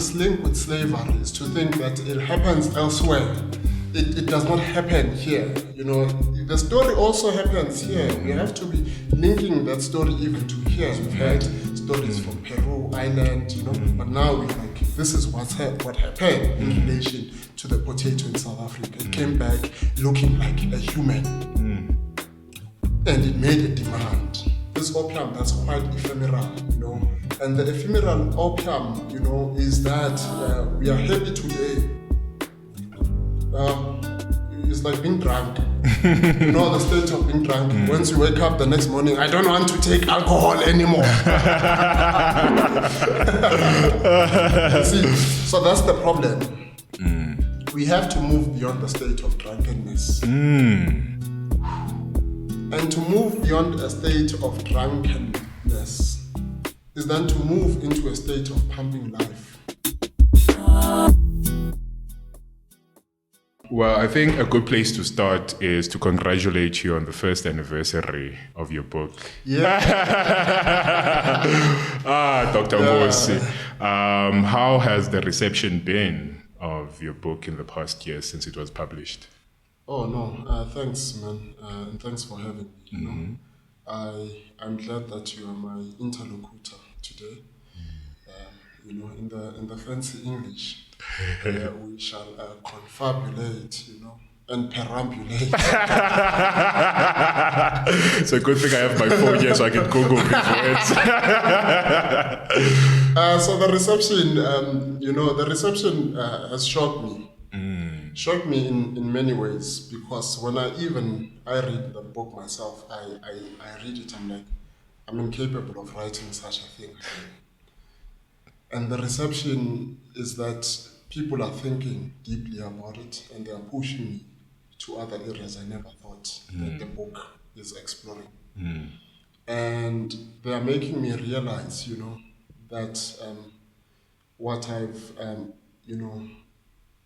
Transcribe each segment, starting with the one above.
this link with slavery is to think that it happens elsewhere. It does not happen here. You know, the story also happens here. We have to be linking that story even to here. We've heard stories from Peru, Ireland, you know, but now we're like, this is what happened in relation to the potato in South Africa. It came back looking like a human, and it made a demand. This opium that's quite ephemeral, you know, and the ephemeral opium, you know, is that we are happy today. It's like being drunk. You know the state of being drunk. Once you wake up the next morning, I don't want to take alcohol anymore. See, so that's the problem. We have to move beyond the state of drunkenness. And to move beyond a state of drunkenness is then to move into a state of pumping life. Well, I think a good place to start is to congratulate you on the first anniversary of your book. Yeah. Dr. Nkosi. How has the reception been of your book in the past year since it was published? Oh, no. Thanks, man. And thanks for having me. You know? I'm glad that you are my interlocutor today. You know, in the fancy English. We shall confabulate, you know, and perambulate. It's a good thing I have my phone here so I can Google these words. So the reception, you know, the reception has shocked me. Shocked me in many ways, because when I read the book myself, I read it, I'm like, I'm incapable of writing such a thing. And the reception is that people are thinking deeply about it, and they are pushing me to other areas I never thought that the book is exploring. And they are making me realize, you know, that what I've, you know,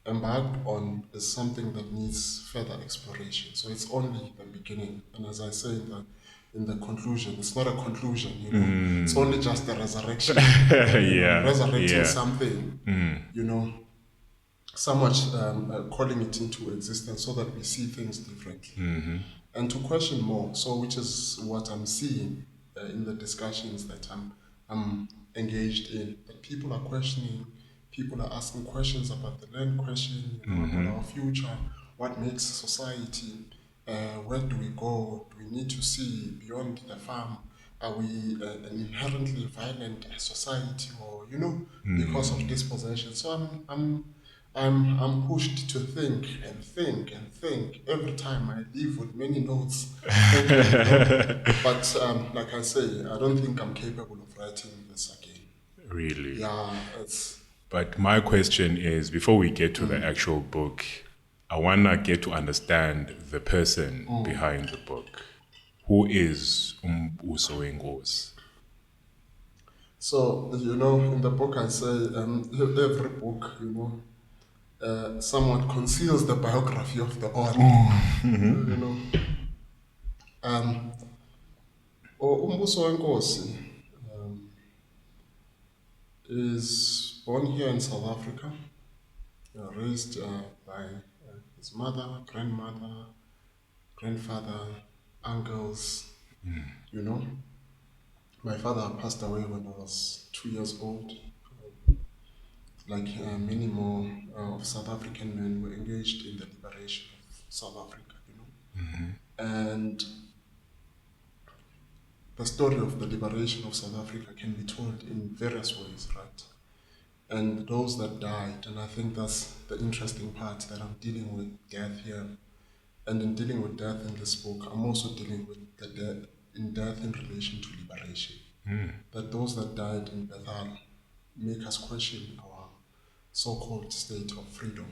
embarked on is something that needs further exploration. So it's only the beginning. And as I say in the conclusion, it's not a conclusion, you know. It's only just the resurrection. Resurrecting something, you know, somewhat calling it into existence so that we see things differently. And to question more, so which is what I'm seeing in the discussions that I'm engaged in. That people are questioning, people are asking questions about the land question, you know, about our future, what makes society, where do we go? Do we need to see beyond the farm? Are we an inherently violent society, or, you know, because of dispossession? So I'm pushed to think and think and think every time I leave with many notes. Thinking, you know? But like I say, I don't think I'm capable of writing this again. Really? Yeah, it's. But my question is, before we get to the actual book, I want to get to understand the person behind the book. Who is uMbuso weNkosi? So, you know, in the book I say, every book, you know, somewhat conceals the biography of the author. You know. uMbuso weNkosi is born here in South Africa, raised by his mother, grandmother, grandfather, uncles, you know. My father passed away when I was 2 years old. Like many more of South African men were engaged in the liberation of South Africa, you know. And the story of the liberation of South Africa can be told in various ways, right? And those that died, and I think that's the interesting part, that I'm dealing with death here. And in dealing with death in this book, I'm also dealing with the death in relation to liberation. That those that died in Bethal make us question our so-called state of freedom.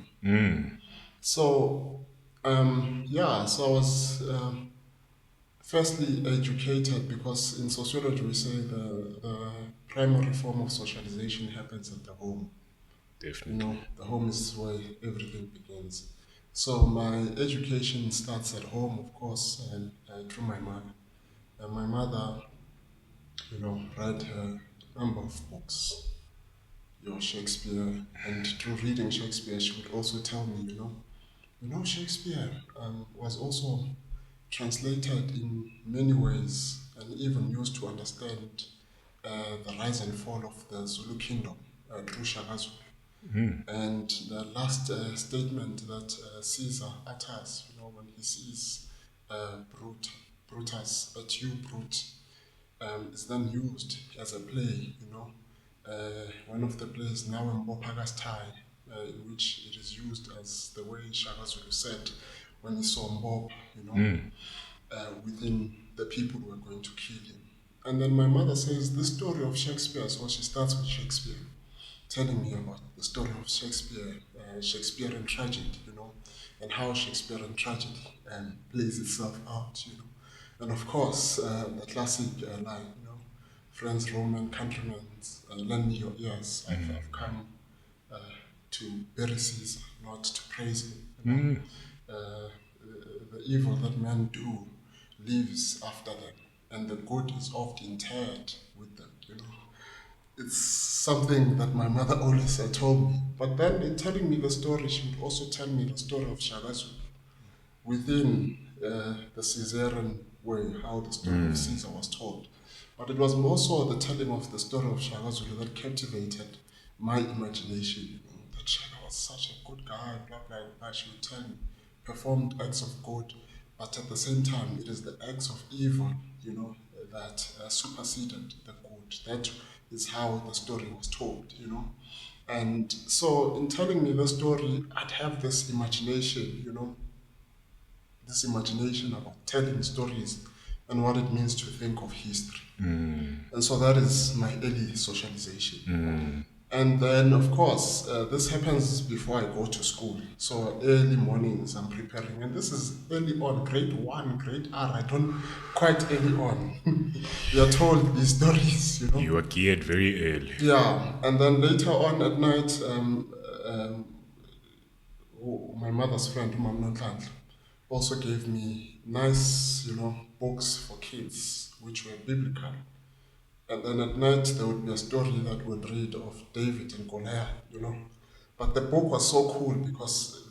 So, so I was firstly educated, because in sociology we say the primary form of socialization happens at the home. Definitely. You know, the home is where everything begins. So my education starts at home, of course, and through my mother. And my mother, you know, read a number of books, your Shakespeare, and through reading Shakespeare, she would also tell me, Shakespeare was also translated in many ways and even used to understand the rise and fall of the Zulu kingdom through Shaka Zulu. And the last statement that Caesar utters, when he sees Brutus, at you, Brute, is then used as a play, one of the plays, Nowhereness, in which it is used as the way Shaka Zulu said when he saw Mbob, within the people who were going to kill him. And then my mother says, the story of Shakespeare, so she starts with Shakespeare, telling me about the story of Shakespeare, Shakespearean tragedy, and how Shakespearean tragedy plays itself out, And of course, the classic line, friends, Roman countrymen, lend me your ears. I've come to bury Caesar, not to praise him. The evil that men do lives after them, and the good is oft interred with them, It's something that my mother always told me. But then in telling me the story, she would also tell me the story of Shaka Zulu within the Caesarean way, how the story of Caesar was told. But it was more so the telling of the story of Shaka Zulu that captivated my imagination, that Shaka was such a good guy, blah, blah, blah. She would tell me, performed acts of good, but at the same time, it is the acts of evil, that superseded the good. That is how the story was told, And so in telling me the story, I'd have this imagination, about telling stories and what it means to think of history. And so that is my early socialization. And then, of course, this happens before I go to school. So early mornings, I'm preparing. And this is early on, grade 1, grade R. I don't quite early on. You're told these stories, You were geared very early. Yeah. And then later on at night, my mother's friend, Mam Winnie, also gave me nice, books for kids, which were biblical. And then at night there would be a story that would read of David and Goliath, But the book was so cool because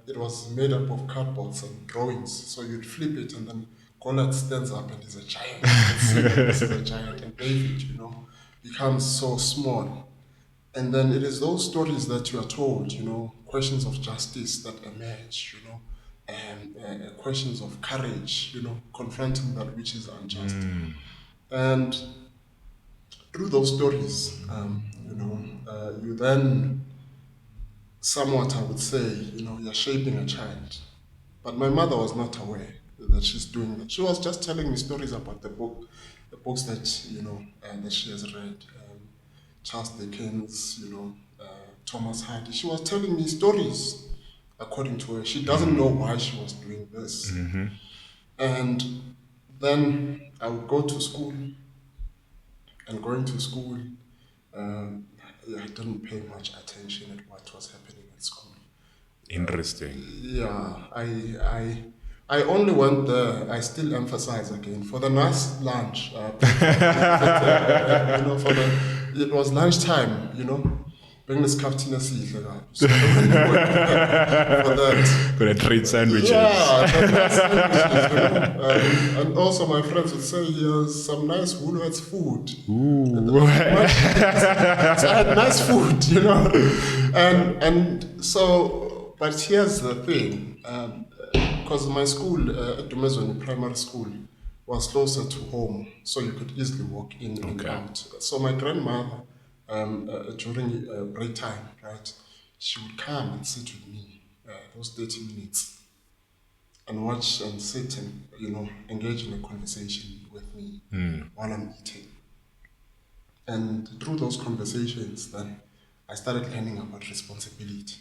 it was made up of cardboards and drawings. So you'd flip it and then Goliath stands up and is a giant. This is a giant. And David, becomes so small. And then it is those stories that you are told, questions of justice that emerge, and questions of courage, confronting that which is unjust. And through those stories, you then somewhat, I would say, you're shaping a child. But my mother was not aware that she's doing that. She was just telling me stories about the books that, that she has read. Charles Dickens, Thomas Hardy. She was telling me stories according to her. She doesn't know why she was doing this. And then I would go to school. And going to school, I didn't pay much attention at what was happening at school. Interesting. Yeah, I only went there. I still emphasize again for the nice lunch. It was lunchtime. Bring this captain a seat, so for that. Gonna trade sandwiches. Yeah, nice sandwiches, and also my friends would say, here's some nice Woolworths food. Ooh. So I had nice food, and so, but here's the thing, because my school, at Dumezweni Primary School, was closer to home, so you could easily walk in and out. So my grandmother, during break time, right, she would come and sit with me those 30 minutes and watch and sit and, engage in a conversation with me while I'm eating. And through those conversations, then I started learning about responsibility.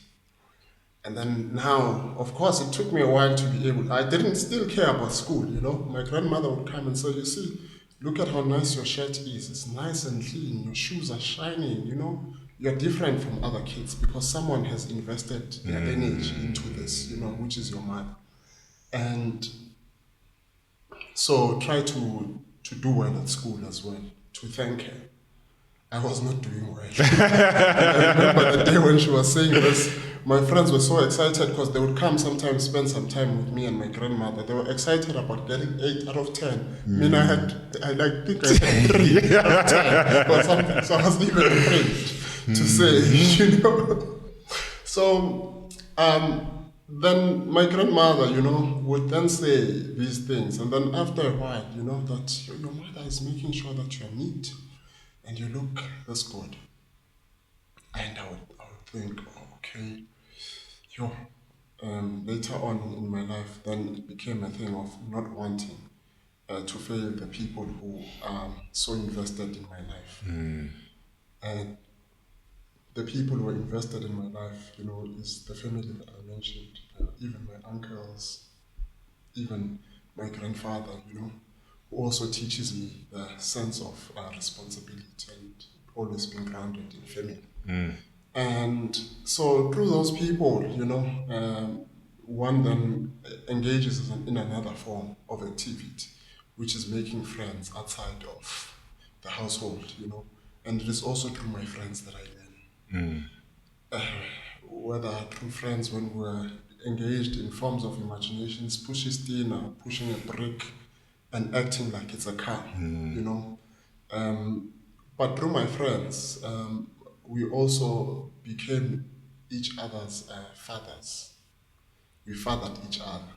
And then now, of course, it took me a while to be able, I didn't still care about school, My grandmother would come and say, you see, look at how nice your shirt is. It's nice and clean. Your shoes are shining, You're different from other kids because someone has invested their energy into this, which is your mother. And so try to do well at school as well, to thank her. I was not doing well. I remember the day when she was saying this, my friends were so excited because they would come sometimes spend some time with me and my grandmother. They were excited about getting 8 out of 10. I mean, I think I had 3 out of 10 or something. So I was even afraid to say, you know. So then my grandmother, you know, would then say these things. And then after a while, you know, that your mother is making sure that you're neat and you look this good. And I would think, oh, okay, yo. Later on in my life, then it became a thing of not wanting to fail the people who are so invested in my life. And the people who are invested in my life, you know, is the family that I mentioned, even my uncles, even my grandfather, you know, who also teaches me the sense of responsibility and always being grounded in family. And so through those people, you know, one then engages in another form of activity, which is making friends outside of the household, you know. And it is also through my friends that I learn. Whether through friends when we're engaged in forms of imaginations, pushing steel or pushing a brick and acting like it's a car, you know. But through my friends, we also became each other's fathers. We fathered each other.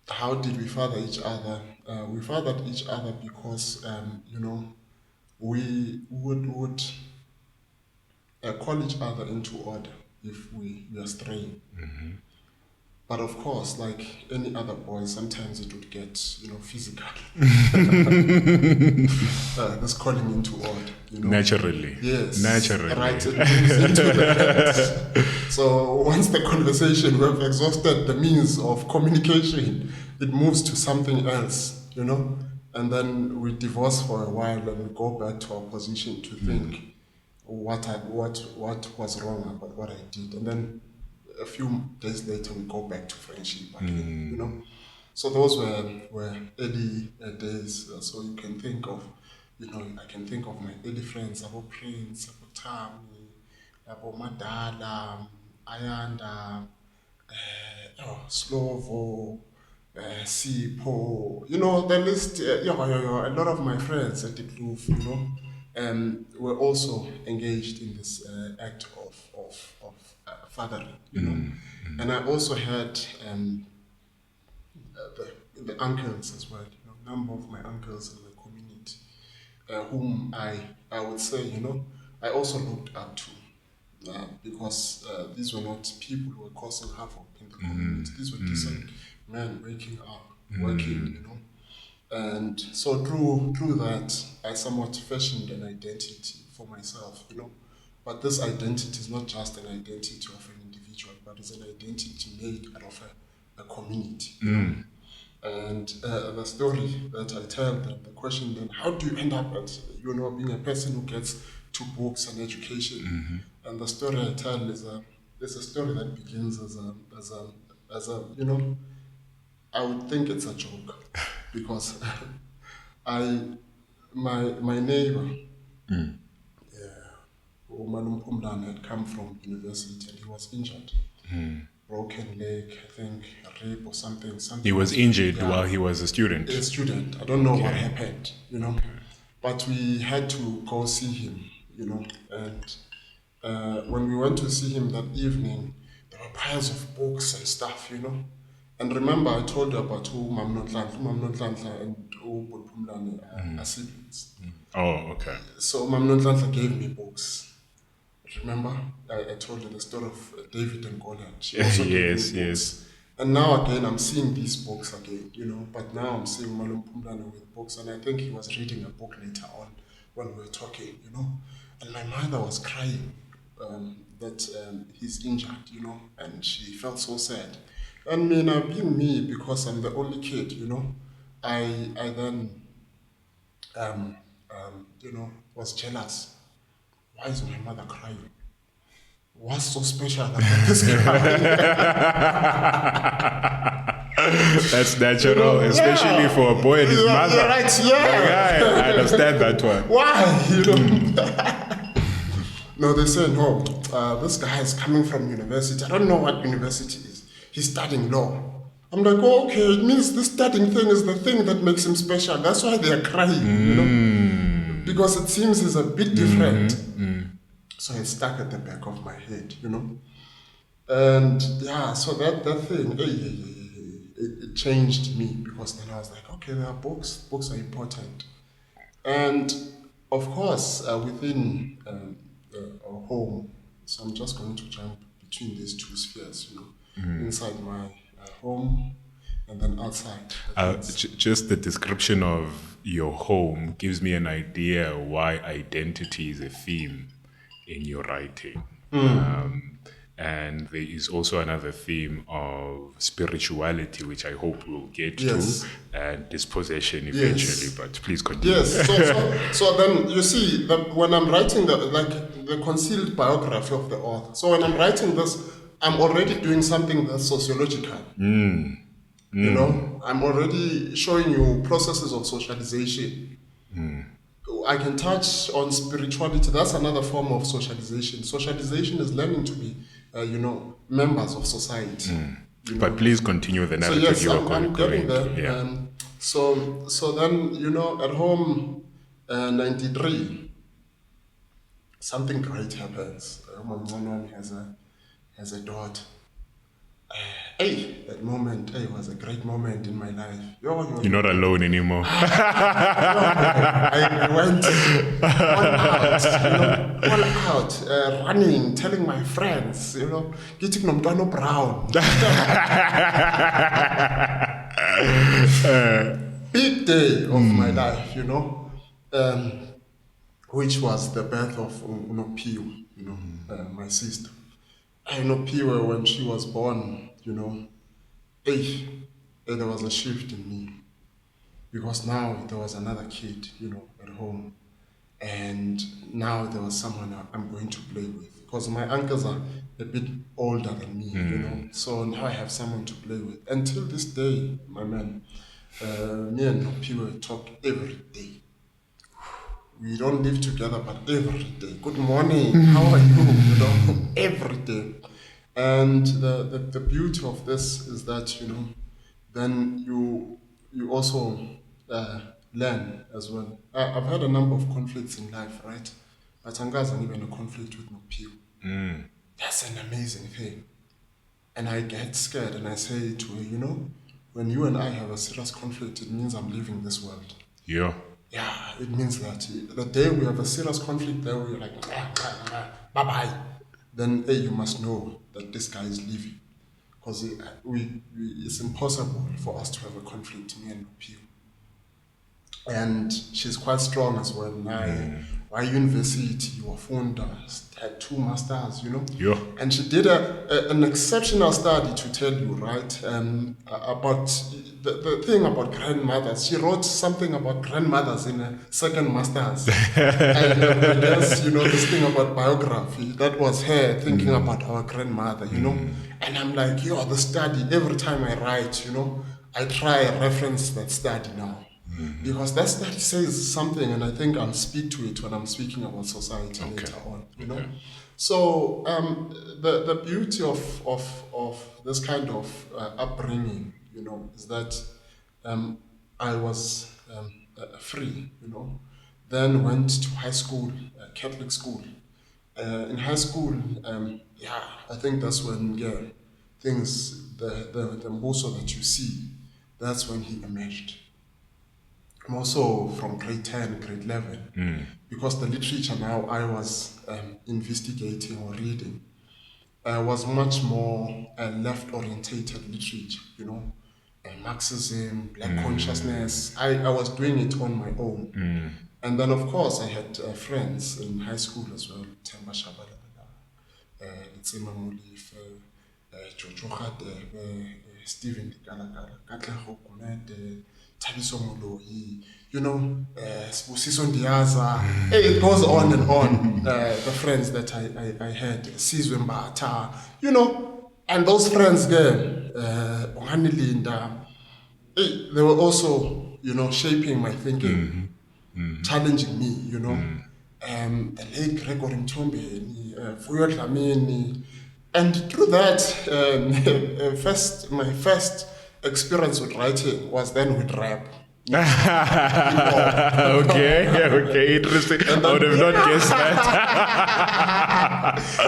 How did we father each other? We fathered each other because, you know, we would call each other into order if we were straying. But of course, like any other boy, sometimes it would get, you know, physical. This calling into order, you know. Naturally. Yes. Naturally. Right. It moves into the head. So once the conversation, we've exhausted the means of communication, it moves to something else, you know. And then we divorce for a while and we go back to our position to think what was wrong about what I did. And then a few days later, we go back to friendship again, you know. So those were early days. So you can think of, you know, I can think of my early friends, Abo Prince, Abo Tami, Abo Madala, Ayanda, Slovo, Sipo, you know, the list, a lot of my friends at the Kloof, you know, were also engaged in this act of fathering, you know. And I also had the uncles as well, you know, a number of my uncles in the community, whom I would say, you know, I also looked up to, because these were not people who were causing havoc in the community. These were decent men waking up, working, you know. And so through that, I somewhat fashioned an identity for myself, you know. But this identity is not just an identity of an individual, but it's an identity made out of a community. You know? And the story that I tell, the question then, how do you end up at, you know, being a person who gets to books and education? And the story I tell is a story that begins as a you know, I would think it's a joke because my neighbor, Mam had come from university and he was injured. Broken leg, I think, rape or something. He was injured while he was a student. A student. I don't know what happened, you know. But we had to go see him, you know. And when we went to see him that evening, there were piles of books and stuff, you know. And remember, I told you about Mam Nonhlanhla and Butphumlane are siblings. Oh, okay. So Mam Nonhlanhla gave me books. Remember, I told you the story of David and Goliath. She also gave me books. And now again, I'm seeing these books again, you know. But now I'm seeing Malum Pumlane with books, and I think he was reading a book later on when we were talking, you know. And my mother was crying that he's injured, you know, and she felt so sad. And me now being me, because I'm the only kid, you know, I then you know, was jealous. Why is my mother crying? What's so special about this guy? That's natural, especially for a boy and his mother. Right, yeah. I understand that one. Why? No, they say, no, this guy is coming from university. I don't know what university is. He's studying law. I'm like, oh, okay, it means this studying thing is the thing that makes him special. That's why they're crying, because it seems he's a bit different. So it's stuck at the back of my head, And yeah, so that thing, it changed me, because then I was like, okay, there are books. Books are important. And of course, within our home, so I'm just going to jump between these two spheres, inside my home and then outside. Just the description of your home gives me an idea why identity is a theme in your writing. And there is also another theme of spirituality, which I hope we'll get to, and dispossession eventually. But please continue. Yes. So then you see that when I'm writing the concealed biography of the author. So when I'm writing this, I'm already doing something that's sociological. I'm already showing you processes of socialization. I can touch on spirituality. That's another form of socialization. Socialization is learning to be, members of society. But please continue the narrative you are going. I'm getting there. Yeah. So then, at home, 93, something great happens. My mom has a daughter. That moment, was a great moment in my life. You're not alone anymore. I went all out, running, telling my friends, getting Nomtano Brown. Big day of my life, which was the birth of Piu, my sister. I know Piu, when she was born, there was a shift in me, because now there was another kid, at home, and now there was someone I'm going to play with, because my uncles are a bit older than me, so now I have someone to play with. Until this day, my man, me and Piu talk every day. We don't live together, but every day. Good morning, how are you? Every day. And the beauty of this is that, then you also learn as well. I've had a number of conflicts in life, right? But Anga's even a conflict with no pew. That's an amazing thing. And I get scared and I say to her, when you and I have a serious conflict, it means I'm leaving this world. Yeah. Yeah, it means that the day we have a serious conflict, there we're like, bye-bye. Then you must know that this guy is leaving. Because it's impossible for us to have a conflict, me and Piu. And she's quite strong as well. Why university, you were had 2 masters, Yeah. And she did an exceptional study, to tell you, right, about the thing about grandmothers. She wrote something about grandmothers in a second master's. And I guess, this thing about biography, that was her thinking about our grandmother, And I'm like, the study, every time I write, I try and reference that study now. Because that study says something, and I think I'll speak to it when I'm speaking about society later on. So the beauty of this kind of upbringing, is that I was free. Then went to high school, Catholic school. In high school, I think that's when things the uMbuso that you see, that's when he emerged. More so from grade 10, grade 11, because the literature now I was investigating or reading was much more left-orientated literature, Marxism, Black consciousness. I was doing it on my own. And then, of course, I had friends in high school as well, Temba Shabalala, Ntsima Molife, Jojo Khadebe, Stephen Dikalakala, Katlego Kumete, Tabiso Moloi, Sibusiso Ndiaza. It goes on and on. The friends that I had, Sizwe Mbata, and those friends there, They were also, shaping my thinking, challenging me, the late Gregory Mtombeni, Fuyo Dlamini. And through that, my first experience with writing was then with rap. Okay, interesting. I would have not guessed that.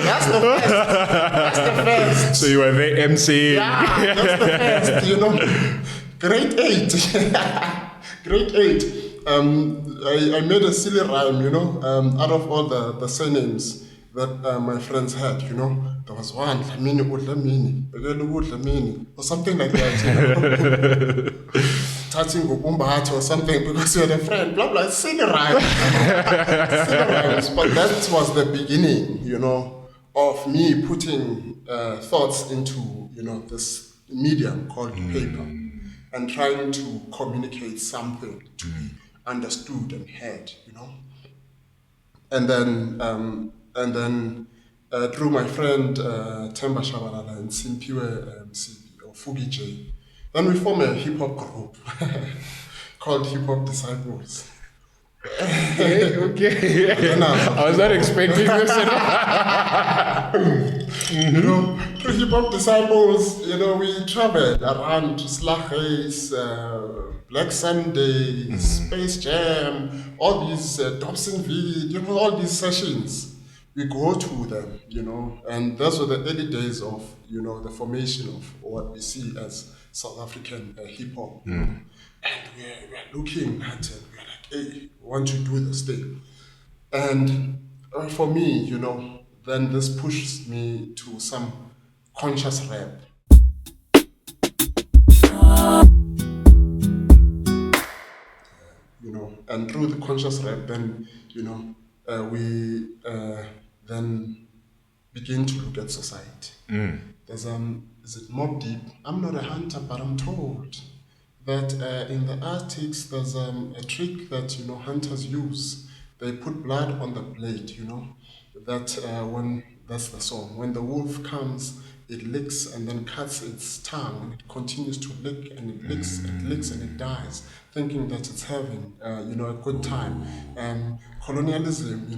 That's the first. So you were there MC. Yeah, that's the first, Grade 8. Grade 8. I made a silly rhyme, out of all the surnames that my friends had, There was one, Dlamini, Dlamini, or something like that, Touching uMbuso or something because you had a friend, blah, blah, silly rhymes. Silly rhymes. But that was the beginning, of me putting thoughts into, this medium called paper and trying to communicate something to be understood and heard, And then through my friend Themba Shabalala and Simpiwe or Fugi J, then we formed a hip hop group called Hip Hop Disciples. Okay. I was not expecting this. Through Hip Hop Disciples, we traveled around Slaches, Black Sunday, Space Jam, all these Dobson V, all these sessions. We go to them, and those were the early days of, the formation of what we see as South African hip hop. And we're looking at it, we're like, hey, we want to do this thing. And for me, then this pushes me to some conscious rap. And through the conscious rap, then, we then begin to look at society. There's is it Mob Deep? I'm not a hunter, but I'm told that in the Arctics there's a trick that hunters use. They put blood on the blade. That's the song. When the wolf comes, it licks and then cuts its tongue, and it continues to lick and it licks, and it dies, thinking that it's having a good time. Colonialism,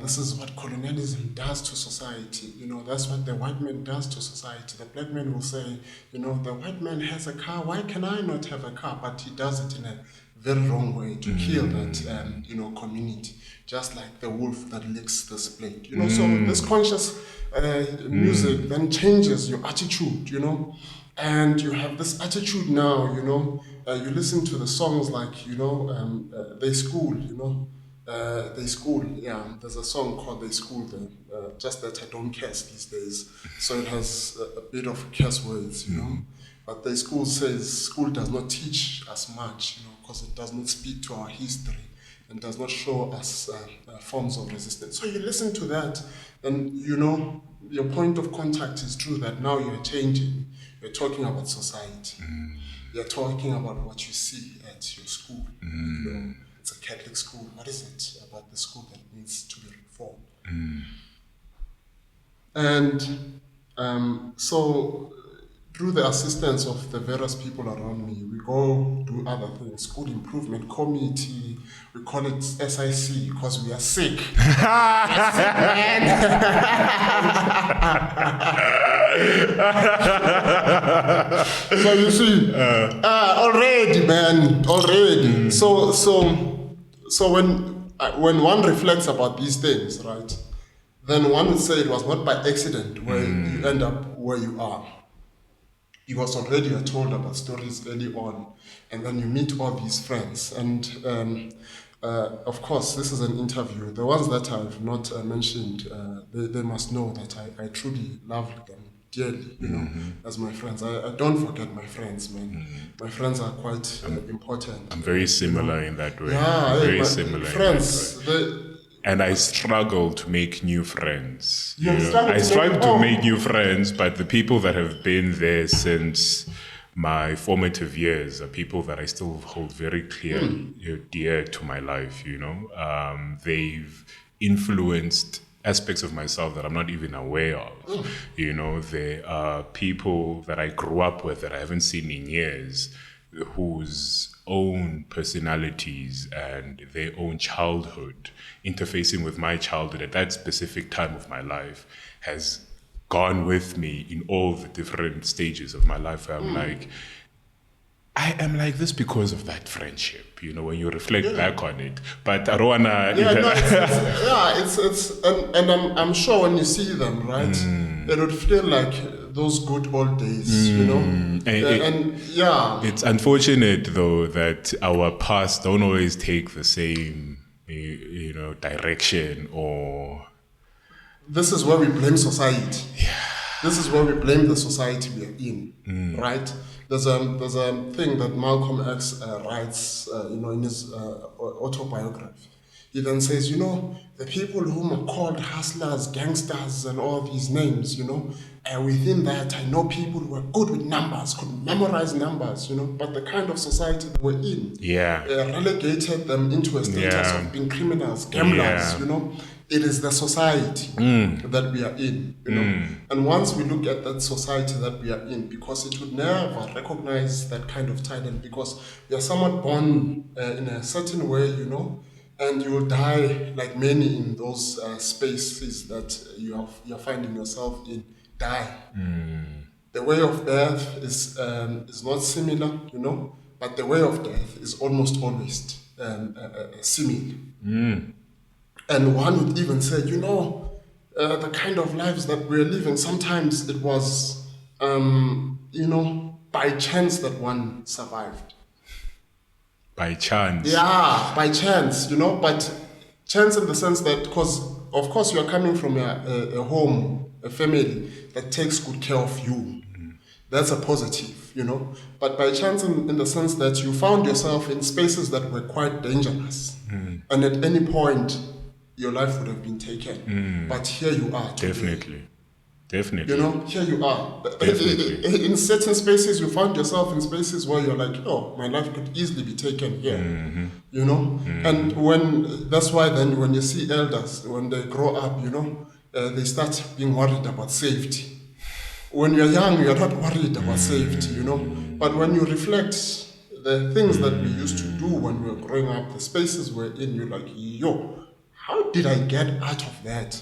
this is what colonialism does to society. That's what the white man does to society. The black man will say, the white man has a car, why can I not have a car? But he does it in a very wrong way to kill that, community, just like the wolf that licks this blade. So this conscious music then changes your attitude, and you have this attitude now, you listen to the songs like, They School, They School, there's a song called They School, just that I don't curse these days, so it has a bit of curse words, but They School says school does not teach us much, because it does not speak to our history and does not show us forms of resistance. So you listen to that, and your point of contact is true that now you're changing. You're talking about society. You're talking about what you see at your school. It's a Catholic school. What is it about the school that needs to be reformed? And so through the assistance of the various people around me, we go do other things. School Improvement Committee, we call it SIC because we are sick. We're sick, man. So you see, already, man, already. So when one reflects about these things, right, then one would say it was not by accident where you end up where you are. Because already you're told about stories early on, and then you meet all these friends. And of course, this is an interview. The ones that I've not mentioned, they must know that I truly love them dearly, as my friends. I don't forget my friends, man. My friends are quite important. I'm very similar in that way. Yeah, very similar. Friends, and I struggle to make new friends. I struggle to make new friends, but the people that have been there since my formative years are people that I still hold very dear to my life. They've influenced aspects of myself that I'm not even aware of. You know, there are people that I grew up with that I haven't seen in years, whose own personalities and their own childhood interfacing with my childhood at that specific time of my life has gone with me in all the different stages of my life. I'm like, I am like this because of that friendship, you know, when you reflect back on it. But I don't wanna. And I'm sure when you see them, right, it would feel like those good old days, you know. It's unfortunate though that our past don't always take the same, you know, direction. Or this is where we blame society. This is where we blame the society we are in, right? There's a thing that Malcolm X writes, you know, in his autobiography. He then says, you know, the people whom are called hustlers, gangsters, and all these names, you know, within that, I know people who were good with numbers, could memorize numbers, you know, but the kind of society they were in, relegated them into a status of being criminals, gamblers, you know. It is the society that we are in, you know. And once we look at that society that we are in, because it would never recognize that kind of talent, because we are somewhat born in a certain way, you know, and you will die like many in those spaces that you're finding yourself in, die. The way of death is not similar, you know, but the way of death is almost always similar. And one would even say, you know, the kind of lives that we're living, sometimes it was, you know, by chance that one survived. By chance? Yeah, by chance, you know, but chance in the sense that, because, of course, you're coming from a home, a family that takes good care of you. That's a positive, you know. But by chance in the sense that you found yourself in spaces that were quite dangerous. And at any point, your life would have been taken. But here you are today. Definitely. You know, here you are. Definitely. In certain spaces, you found yourself in spaces where you're like, oh, my life could easily be taken here. You know? And that's why then when you see elders, when they grow up, you know, they start being worried about safety. When you're young, you're not worried about safety, you know? But when you reflect the things that we used to do when we were growing up, the spaces we're in, you're like, yo, how did I get out of that?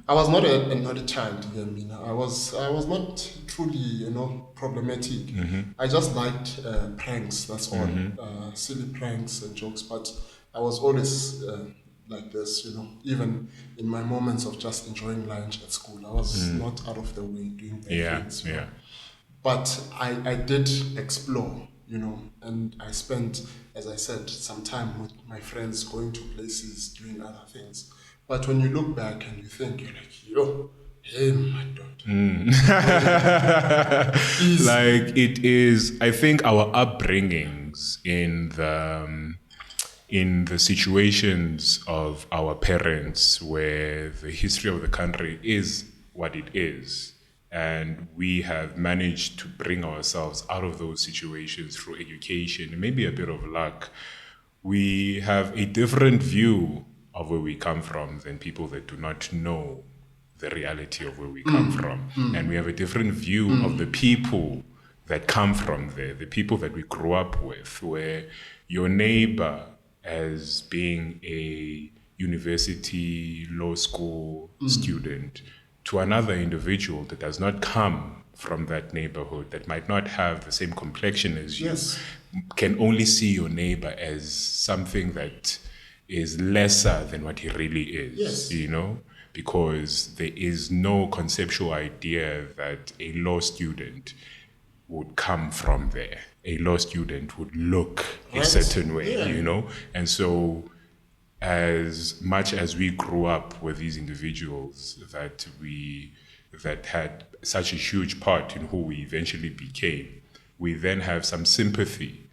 I was not a naughty child, you know. I was not truly, you know, problematic. I just liked pranks, that's all. Silly pranks and jokes, but I was always like this, you know. Even in my moments of just enjoying lunch at school, I was not out of the way doing things. You know? But I did explore, you know, and I spent, as I said, some time with my friends going to places, doing other things. But when you look back and you think, you're like, yo, hey, my daughter. Like it is, I think our upbringings in the situations of our parents where the history of the country is what it is, and we have managed to bring ourselves out of those situations through education and maybe a bit of luck, we have a different view of where we come from than people that do not know the reality of where we come from. And we have a different view of the people that come from there, the people that we grew up with, where your neighbor as being a university, law school student, to another individual that does not come from that neighborhood, that might not have the same complexion as you, can only see your neighbor as something that is lesser than what he really is, you know? Because there is no conceptual idea that a law student would come from there. A law student would look a certain way, you know? And so as much as we grew up with these individuals that had such a huge part in who we eventually became, we then have some sympathy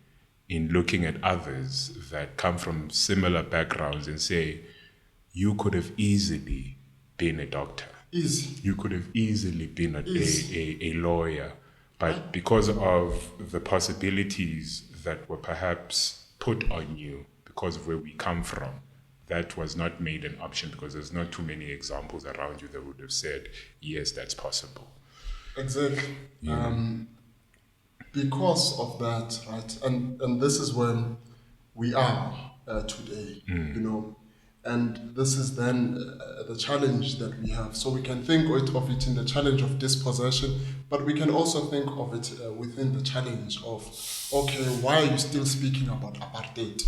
in looking at others that come from similar backgrounds and say, you could have easily been a doctor. You could have easily been a lawyer. But because of the possibilities that were perhaps put on you because of where we come from, that was not made an option because there's not too many examples around you that would have said, yes, that's possible. Exactly. Yeah. Because of that, right? And this is where we are today, and this is then the challenge that we have. So we can think of it in the challenge of dispossession, but we can also think of it within the challenge of, okay, why are you still speaking about apartheid?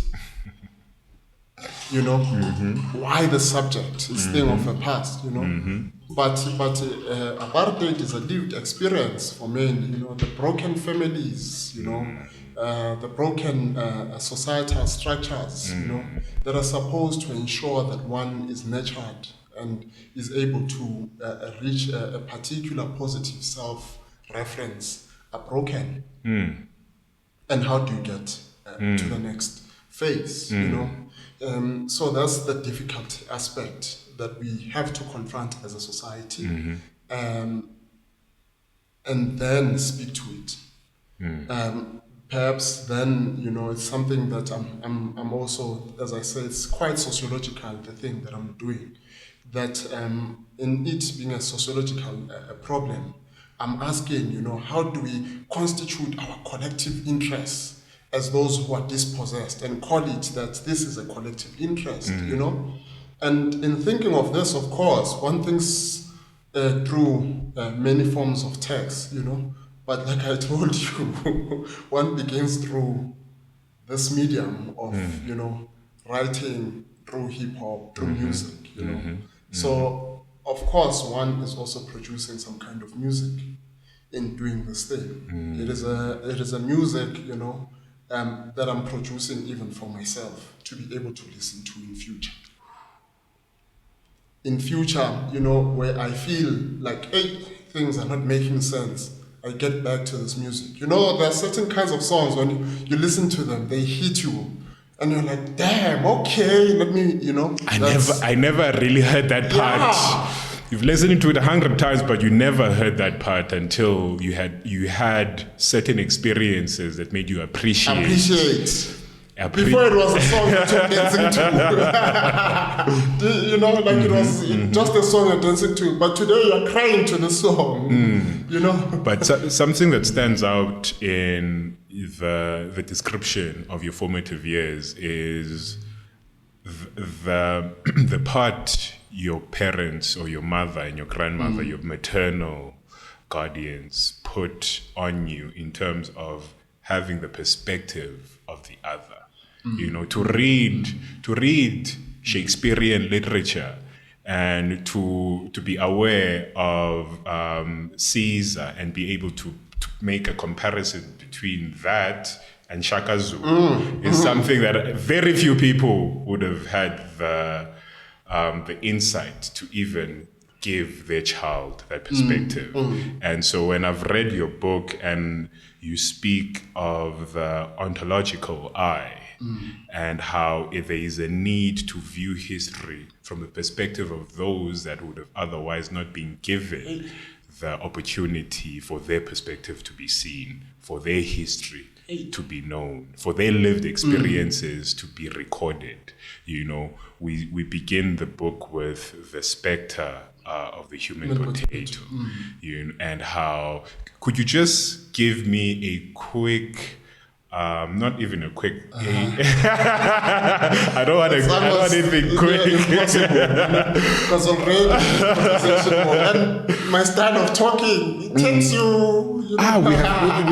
Why the subject is thing of the past, But apartheid is a lived experience for men, the broken families, the broken societal structures, that are supposed to ensure that one is nurtured and is able to reach a particular positive self-reference are broken. And how do you get to the next phase, So that's the difficult aspect that we have to confront as a society, and then speak to it. Perhaps then, it's something that I'm also, as I say, it's quite sociological, the thing that I'm doing, that in it being a sociological problem, I'm asking, how do we constitute our collective interests as those who are dispossessed and call it that this is a collective interest, And in thinking of this, of course, one thinks through many forms of text, but like I told you, one begins through this medium of, writing through hip hop, through music, So, of course, one is also producing some kind of music in doing this thing. It is a music, that I'm producing even for myself to be able to listen to in future. In future, where I feel like, hey, things are not making sense, I get back to this music. There are certain kinds of songs when you listen to them, they hit you. And you're like, damn, okay, let me, I never really heard that part. Yeah. You've listened to it 100 times, but you never heard that part until you had certain experiences that made you appreciate. Before it was a song that you're dancing to. It was just a song you're dancing to. But today you're crying to the song, But something that stands out in the description of your formative years is the part your parents or your mother and your grandmother, your maternal guardians put on you in terms of having the perspective of the other. To read Shakespearean literature and to be aware of Caesar and be able to make a comparison between that and Shaka Zulu is something that very few people would have had the insight to even give their child that perspective. And so when I've read your book and you speak of the ontological eye and how there is a need to view history from the perspective of those that would have otherwise not been given the opportunity for their perspective to be seen, for their history to be known, for their lived experiences to be recorded. We begin the book with the spectre of the human potato, and how, could you just give me a quick, not even a quick, I don't want anything quick. Because already, and my style of talking, it takes you. We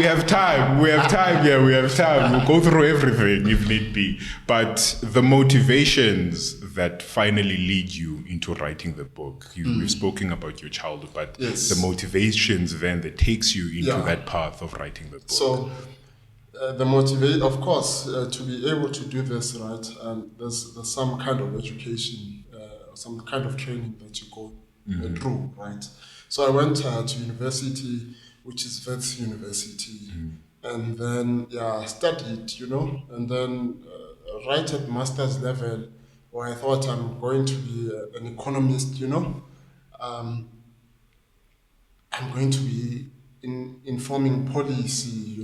have time. We have time. Yeah, we have time. We'll go through everything if need be. But the motivations that finally lead you into writing the book, we've spoken about your childhood, but the motivations then that takes you into that path of writing the book. So, the motivate, of course, to be able to do this, right? There's some kind of education, some kind of training that you go through, right? So I went to university, which is Bethal University, and then studied, and then right at master's level, where I thought I'm going to be an economist, I'm going to be informing policy,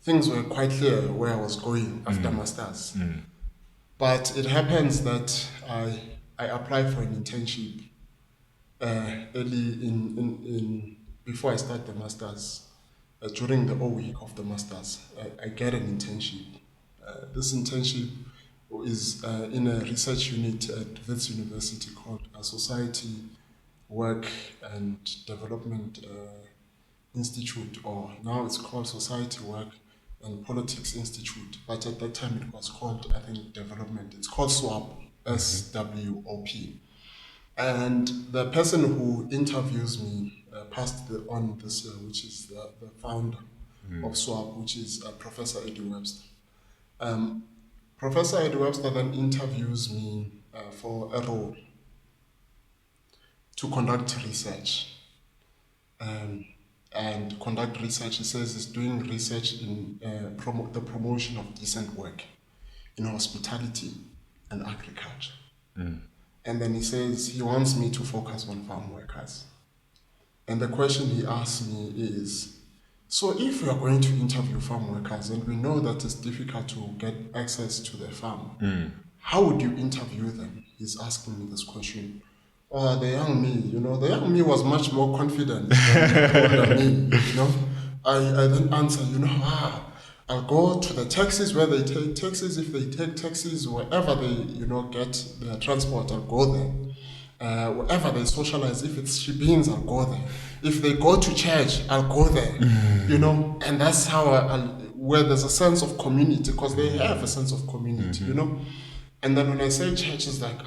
Things were quite clear where I was going after master's. But it happens that I apply for an internship early in before I start the masters. During the week of the masters, I get an internship. This internship is in a research unit at this university called Society Work and Development Institute, or now it's called Society Work and Politics Institute, but at that time it was called, I think, Development. It's called SWOP, SWOP. And the person who interviews me passed on this year, which is the founder of SWOP, which is Professor Eddie Webster. Professor Eddie Webster then interviews me for a role to conduct research. And conduct research, he says, is doing research in the promotion of decent work in hospitality and agriculture. And then he says he wants me to focus on farm workers. And the question he asks me is, so if we are going to interview farm workers and we know that it's difficult to get access to their farm, how would you interview them? He's asking me this question. The young me, the young me was much more confident than me, I then answer, I'll go to the taxis where they take taxis. If they take taxis, wherever they, get their transport, I'll go there. Wherever they socialize, if it's shebeens, I'll go there. If they go to church, I'll go there, and that's how where there's a sense of community, because they have a sense of community, And then when I say church, it's like,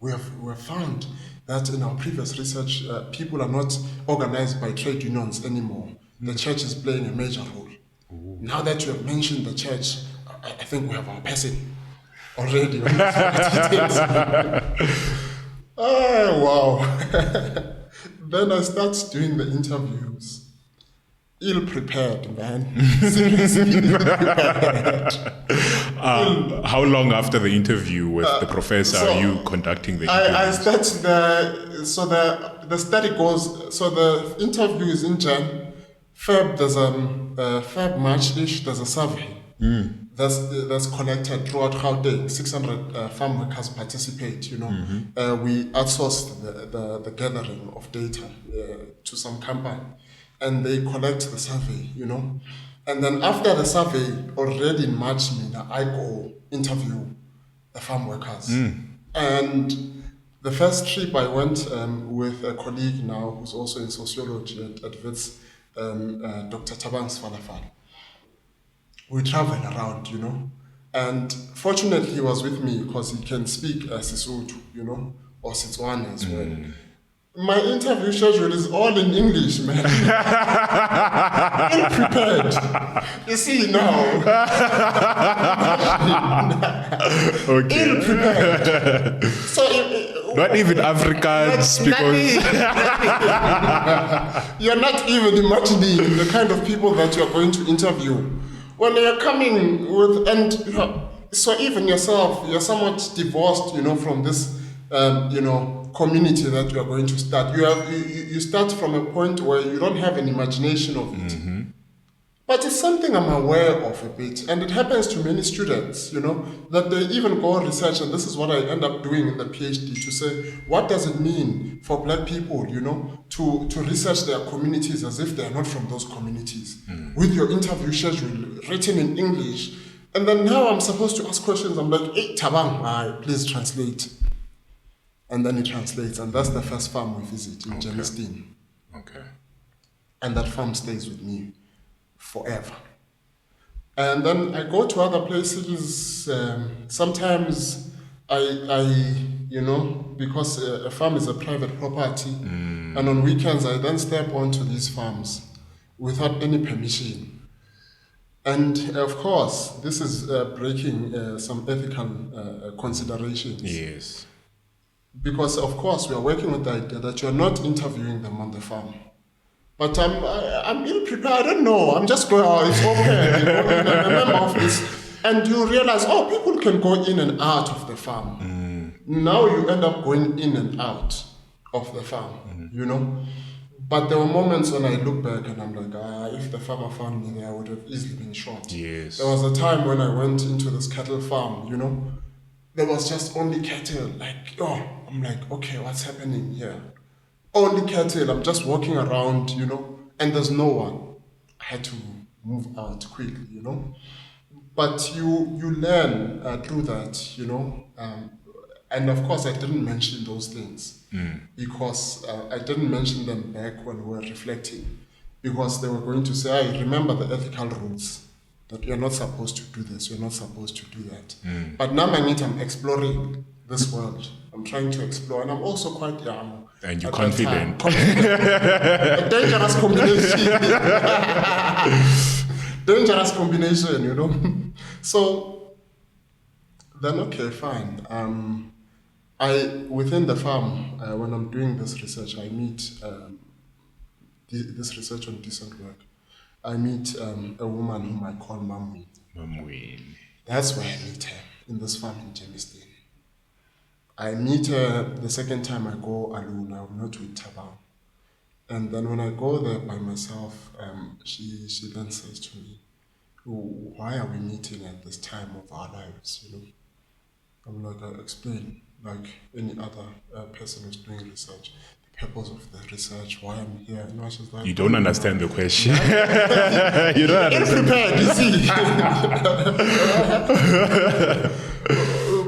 we have found that in our previous research, people are not organized by trade unions anymore. The church is playing a major role. Ooh. Now that you have mentioned the church, I think we have our person already. Oh, wow. Then I start doing the interviews. Ill-prepared, man. Seriously ill-prepared. How long after the interview with the professor are you conducting the interview? I start the study goes, so the interview is in Jan. Feb, there's Feb, March-ish, there's a survey that's collected throughout Gauteng. 600 farm workers participate, We outsource the gathering of data to some company. And they collect the survey, And then after the survey, already in March, I go interview the farm workers. And the first trip I went with a colleague now who's also in sociology at Wits, Dr. Tabang Sfalafal. We travel around, And fortunately, he was with me because he can speak Sesotho, or Setswana as well. My interview schedule is all in English, man. Ill-prepared. You see now. Okay. Ill-prepared. So, not even Africans, because you're not even imagining the kind of people that you're going to interview. When you're coming with, so even yourself, you're somewhat divorced, from this, community that you are going to start. You start from a point where you don't have an imagination of it. But it's something I'm aware of a bit, and it happens to many students, that they even go research, and this is what I end up doing in the PhD, to say, what does it mean for Black people, to research their communities as if they are not from those communities, with your interview schedule written in English. And then now I'm supposed to ask questions. I'm like, hey, Tabang, please translate. And then it translates, and that's the first farm we visit in Germiston. Okay. And that farm stays with me forever. And then I go to other places. Sometimes I because a farm is a private property, and on weekends I then step onto these farms without any permission. And of course, this is breaking some ethical considerations. Yes. Because of course we are working with the idea that you're not interviewing them on the farm. But I'm ill-prepared, I don't know. I'm just going, it's okay. You go in and a member of this. And you realize, people can go in and out of the farm. Now you end up going in and out of the farm, But there were moments when I look back and I'm like, if the farmer found me there, I would have easily been shot. Yes. There was a time when I went into this cattle farm, there was just only cattle. I'm like, okay, what's happening here? Only cattle. I'm just walking around, and there's no one. I had to move out quickly. But you learn through that. And of course, I didn't mention those things because I didn't mention them back when we were reflecting, because they were going to say, I remember the ethical rules that you're not supposed to do this, you're not supposed to do that. But now I'm exploring this world. I'm trying to explore, and I'm also quite young. And you're confident. A dangerous combination. Dangerous combination. So then, okay, fine. Within the farm, when I'm doing this research, I meet this research on decent work. I meet a woman whom I call Mam Winnie. Mam Winnie. That's where I meet her, in this farm in Jamestown. I meet her the second time I go alone. I'm not with Tabang. And then when I go there by myself, she then says to me, why are we meeting at this time of our lives? I'm like, I explain, like any other person who's doing research, the purpose of the research, why I'm here. She's like, you don't understand the question. You don't understand. Prepared, you see.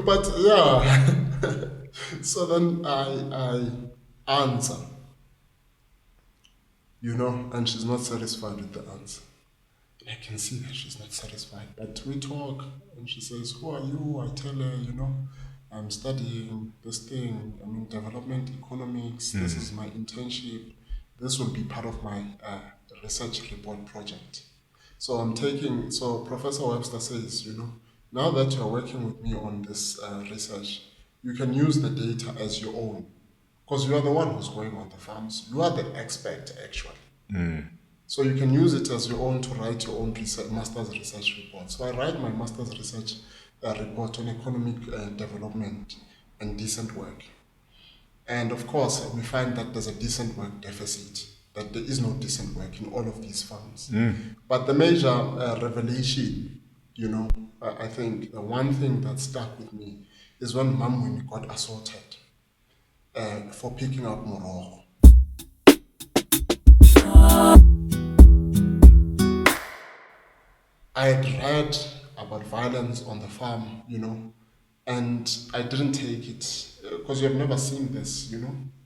But yeah. So then I answer, and she's not satisfied with the answer. I can see that she's not satisfied. But we talk, and she says, who are you? I tell her, I'm studying this thing. I'm in development economics. This is my internship. This will be part of my research report project. So Professor Webster says, now that you're working with me on this research, you can use the data as your own. Because you are the one who's going on the farms. You are the expert, actually. So you can use it as your own to write your own master's research report. So I write my master's research report on economic development and decent work. And of course, we find that there's a decent work deficit, that there is no decent work in all of these farms. But the major revelation, I think the one thing that stuck with me is when Mam Winnie got assaulted for picking up morogo. I had read about violence on the farm, and I didn't take it because you have never seen this,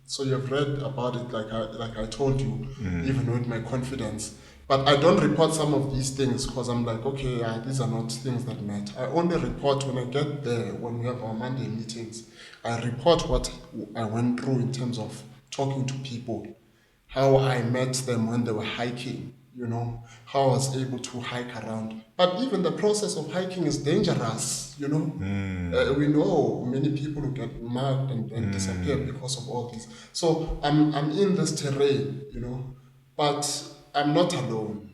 So you have read about it, like I told you, even with my confidence. But I don't report some of these things because I'm like, okay, these are not things that matter. I only report when I get there, when we have our Monday meetings. I report what I went through in terms of talking to people, how I met them when they were hiking, how I was able to hike around. But even the process of hiking is dangerous, we know many people who get mugged and disappear because of all this. So I'm in this terrain, but I'm not alone.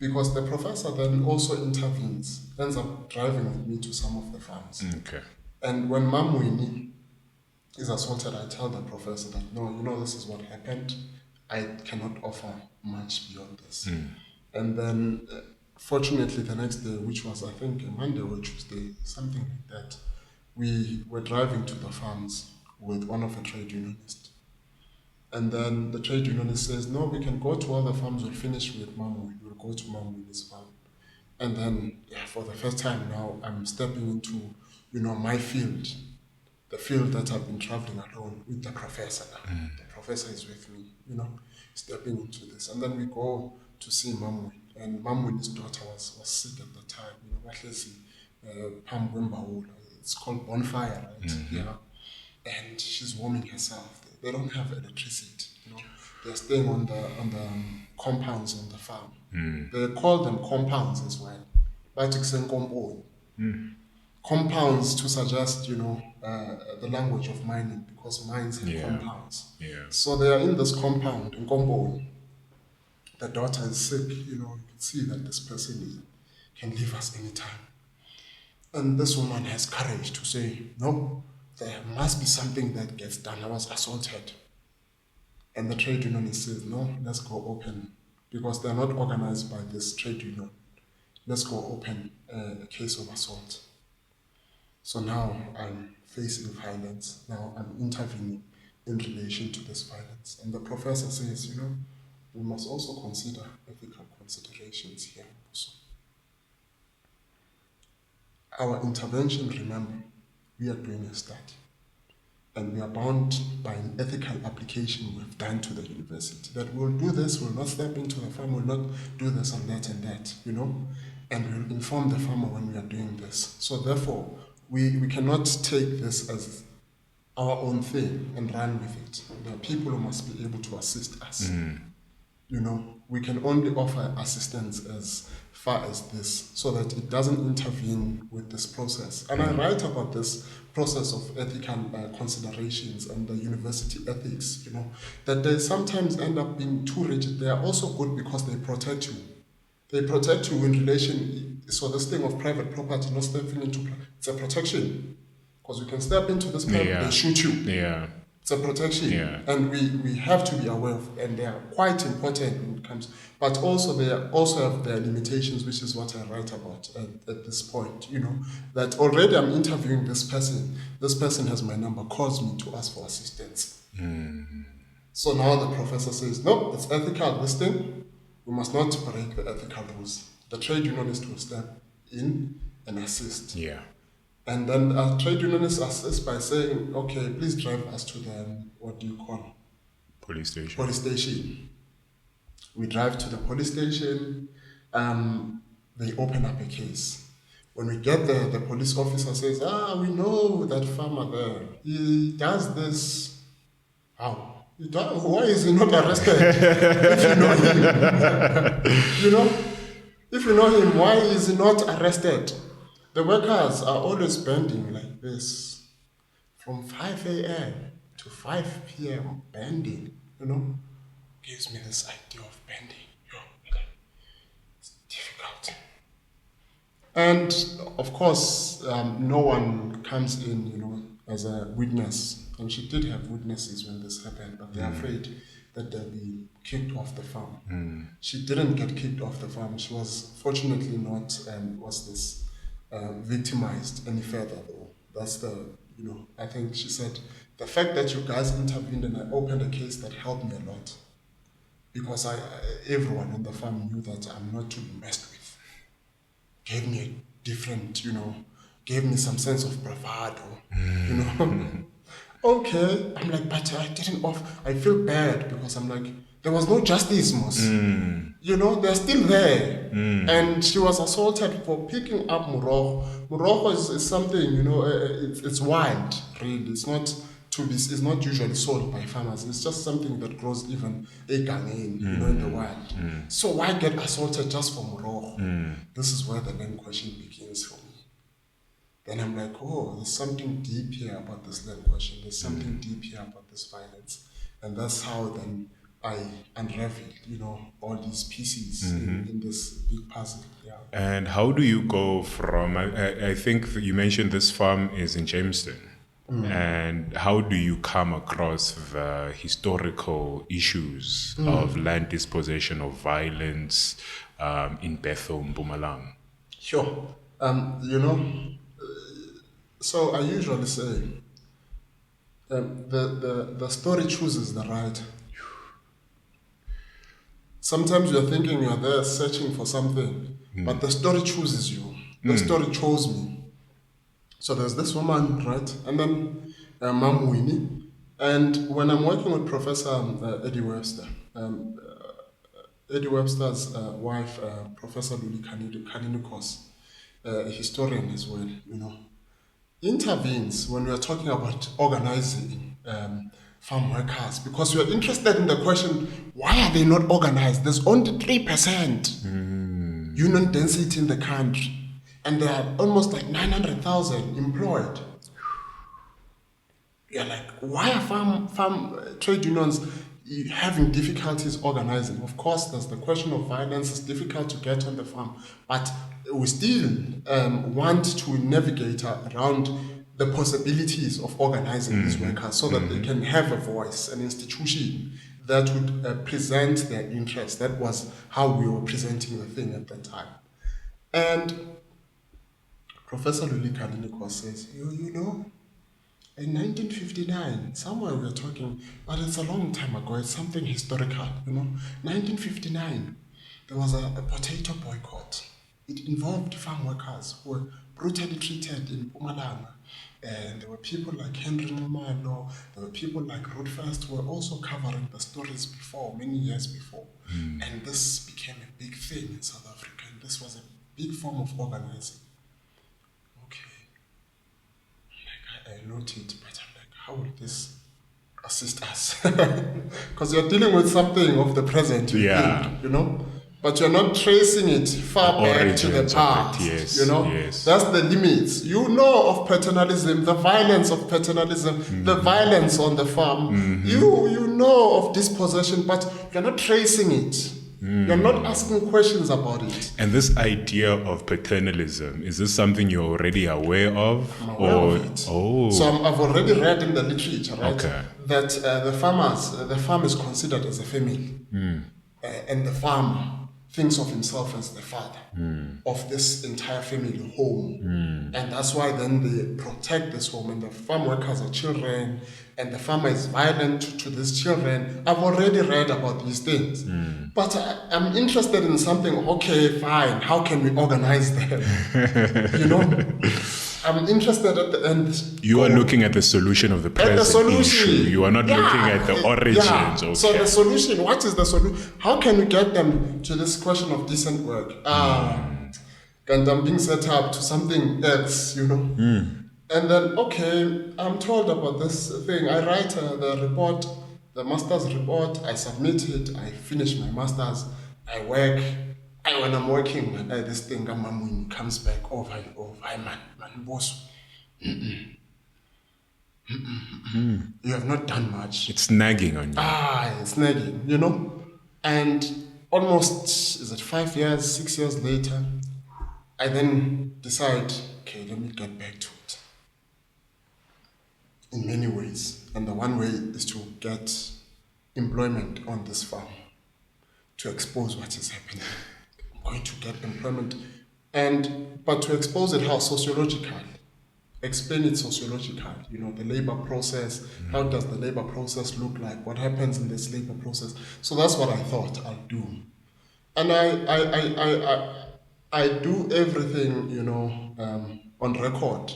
Because the professor then also intervenes, ends up driving with me to some of the farms. Okay. And when Mam Winnie is assaulted, I tell the professor that, no, this is what happened. I cannot offer much beyond this. And then, fortunately, the next day, which was, I think, a Monday or Tuesday, something like that, we were driving to the farms with one of the trade unionists. And then the trade unionist says, no, we can go to other farms, we'll finish with Mam Winnie, we'll go to Mam Winnie's farm. And then, for the first time now, I'm stepping into, my field, the field that I've been traveling alone with the professor now. The professor is with me, stepping into this. And then we go to see Mam Winnie. And Mam Winnie's daughter was sick at the time, it's called bonfire, right? Yeah. And she's warming herself. They don't have electricity, They're staying on the compounds on the farm. They call them compounds as well. Compounds to suggest, the language of mining, because mines have compounds. Yeah. So they are in this compound in Kombo. The daughter is sick, you can see that this person can leave us anytime. And this woman has courage to say, no, there must be something that gets done. I was assaulted. And the trade union says, no, let's go open, because they're not organized by this trade union. Let's go open a case of assault. So now I'm facing violence. Now I'm intervening in relation to this violence. And the professor says, we must also consider ethical considerations here. Also. Our intervention, remember, we are doing a study. And we are bound by an ethical application we've done to the university. That we'll do this, we'll not step into the farm, we'll not do this and that, and we'll inform the farmer when we are doing this. So therefore, we cannot take this as our own thing and run with it. There are people who must be able to assist us. We can only offer assistance as far as this, so that it doesn't intervene with this process. And I write about this process of ethical considerations and the university ethics, that they sometimes end up being too rigid. They are also good because they protect you. They protect you in relation, so this thing of private property, not stepping into, it's a protection. Because you can step into this private, they shoot you. Yeah. It's a protection, and we have to be aware of, and they are quite important when it comes. But also they also have their limitations, which is what I write about at this point. That already I'm interviewing this person. This person has my number, calls me to ask for assistance. So now the professor says, no, it's ethical. This thing, we must not break the ethical rules. The trade union is to step in and assist. Yeah. And then our trade unionists assist by saying, okay, please drive us to the, Police station. Police station. We drive to the police station. They open up a case. When we get there, the police officer says, we know that farmer there. He does this. How? Why is he not arrested? If you know him. If you know him, why is he not arrested? The workers are always bending like this, from 5 a.m. to 5 p.m. bending, gives me this idea of bending. It's difficult. And of course, no one comes in, as a witness. And she did have witnesses when this happened, but they're afraid that they'll be kicked off the farm. She didn't get kicked off the farm. She was fortunately not, victimized any further though. That's I think she said, the fact that you guys intervened and I opened a case, that helped me a lot. Because everyone on the farm knew that I'm not to be messed with. Gave me a different, gave me some sense of bravado, Okay, I'm like, but I didn't I feel bad because I'm like, there was no justice, Mos. They're still there. And she was assaulted for picking up Muroko. Muroko is something, it's wild, really. It's not usually sold by farmers. It's just something that grows even in the wild. So why get assaulted just for Muroko? This is where the land question begins for me. Then I'm like, there's something deep here about this land question. There's something deep here about this violence. And that's how then I unraveled, all these pieces in this big puzzle. Yeah. And how do you go from, I think you mentioned this farm is in Jamestown. And how do you come across the historical issues of land dispossession, of violence in Bethal, Mpumalanga? Sure. So I usually say, the story chooses the writer. Sometimes you're thinking you're there searching for something, but the story chooses you. The story chose me. So there's this woman, right? And then Mam Winnie. And when I'm working with Professor Eddie Webster, Eddie Webster's wife, Professor Luli Kaninikos, a historian as well, intervenes when we are talking about organizing farm workers, because we are interested in the question, why are they not organized? There's only 3% union density in the country, and there are almost like 900,000 employed. You're like, why are farm trade unions having difficulties organizing? Of course, there's the question of violence. It's difficult to get on the farm, but we still want to navigate around the possibilities of organizing these workers so that they can have a voice, an institution that would present their interest. That was how we were presenting the thing at that time. And Professor Luli Kaliniko says, you know, in 1959, somewhere we were talking, but it's a long time ago, it's something historical, you know. 1959, there was a potato boycott. It involved farm workers who were brutally treated in Mpumalanga. And there were people like Henry Nxumalo, there were people like Rootfast who were also covering the stories before, many years before. And this became a big thing in South Africa, and this was a big form of organizing. Okay. I note it, but I'm like, how will this assist us? Because you're dealing with something of the present, you think, you know? But you're not tracing it far back to the past. Yes, you know, yes. That's the limits. You know of paternalism, the violence of paternalism, the violence on the farm. You know of dispossession, but you're not tracing it. You're not asking questions about it. And this idea of paternalism, is this something you're already aware of? I'm aware of it. Oh. So I've already read in the literature, right, Okay. that the farm is considered as a family. And the farmer thinks of himself as the father of this entire family home. And that's why then they protect this home, and the farm workers are children, and the farmer is violent to these children. I've already read about these things. But I'm interested in something, okay, fine, how can we organize them? You know? I'm interested at the end. You are looking at the solution of the present issue. You are not looking at the origins. Yeah. Okay. So the solution, what is the solution? How can we get them to this question of decent work? And I'm being set up to something else, you know? And then, okay, I'm told about this thing. I write the report, the master's report, I submit it, I finish my master's, I work. When I'm working, this thing, Mam Winnie comes back over and over. Man, boss. You have not done much. It's nagging on you. It's nagging, you know? And almost, is it 5 years, 6 years later, I then decide, okay, let me get back to it. In many ways. And the one way is to get employment on this farm, to expose what is happening. Going to get employment, but to expose it how sociological, explain it sociological, you know, the labor process, how does the labor process look like, what happens in this labor process. So that's what I thought I'll do. And I do everything, you know, on record.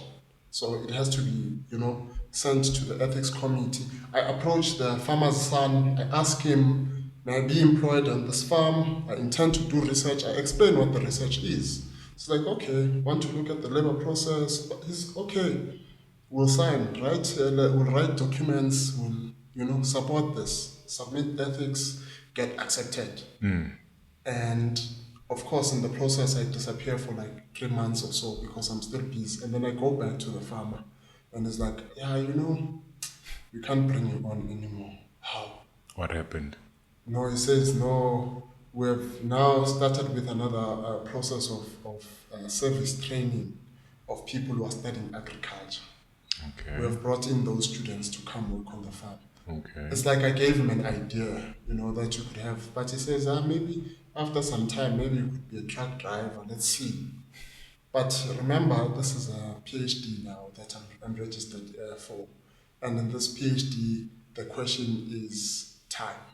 So it has to be, you know, sent to the ethics committee. I approach the farmer's son, I ask him, may I be employed on this farm? I intend to do research. I explain what the research is. It's like, okay, want to look at the labor process? But he's okay. We'll sign, right? We'll write documents. We'll, you know, support this. Submit ethics, get accepted. And of course, in the process, I disappear for like 3 months or so because I'm still busy. And then I go back to the farmer, and it's like, yeah, you know, we can't bring you on anymore. How? What happened? No, he says, no, we've now started with another process of service training of people who are studying agriculture. Okay. We've brought in those students to come work on the farm. Okay. It's like I gave him an idea, you know, that you could have. But he says, maybe after some time, maybe you could be a truck driver. Let's see. But remember, this is a PhD now that I'm registered for. And in this PhD, the question is time.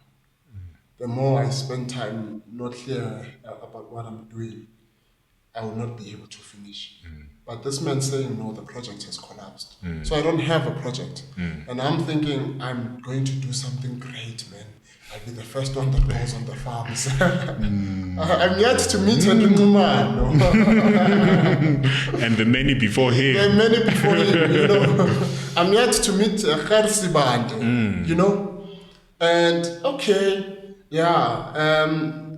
The more I spend time not clear about what I'm doing, I will not be able to finish. But this man saying, no, the project has collapsed. So I don't have a project. And I'm thinking, I'm going to do something great, man. I'll be the first one that goes on the farms. I'm yet to meet Henry Nxumalo. And the many before him. The many before him, you know. I'm yet to meet Kharsi Bande, you know. And, okay. Yeah,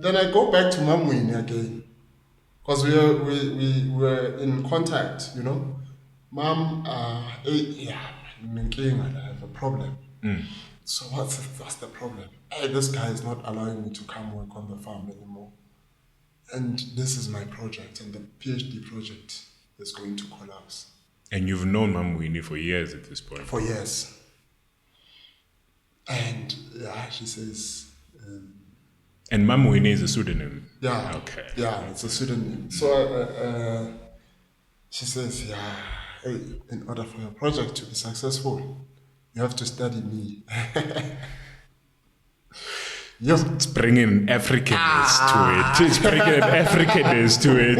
then I go back to Mam Winnie again, because we were in contact, you know. Mom, I have a problem. So what's the problem? Hey, this guy is not allowing me to come work on the farm anymore. And this is my project, and the PhD project is going to collapse. And you've known Mam Winnie for years at this point. For years. And Yeah, she says. And Mam Winnie is a pseudonym. Yeah. Okay. Yeah, it's a pseudonym. So she says, yeah, hey, in order for your project to be successful, you have to study me. It's bringing Africanness to it. It's bringing Africanness to it.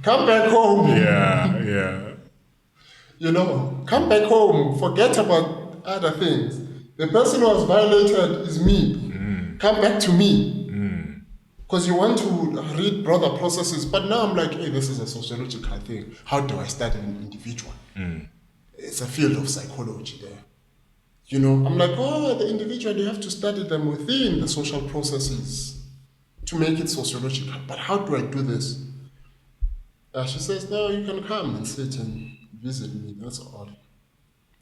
Come back home. Yeah. You know, come back home. Forget about other things. The person who has violated is me. Come back to me. Because you want to read broader processes. But now I'm like, hey, this is a sociological thing. How do I study an individual? It's a field of psychology there. You know, I'm like, oh, the individual, you have to study them within the social processes to make it sociological. But how do I do this? She says, no, you can come and sit and visit me. That's all.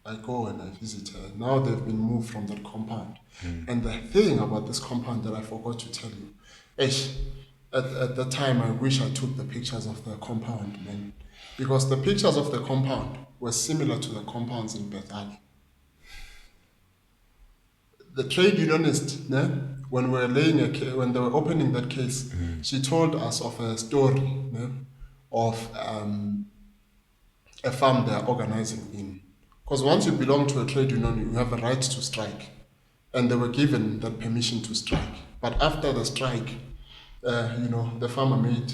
I go and I visit her. Now they've been moved from that compound. And the thing about this compound that I forgot to tell you, at the time I wish I took the pictures of the compound, man. Because the pictures of the compound were similar to the compounds in Bethal. The trade unionist, when we were when they were opening that case, she told us of a story of a farm they are organizing in. Because once you belong to a trade union, you have a right to strike. And they were given that permission to strike. But after the strike, the farmer made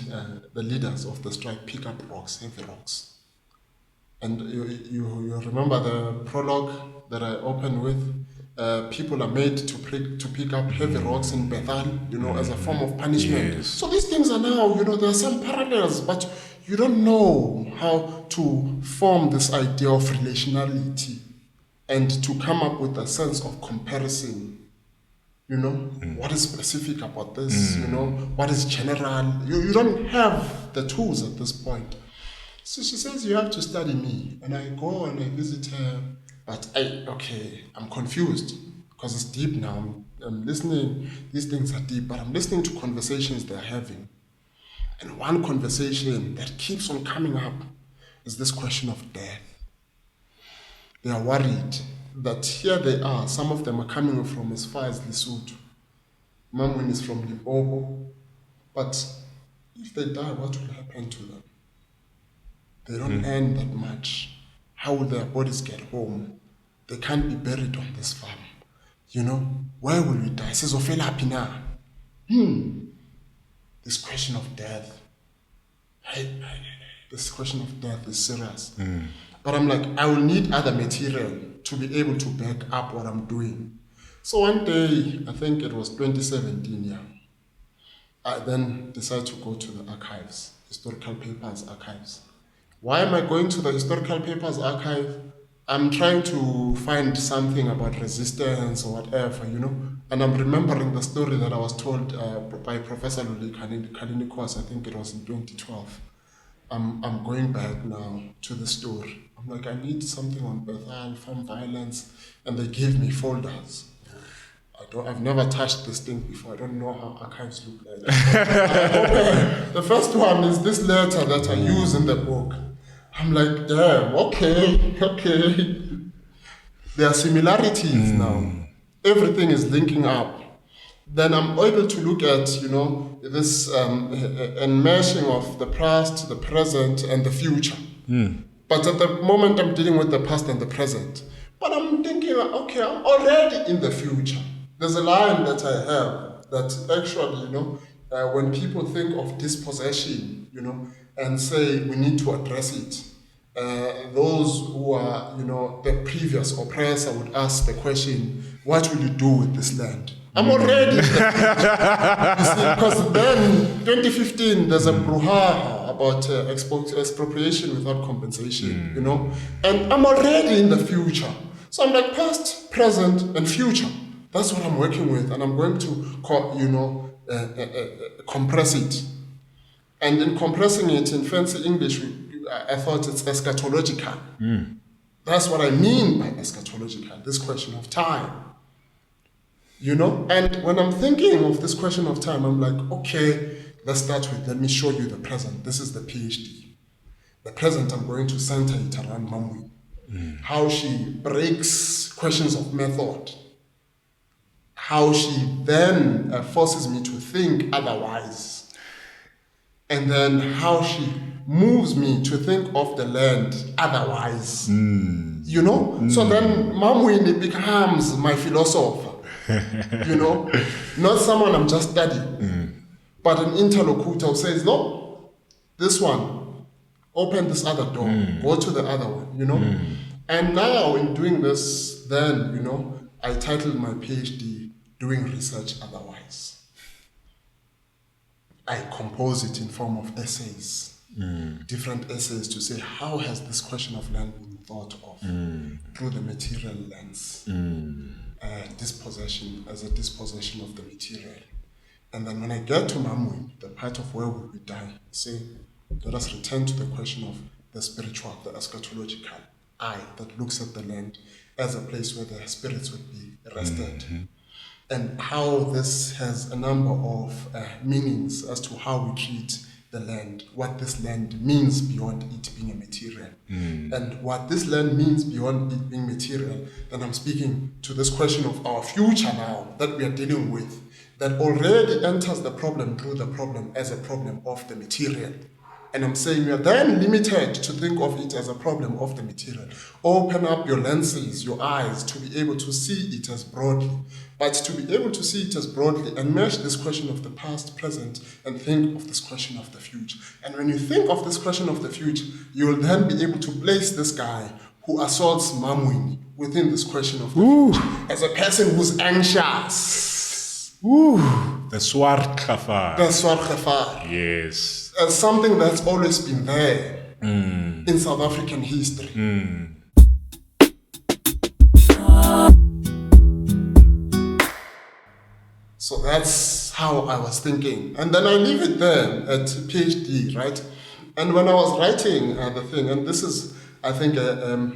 the leaders of the strike pick up rocks, heavy rocks. And you remember the prologue that I opened with? People are made to pick up heavy rocks in Bethal, as a form of punishment. Yes. So these things are now, there are some parallels, but you don't know how to form this idea of relationality and to come up with a sense of comparison. What is specific about this? What is general? You don't have the tools at this point. So she says, you have to study me. And I go and I visit her. But I'm confused because it's deep now. I'm listening. These things are deep, but I'm listening to conversations they're having. And one conversation that keeps on coming up is this question of death. They are worried that here they are. Some of them are coming from as far as Lesotho. Mam Winnie is from Limpopo. But if they die, what will happen to them? They don't earn that much. How will their bodies get home? They can't be buried on this farm. Where will we die? This question of death. This question of death is serious. But I'm like, I will need other material to be able to back up what I'm doing. So one day, I think it was 2017, I then decided to go to the archives, historical papers archives. Why am I going to the historical papers archive? I'm trying to find something about resistance or whatever, And I'm remembering the story that I was told by Professor Luli Kalinikos, I think it was in 2012. I'm going back now to the story. I'm like, I need something on Bethal, farm violence, and they gave me folders. I've never touched this thing before. I don't know how archives look like. The first one is this letter that I use in the book. I'm like, damn, okay. There are similarities now. Everything is linking up. Then I'm able to look at, this enmeshing of the past, the present, and the future. But at the moment, I'm dealing with the past and the present. But I'm thinking, okay, I'm already in the future. There's a line that I have that actually, when people think of dispossession, and say we need to address it, those who are, the previous oppressor would ask the question, what will you do with this land? I'm already in the future. You see, because then, 2015, there's a brouhaha about expropriation without compensation, and I'm already in the future. So I'm like past, present, and future. That's what I'm working with, and I'm going to, compress it. And in compressing it in fancy English, I thought it's eschatological. That's what I mean by eschatological, this question of time. And when I'm thinking of this question of time, I'm like, okay, let me show you the present. This is the PhD. The present, I'm going to center it around Mam Winnie. how she breaks questions of method, how she then forces me to think otherwise, and then how she moves me to think of the land otherwise. You know? So then Mam Winnie becomes my philosopher. You know? Not someone I'm just studying, but an interlocutor who says, no, this one, open this other door, go to the other one, you know? And now in doing this, then, you know, I titled my PhD, Doing Research Otherwise. I compose it in form of essays, different essays to say, how has this question of land been thought of through the material lens? Dispossession as a dispossession of the material. And then when I get to Mam Winnie, the part of where will we die, say, let us return to the question of the spiritual, the eschatological eye that looks at the land as a place where the spirits would be rested. And how this has a number of meanings as to how we treat the land, what this land means beyond it being a material. And what this land means beyond it being material, then I'm speaking to this question of our future now that we are dealing with, that already enters the problem through the problem as a problem of the material. And I'm saying we are then limited to think of it as a problem of the material. Open up your lenses, your eyes, to be able to see it as broadly. But to be able to see it as broadly and mesh this question of the past, present, and think of this question of the future. And when you think of this question of the future, you will then be able to place this guy who assaults Mam Winnie within this question of the future as a person who's anxious. The swart kafar. The swart kafar. Yes. As something that's always been there in South African history. So that's how I was thinking. And then I leave it there at PhD, right? And when I was writing the thing, and this is, I think,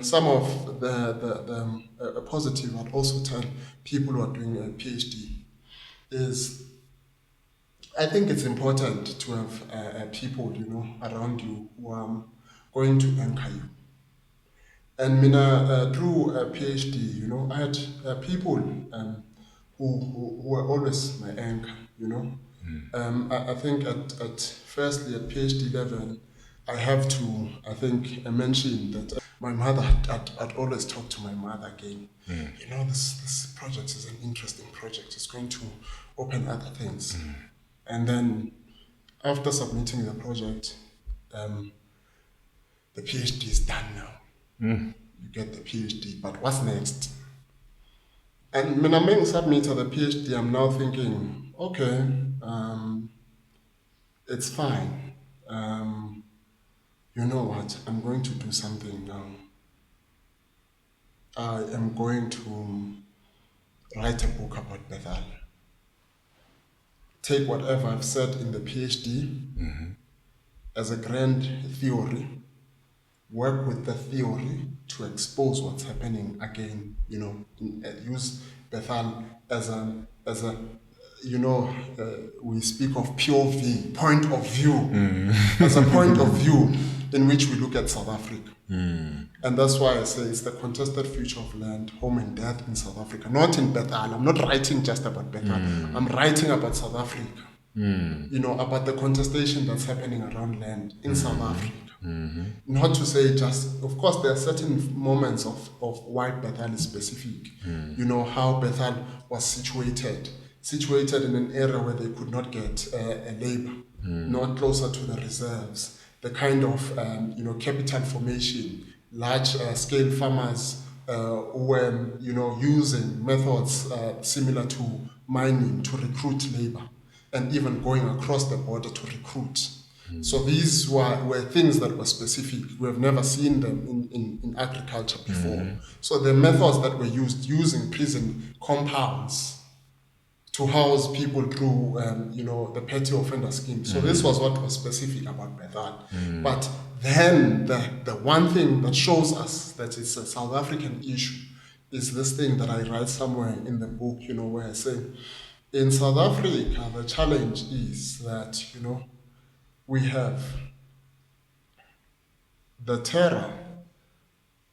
some of the positive I'd also tell people who are doing a PhD is, I think it's important to have people, you know, around you who are going to anchor you. And Mina, through a PhD, you know, I had people who were always my anchor, you know. I think at firstly at PhD level, I have to, I think, mention that my mother, I'd always talk to my mother again. You know, this project is an interesting project. It's going to open other things. And then after submitting the project, the PhD is done now. You get the PhD, but what's next? And when I'm being submitted the PhD, I'm now thinking, okay, it's fine. You know what? I'm going to do something now. I am going to write a book about Bethal. Take whatever I've said in the PhD as a grand theory, work with the theory to expose what's happening again, you know, use Bethal as a you know, we speak of POV, point of view, as a point of view in which we look at South Africa. And that's why I say it's the contested future of land, home and death in South Africa, not in Bethal. I'm not writing just about Bethal. I'm writing about South Africa, you know, about the contestation that's happening around land in South Africa. Not to say just, of course, there are certain moments of why Bethal is specific. You know, how Bethal was situated in an area where they could not get a labor, not closer to the reserves, the kind of you know, capital formation, large scale farmers who were, you know, using methods similar to mining to recruit labor, and even going across the border to recruit. So these were things that were specific. We have never seen them in agriculture before. So the methods that were used, using prison compounds to house people through, you know, the petty offender scheme. So this was what was specific about Bethal. But then the one thing that shows us that it's a South African issue is this thing that I write somewhere in the book, you know, where I say, in South Africa, the challenge is that, you know, we have the terror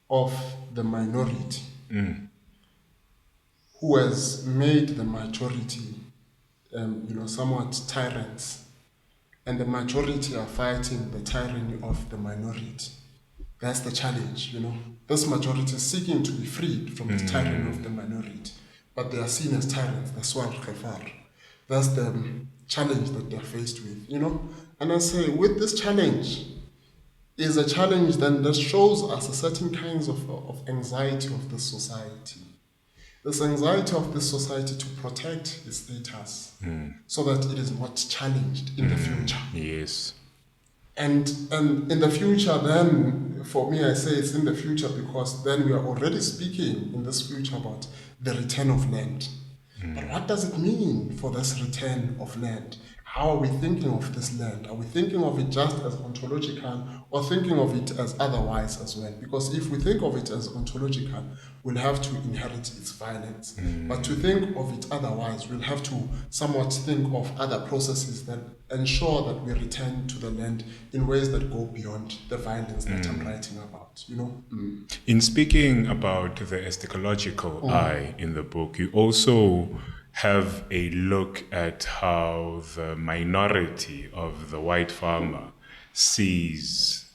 of the minority who has made the majority, somewhat tyrants, and the majority are fighting the tyranny of the minority. That's the challenge, This majority is seeking to be freed from the tyranny of the minority, but they are seen as tyrants, the swar khafar. That's the challenge that they're faced with, And I say, with this challenge, is a challenge then that shows us a certain kinds of anxiety of the society. This anxiety of the society to protect its status so that it is not challenged in the future. Yes. And in the future, then, for me, I say it's in the future because then we are already speaking in this future about the return of land. But what does it mean for this return of land? How are we thinking of this land? Are we thinking of it just as ontological or thinking of it as otherwise as well? Because if we think of it as ontological, we'll have to inherit its violence. But to think of it otherwise, we'll have to somewhat think of other processes that ensure that we return to the land in ways that go beyond the violence that I'm writing about, In speaking about the eschatological eye in the book, you also have a look at how the minority of the white farmer sees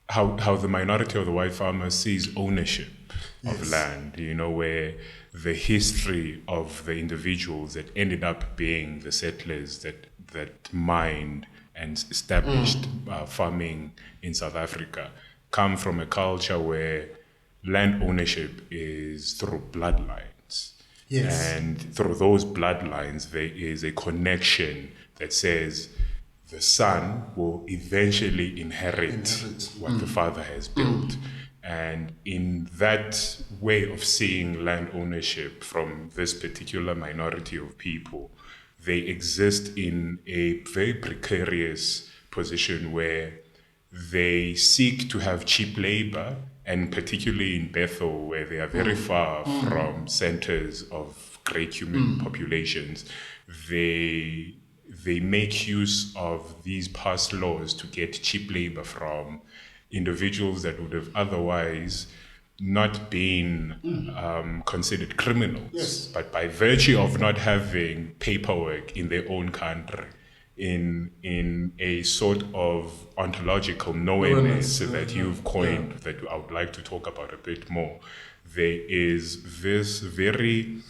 how the minority of the white farmer sees ownership of land, where the history of the individuals that ended up being the settlers that mined and established farming in South Africa come from a culture where land ownership is through bloodlines. Yes. And through those bloodlines, there is a connection that says the son will eventually inherit what the father has built. And in that way of seeing land ownership from this particular minority of people, they exist in a very precarious position where they seek to have cheap labor, and particularly in Bethal, where they are very far from centers of great human populations, they make use of these past laws to get cheap labor from individuals that would have otherwise not been considered criminals. Yes. But by virtue of not having paperwork in their own country, in a sort of ontological Nowhereness that you've coined, that I would like to talk about a bit more, there is this very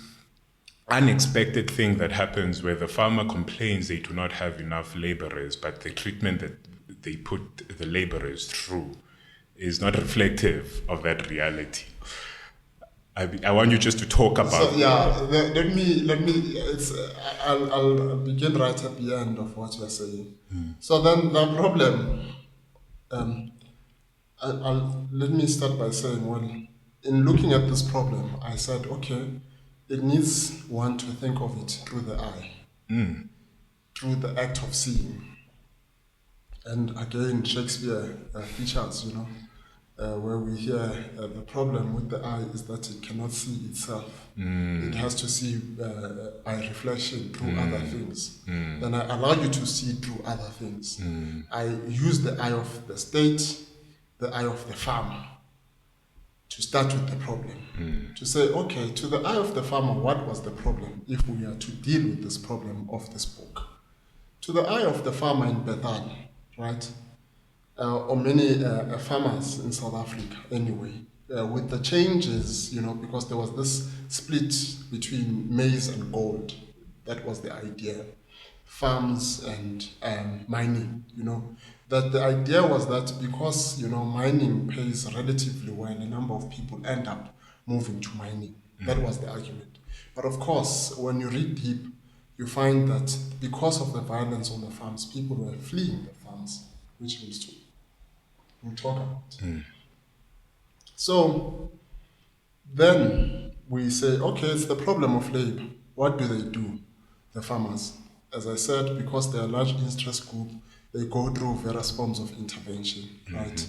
unexpected thing that happens where the farmer complains they do not have enough laborers, but the treatment that they put the laborers through is not reflective of that reality. I want you just to talk about. So let me. I'll begin right at the end of what you're saying. So then the problem. Let me start by saying, well, in looking at this problem, I said, okay, it needs one to think of it through the eye, through the act of seeing. And again, Shakespeare features, where we hear the problem with the eye is that it cannot see itself. It has to see by reflection through other things. Then I allow you to see through other things. I use the eye of the state, the eye of the farmer, to start with the problem. To say, okay, to the eye of the farmer, what was the problem if we are to deal with this problem of this book? To the eye of the farmer in Bethal, right? Or many farmers in South Africa anyway, with the changes, because there was this split between maize and gold. That was the idea. Farms and mining, that the idea was that because, mining pays relatively well, a number of people end up moving to mining. That was the argument. But of course, when you read deep, you find that because of the violence on the farms, people were fleeing the farms, which we'll talk about. So then we say, okay, it's the problem of labor. What do? The farmers? As I said, because they're a large interest group, they go through various forms of intervention, right?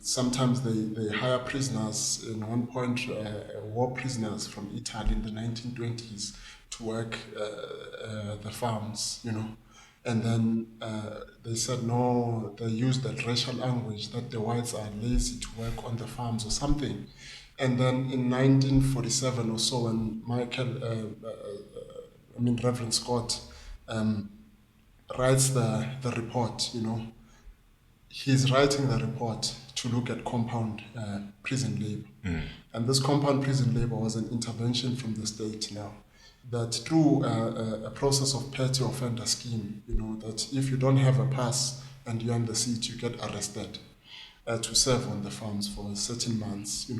Sometimes they hire prisoners. In one point, war prisoners from Italy in the 1920s to work the farms, And then they said, no, they used that racial language, that the whites are lazy to work on the farms or something. And then in 1947 or so, when Reverend Scott writes the report, he's writing the report to look at compound prison labor. And this compound prison labor was an intervention from the state now, that through a process of petty offender scheme, that if you don't have a pass and you're on the seat, you get arrested to serve on the farms for certain months,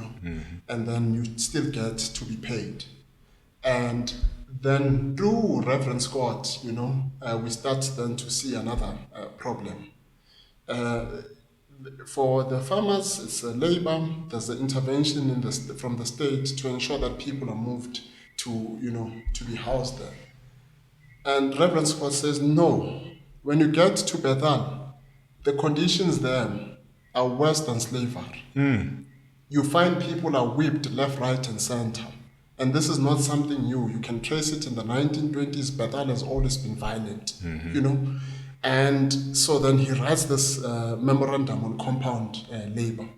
and then you still get to be paid. And then through Reverend Scott, we start then to see another problem. For the farmers, it's a labor. There's an intervention from the state to ensure that people are moved to be housed there. And Reverend Scott says, no, when you get to Bethal, the conditions there are worse than slavery. You find people are whipped left, right, and center. And this is not something new. You can trace it in the 1920s. Bethal has always been violent, And so then he writes this memorandum on compound labor.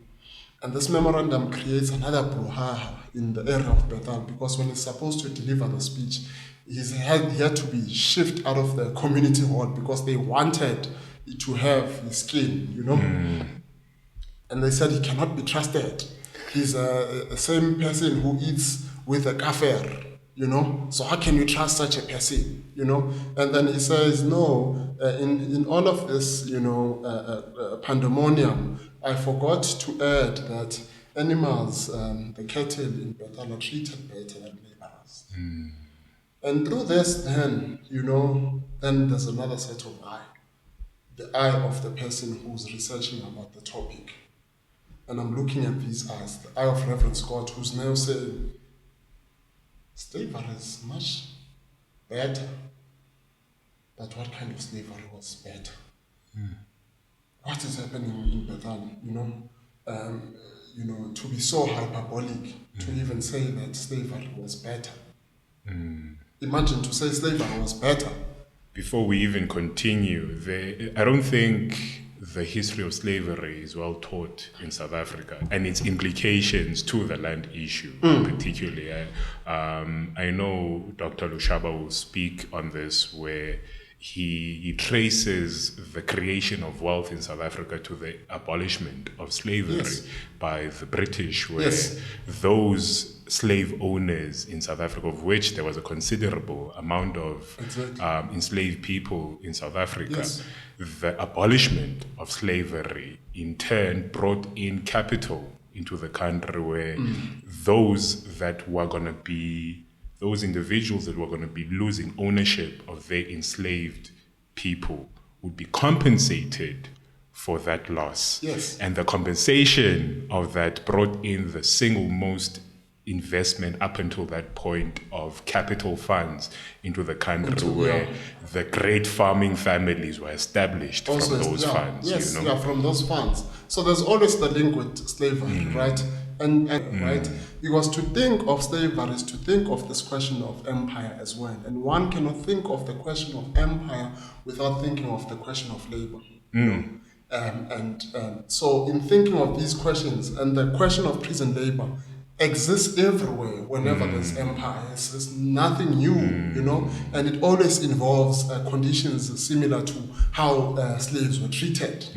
And this memorandum creates another brouhaha in the area of Bethal, because when he's supposed to deliver the speech, he had to be shifted out of the community hall because they wanted to have his skin, And they said he cannot be trusted. He's the same person who eats with a kafir, So how can you trust such a person, And then he says, no, in all of this, pandemonium, I forgot to add that animals, the cattle in Bethal are treated better than laborers. And through this, then, then there's another set of eye. The eye of the person who's researching about the topic. And I'm looking at these eyes, the eye of Reverend Scott, who's now saying, slavery is much better. But what kind of slavery was better? What is happening in Bethal, to be so hyperbolic, to even say that slavery was better. Imagine to say slavery was better. Before we even continue, I don't think the history of slavery is well taught in South Africa and its implications to the land issue, particularly. I know Dr. Lushaba will speak on this, where he traces the creation of wealth in South Africa to the abolishment of slavery by the British, where those slave owners in South Africa, of which there was a considerable amount of enslaved people in South Africa, the abolishment of slavery in turn brought in capital into the country, where those individuals that were going to be losing ownership of their enslaved people would be compensated for that loss. And the compensation of that brought in the single most investment up until that point of capital funds into the country, where the great farming families were established from those funds. From those funds. So there's always the link with slavery, right? Right? Because to think of slavery is to think of this question of empire as well. And one cannot think of the question of empire without thinking of the question of labor. So in thinking of these questions, and the question of prison labor exists everywhere whenever there's empire. It's nothing new, and it always involves conditions similar to how slaves were treated.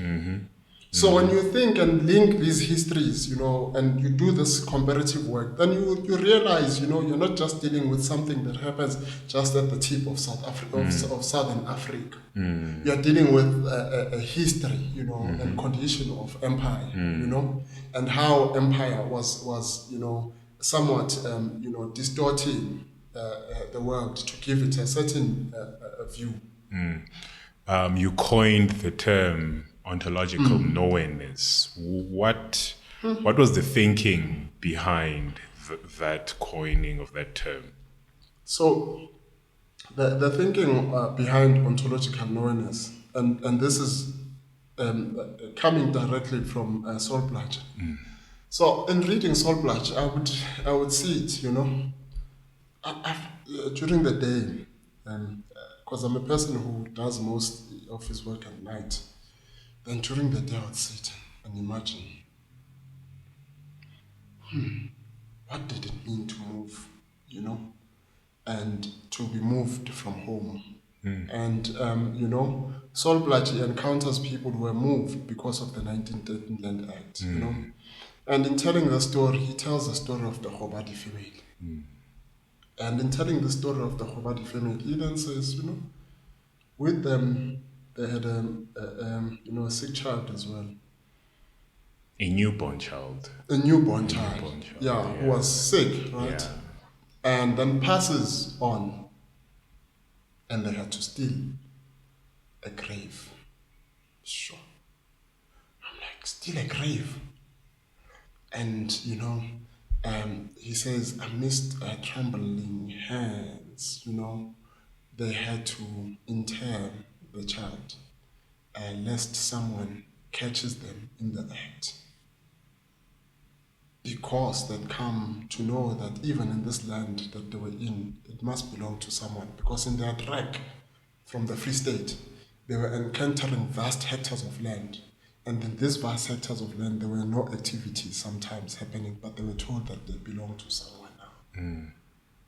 So when you think and link these histories, and you do this comparative work, then you realize, you're not just dealing with something that happens just at the tip of South Africa, of Southern Africa. You're dealing with a history, and condition of empire, and how empire was somewhat, distorting the world to give it a certain view. You coined the term ontological nowhereness. What was the thinking behind that coining of that term? So the thinking behind ontological nowhereness, and this is coming directly from Saul Blach. So in reading Saul Blach, I would see it, during the day. because I'm a person who does most of his work at night. Then during the day I would sit and imagine, what did it mean to move, and to be moved from home? And, Saul Blotty encounters people who were moved because of the 1913 Land Act, And in telling the story, he tells the story of the Hobadi family. And in telling the story of the Hobadi family, he then says, with them, they had a sick child as well. A newborn child. A newborn child. Who was sick, right? Yeah. And then passes on. And they had to steal a grave. Sure. I'm like, steal a grave? And, he says, amidst trembling hands, they had to inter the child, lest someone catches them in the act. Because they'd come to know that even in this land that they were in, it must belong to someone. Because in their trek from the Free State, they were encountering vast hectares of land. And in these vast hectares of land, there were no activities sometimes happening, but they were told that they belonged to someone now.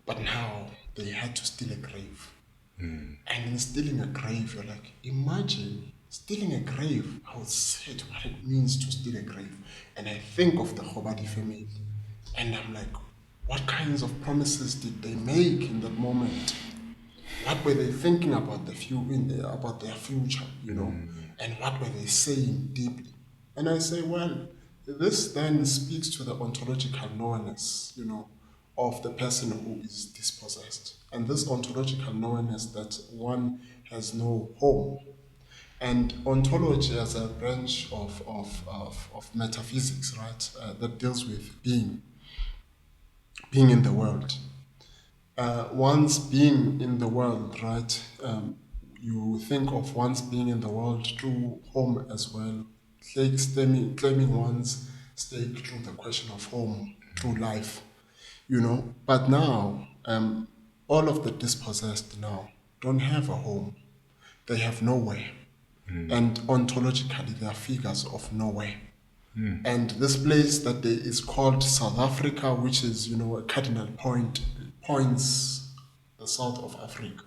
But now, they had to steal a grave. And in stealing a grave, you're like, imagine stealing a grave. I would say what it means to steal a grave. And I think of the Hobadi family. And I'm like, what kinds of promises did they make in that moment? What were they thinking about about their future, And what were they saying deeply? And I say, well, this then speaks to the ontological knownness, of the person who is dispossessed. And this ontological knownness that one has no home. And ontology as a branch of metaphysics, right, that deals with being in the world. Once being in the world, right, you think of once being in the world through home as well, claiming one's stake through the question of home, through life, But now, all of the dispossessed now don't have a home. They have nowhere. And ontologically, they are figures of nowhere. And this place that is called South Africa, which is, a cardinal points the south of Africa,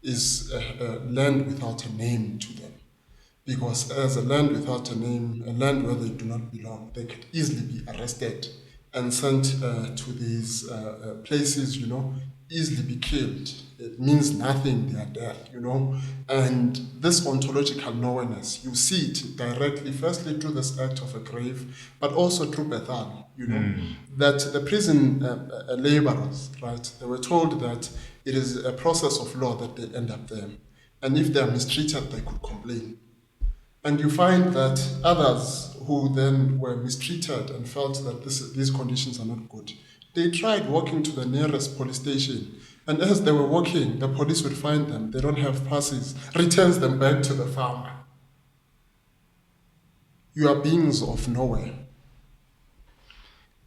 is a land without a name to them. Because as a land without a name, a land where they do not belong, they could easily be arrested and sent to these places, easily be killed. It means nothing, they are dead, And this ontological knownness, you see it directly, firstly through this act of a grave, but also through Bethal, that the prison laborers, right, they were told that it is a process of law that they end up there. And if they are mistreated, they could complain. And you find that others who then were mistreated and felt that these conditions are not good, they tried walking to the nearest police station. And as they were walking, the police would find them. They don't have passes, returns them back to the farmer. You are beings of nowhere.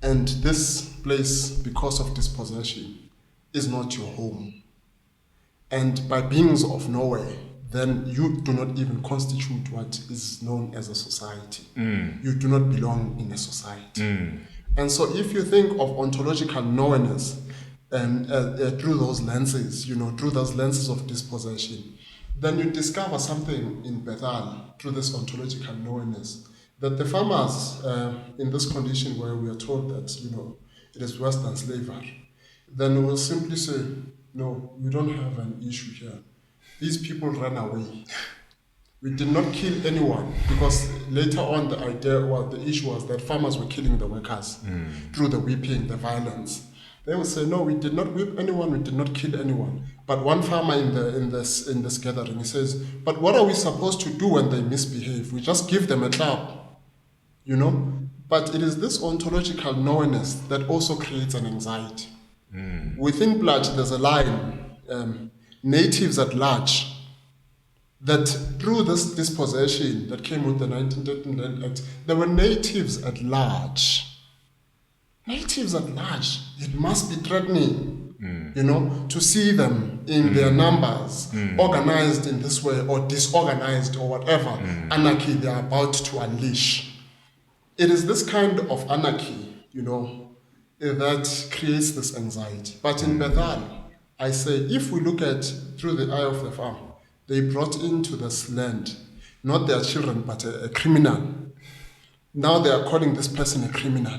And this place, because of dispossession, is not your home. And by beings of nowhere, then you do not even constitute what is known as a society. You do not belong in a society. And so if you think of ontological knownness through those lenses, through those lenses of dispossession, then you discover something in Bethal through this ontological knownness, that the farmers in this condition where we are told that, it is worse than slavery, then will simply say, no, we don't have an issue here. These people ran away. We did not kill anyone, because later on the issue was that farmers were killing the workers through the whipping, the violence. They would say, no, we did not whip anyone, we did not kill anyone. But one farmer in this gathering, he says, but what are we supposed to do when they misbehave? We just give them a clap, But it is this ontological knownness that also creates an anxiety. Within Platt, there's a line, natives at large, that through this dispossession that came with the 1913 Land Act, there were natives at large. Natives at large, it must be threatening. to see them in their numbers, organized in this way or disorganized or whatever anarchy they are about to unleash. It is this kind of anarchy, that creates this anxiety. But in Bethal, I say, if we look at through the eye of the farm, they brought into this land not their children, but a criminal. Now they are calling this person a criminal.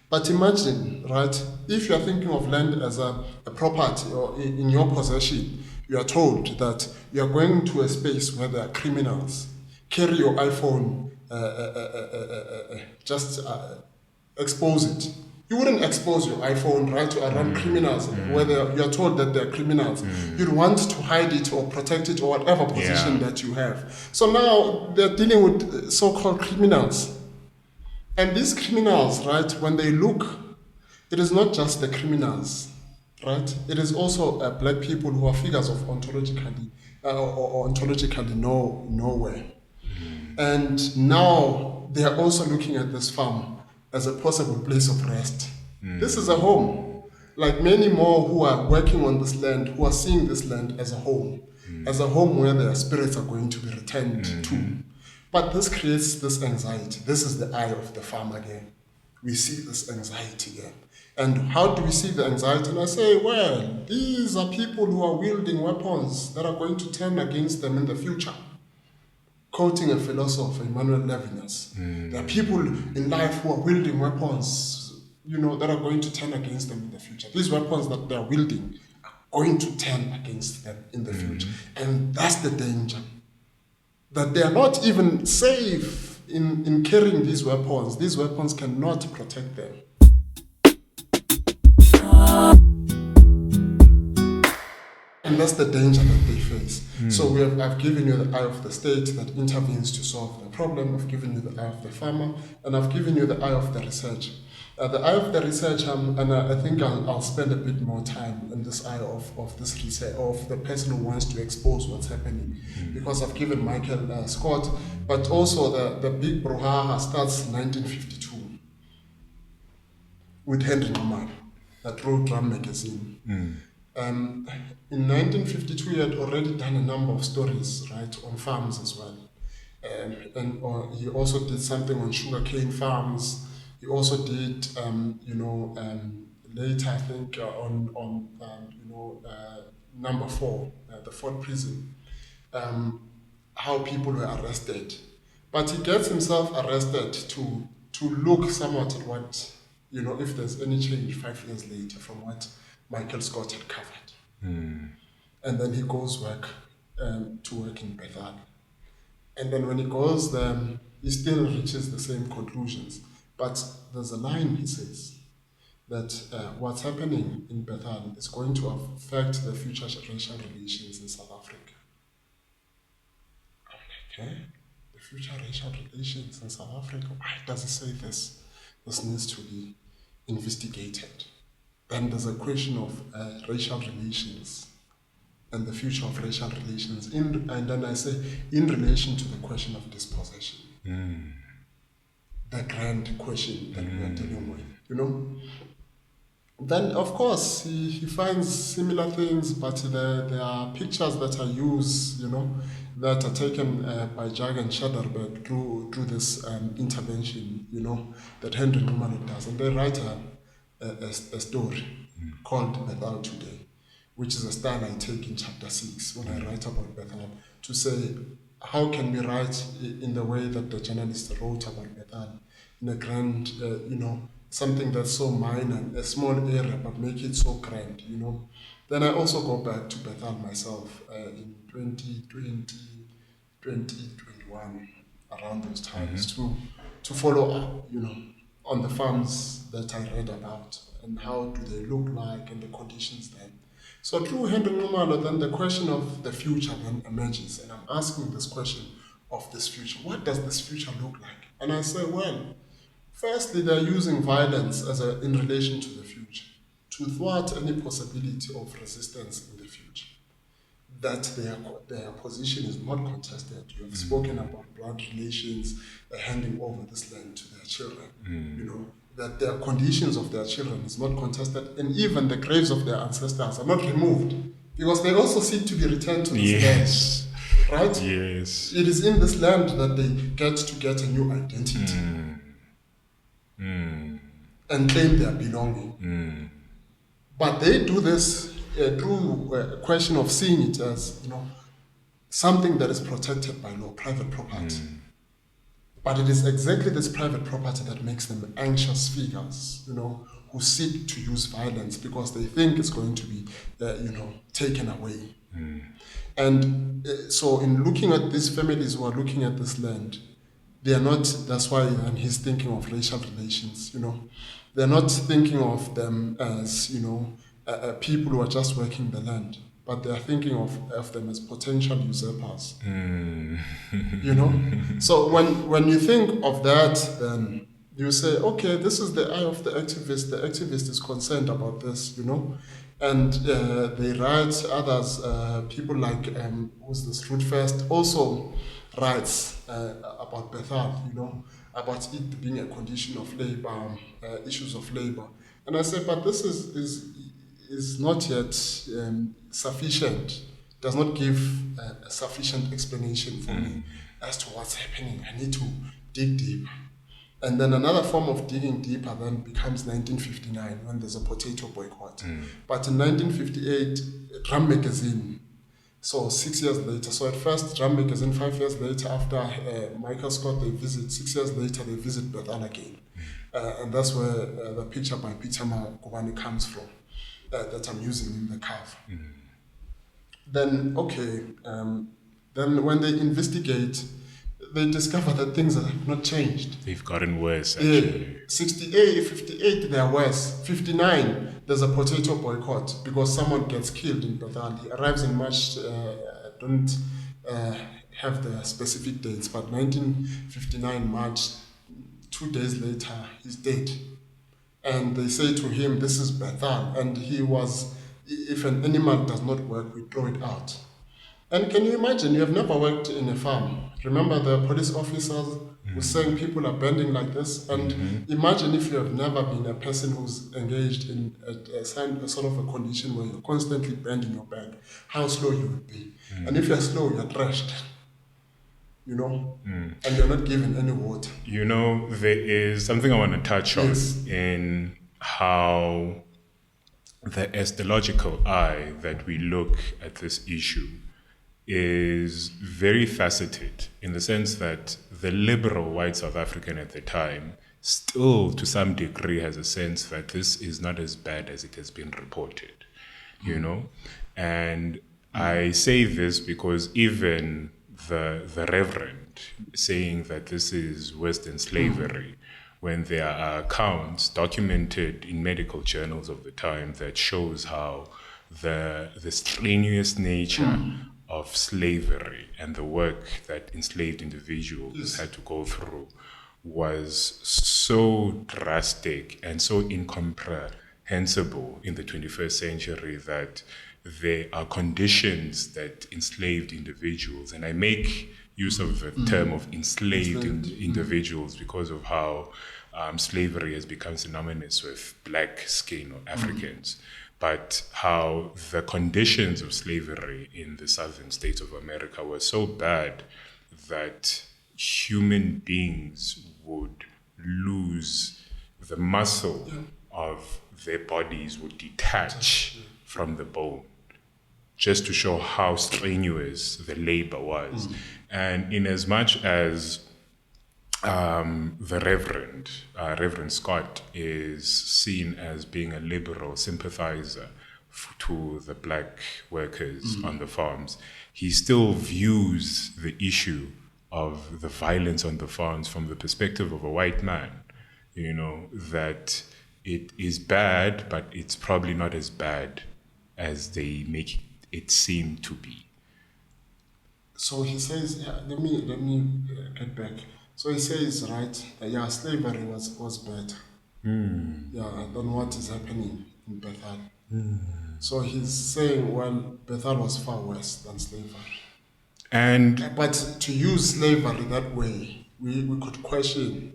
But imagine, right, if you are thinking of land as a property or in your possession, you are told that you are going to a space where there are criminals. Carry your iPhone, expose it. You wouldn't expose your iPhone, right, to around criminals, whether you are told that they're criminals. You'd want to hide it or protect it or whatever position that you have. So now they're dealing with so-called criminals. And these criminals, right, when they look, it is not just the criminals, right? It is also black people who are figures of ontologically nowhere. And now they are also looking at this farm as a possible place of rest. This is a home. Like many more who are working on this land, who are seeing this land as a home where their spirits are going to be returned to. But this creates this anxiety. This is the eye of the farm again. We see this anxiety again. And how do we see the anxiety? And I say, well, these are people who are wielding weapons that are going to turn against them in the future. Quoting a philosopher, Emmanuel Levinas. There are people in life who are wielding weapons, that are going to turn against them in the future. These weapons that they are wielding are going to turn against them in the future. And that's the danger. That they are not even safe in carrying these weapons. These weapons cannot protect them. And that's the danger that they face. So I've given you the eye of the state that intervenes to solve the problem. I've given you the eye of the farmer, and I've given you the eye of the researcher. The eye of the researcher, and I think I'll spend a bit more time in this eye of this research, of the person who wants to expose what's happening. Because I've given Michael Scott, but also the big brouhaha starts in 1952 with Henry Nxumalo, that wrote Drum magazine. In 1952, he had already done a number of stories, right, on farms as well. He also did something on sugarcane farms. He also did, later, I think, on number 4, the Fort Prison, how people were arrested. But he gets himself arrested to look somewhat at what, if there's any change 5 years later from what Michael Scott had covered. And then he goes to work in Bethal. And then when he goes there, he still reaches the same conclusions. But there's a line, he says, that what's happening in Bethal is going to affect the future racial relations in South Africa. I'm like, the future racial relations in South Africa? Why does it say this? This needs to be investigated. Then there's a question of racial relations and the future of racial relations. And then I say, in relation to the question of dispossession. The grand question that we are dealing with, Then, of course, he finds similar things, but there are pictures that are used, that are taken by Jag and Shadderberg through this intervention, that Henry Nxumalo does. And they write a story called Bethal Today, which is a style I take in chapter 6 when I write about Bethal, to say, how can we write in the way that the journalist wrote about Bethal, in a grand, something that's so minor, a small area, but make it so grand, Then I also go back to Bethal myself in 2020, 2021, around those times, to follow up, on the farms that I read about and how do they look like and the conditions then. So through Henry Nxumalo, then the question of the future then emerges, and I'm asking this question of this future. What does this future look like? And I say, well, firstly, they're using violence in relation to the future, to thwart any possibility of resistance in the future. That their position is not contested. You have spoken about blood relations, handing over this land to their children, that the conditions of their children is not contested, and even the graves of their ancestors are not removed, because they also seek to be returned to this Yes. land, right? Yes. It is in this land that they get a new identity and claim their belonging. But they do this through a question of seeing it as, something that is protected by law, private property. But it is exactly this private property that makes them anxious figures, who seek to use violence because they think it's going to be, taken away. And so in looking at these families who are looking at this land, they are not, that's why he's thinking of racial relations, They're not thinking of them as, people who are just working the land, but they are thinking of them as potential usurpers. So when you think of that, then you say, okay, this is the eye of the activist. The activist is concerned about this, and they write others, people like, who's this, Root First, also writes about Bethal, about it being a condition of labor, issues of labor. And I say, but this is not yet sufficient, does not give a sufficient explanation for me as to what's happening. I need to dig deeper. And then another form of digging deeper then becomes 1959, when there's a potato boycott. But in 1958, Drum Magazine, so 6 years later, so at first Drum Magazine, 5 years later, after Michael Scott, they visit, 6 years later, they visit Bethal again. And that's where the picture by Peter Makubani comes from, that I'm using in the cover. Then, okay, then when they investigate, they discover that things have not changed. They've gotten worse, actually. 68, 58, they're worse. 59, there's a potato boycott because someone gets killed in Bethal. He arrives in March, don't have the specific dates, but 1959 March, 2 days later, he's dead. And they say to him, this is Bethal. And he was, if an animal does not work, we throw it out. And can you imagine, you have never worked in a farm. Remember the police officers who saying people are bending like this? And imagine if you have never been a person who's engaged in a sort of a condition where you're constantly bending your back, how slow you would be. And if you're slow, you're trashed. And you're not given any water. There is something I want to touch on in how the astrological eye that we look at this issue is very faceted, in the sense that the liberal white South African at the time still to some degree has a sense that this is not as bad as it has been reported, and I say this because even the reverend saying that this is worse than slavery, when there are accounts documented in medical journals of the time that shows how the strenuous nature of slavery and the work that enslaved individuals had to go through was so drastic and so incomprehensible in the 21st century that there are conditions that enslaved individuals, and I make use of the term of enslaved individuals because of how slavery has become synonymous with black skin or Africans, but how the conditions of slavery in the southern states of America were so bad that human beings would lose the muscle of their bodies, would detach from the bone, just to show how strenuous the labor was. And in as much as the Reverend Scott is seen as being a liberal sympathizer to the black workers on the farms, he still views the issue of the violence on the farms from the perspective of a white man, that it is bad, but it's probably not as bad as they make it seem to be. So he says, let me get back. So he says, right, slavery was bad. Than what is happening in Bethal. So he's saying, well, Bethal was far worse than slavery. But to use slavery that way, we could question,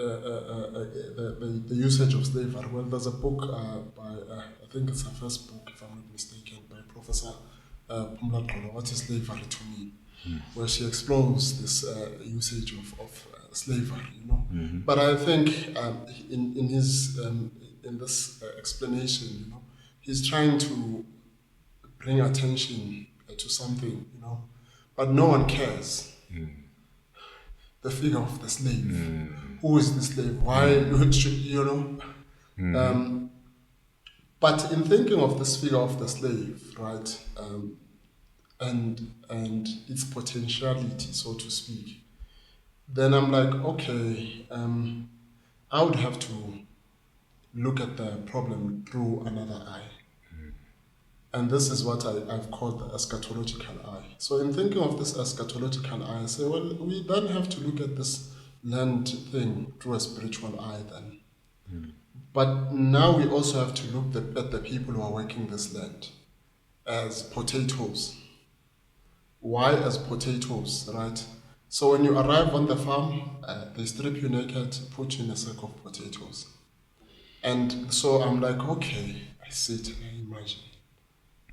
the usage of slavery. Well, there's a book by, I think it's her first book, if I'm not mistaken, by Professor Pumla, What is Slavery to Me? Where she explores this usage of slavery, you know. But I think in his in this explanation, you know, he's trying to bring attention to something, you know, but no one cares. The figure of the slave. Who is the slave? Why should, you know? But in thinking of this figure of the slave, right, and its potentiality, so to speak, then I'm like, okay, I would have to look at the problem through another eye. And this is what I've called the eschatological eye. So in thinking of this eschatological eye, I say, well, we then have to look at this land thing through a spiritual eye then. But now we also have to look at the people who are working this land as potatoes. Why as potatoes, right? So when you arrive on the farm, they strip you naked, put you in a sack of potatoes. And so I'm like, okay, I sit and I imagine.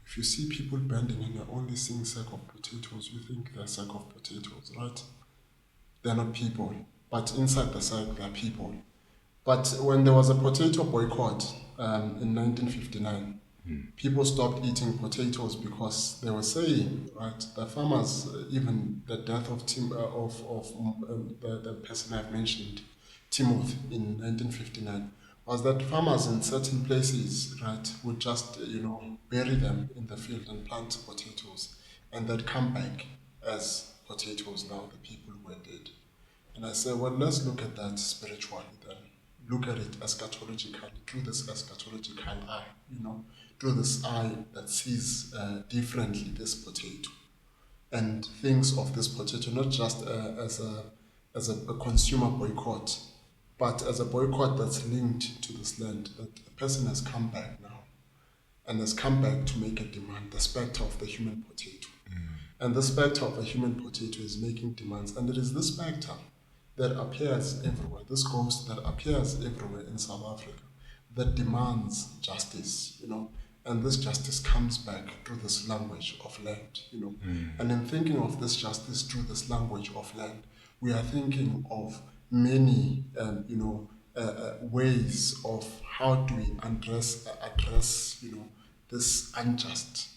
If you see people bending and you're only seeing sack of potatoes, you think they're a sack of potatoes, right? They're not people. But inside the sack, they're people. But when there was a potato boycott in 1959, people stopped eating potatoes because they were saying, right, the farmers, even the death of the person I've mentioned, Timothy, in 1959, was that farmers in certain places, right, would just, you know, bury them in the field and plant potatoes, and they'd come back as potatoes now, the people who were dead. And I say, well, let's look at that spiritually then. Look at it eschatologically, through this eschatological eye, you know, through this eye that sees differently this potato and thinks of this potato not just as a consumer boycott, but as a boycott that's linked to this land, that a person has come back now and has come back to make a demand, the spectre of the human potato. And the spectre of a human potato is making demands, and it is this spectre that appears everywhere, this ghost that appears everywhere in South Africa, that demands justice, you know, and this justice comes back through this language of land, you know. And in thinking of this justice through this language of land, we are thinking of many, ways of how do we address, you know, this unjust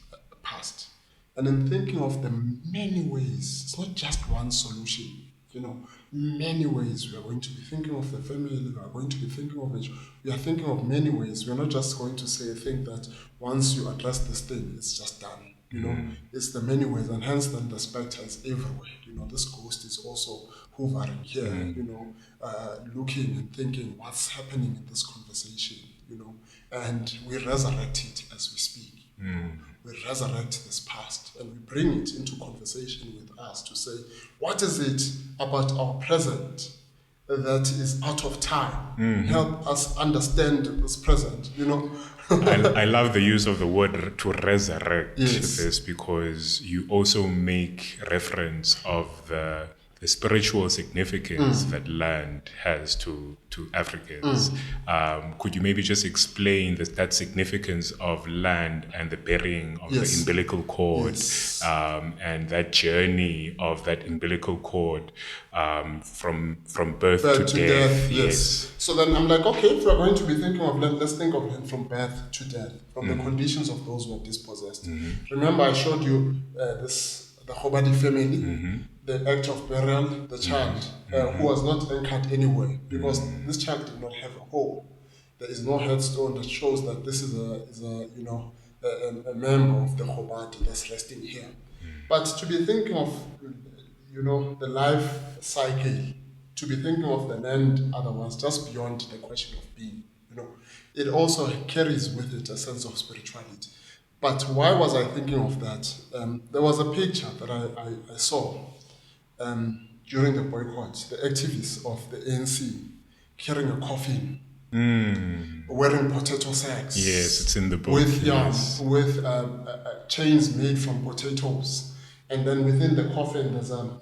past. And in thinking of the many ways, it's not just one solution, you know, many ways we are going to be thinking of the family, we are going to be thinking of it. We are thinking of many ways. We are not just going to think that once you address this thing, it's just done. You know, it's the many ways, and hence then the spectre is everywhere. You know, this ghost is also hovering here, you know, looking and thinking what's happening in this conversation, you know, and we resurrect it as we speak. We resurrect this past and we bring it into conversation with us to say, what is it about our present that is out of time? Help us understand this present, you know. I love the use of the word to resurrect Yes. this, because you also make reference of the spiritual significance that land has to Africans. Could you maybe just explain that significance of land and the burying of Yes. the umbilical cord, Yes. and that journey of that umbilical cord from birth to death? Yes. So then I'm like, okay, if we're going to be thinking of land, let's think of land from birth to death, from the conditions of those who are dispossessed. Remember, I showed you the Hobadi family, the act of burial, the child who was not anchored anywhere because this child did not have a home. There is no headstone that shows that this is a member of the Hobadi that's resting here. But to be thinking of, you know, the life cycle, to be thinking of the land otherwise, just beyond the question of being, you know, it also carries with it a sense of spirituality. But why was I thinking of that? There was a picture that I saw during the boycott, the activists of the ANC carrying a coffin, wearing potato sacks. Yes, it's in the book. With yes. chains made from potatoes, and then within the coffin there's a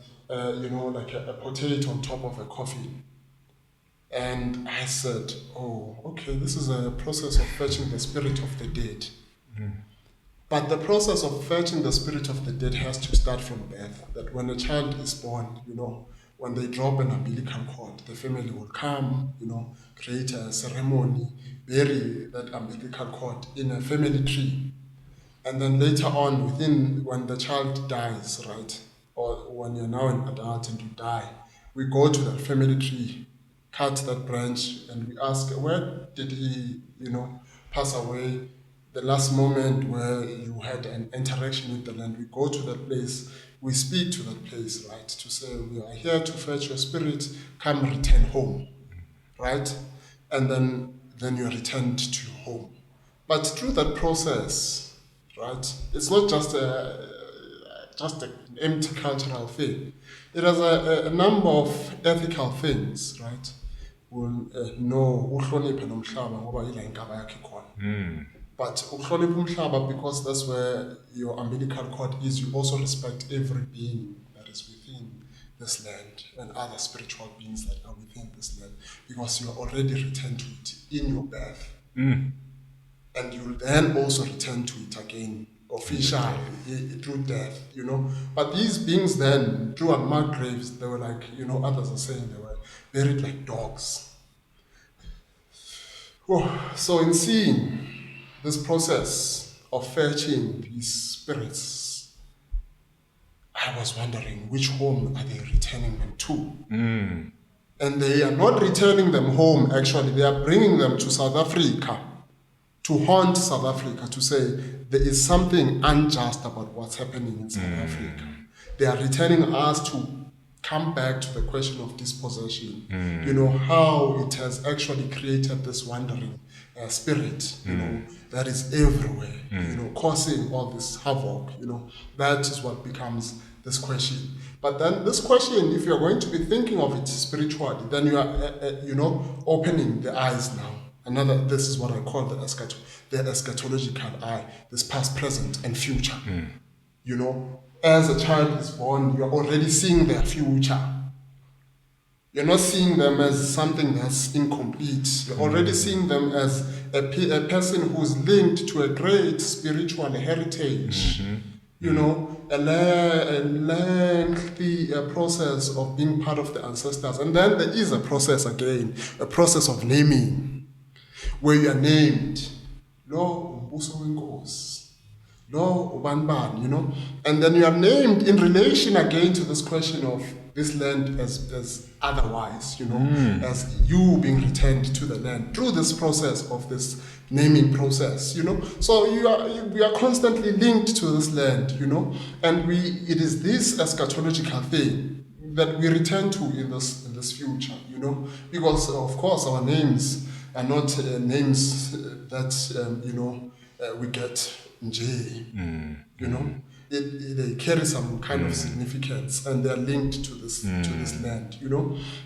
potato on top of a coffin. And I said, oh, okay, this is a process of fetching the spirit of the dead. But the process of fetching the spirit of the dead has to start from birth. That when a child is born, when they drop an umbilical cord, the family will come, create a ceremony, bury that umbilical cord in a family tree. And then later on, when the child dies, right, or when you're now an adult and you die, we go to that family tree, cut that branch, and we ask, where did he, pass away? The last moment where you had an interaction with the land, we go to that place, we speak to that place, right, to say, we are here to fetch your spirit, come return home, right? And then you're returned to home. But through that process, right, it's not just an empty cultural thing. It has a number of ethical things, right? No, uhloniphe nomhlaba ngoba ila inkaba yakhe khona. But uhloniphe umhlaba, because that's where your umbilical cord is, you also respect every being that is within this land and other spiritual beings that are within this land, because you are already returned to it in your birth. And you'll then also return to it again, officially, through death, But these beings then, through unmarked graves, they were like, others are saying they were buried like dogs. Oh, so in seeing this process of fetching these spirits, I was wondering, which home are they returning them to? And they are not returning them home, actually. They are bringing them to South Africa, to haunt South Africa, to say there is something unjust about what's happening in South Africa. They are returning us to come back to the question of dispossession. How it has actually created this wandering spirit, that is everywhere, causing all this havoc, That is what becomes this question. But then this question, if you're going to be thinking of it spiritually, then you are, opening the eyes now. This is what I call the eschatological eye, this past, present, and future. As a child is born, you're already seeing their future. You're not seeing them as something that's incomplete. You're already seeing them as a person who's linked to a great spiritual heritage. A lengthy process of being part of the ancestors. And then there is a process again, a process of naming, where you are named, Lo uMbuso weNkosi, Lo uBanibani, and then you are named in relation again to this question of this land as otherwise, as you being returned to the land through this process of this naming process, So we are constantly linked to this land, and it is this eschatological thing that we return to in this future, because of course our names are not names that we get nje, they carry some kind of significance, and they are linked to this land,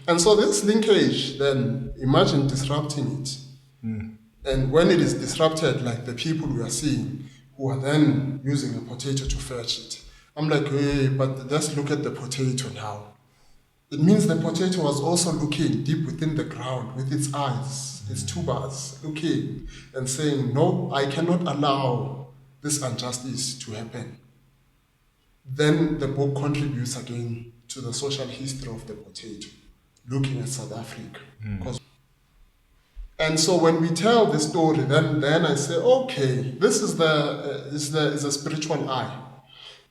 And so this linkage, then imagine disrupting it. And when it is disrupted, like the people we are seeing, who are then using a potato to fetch it, I'm like, hey, but let's look at the potato now. It means the potato was also looking deep within the ground with its eyes, its tubers, looking and saying, no, I cannot allow this injustice to happen. Then the book contributes again to the social history of the potato, looking at South Africa. And so when we tell the story, then I say, okay, this is a spiritual eye.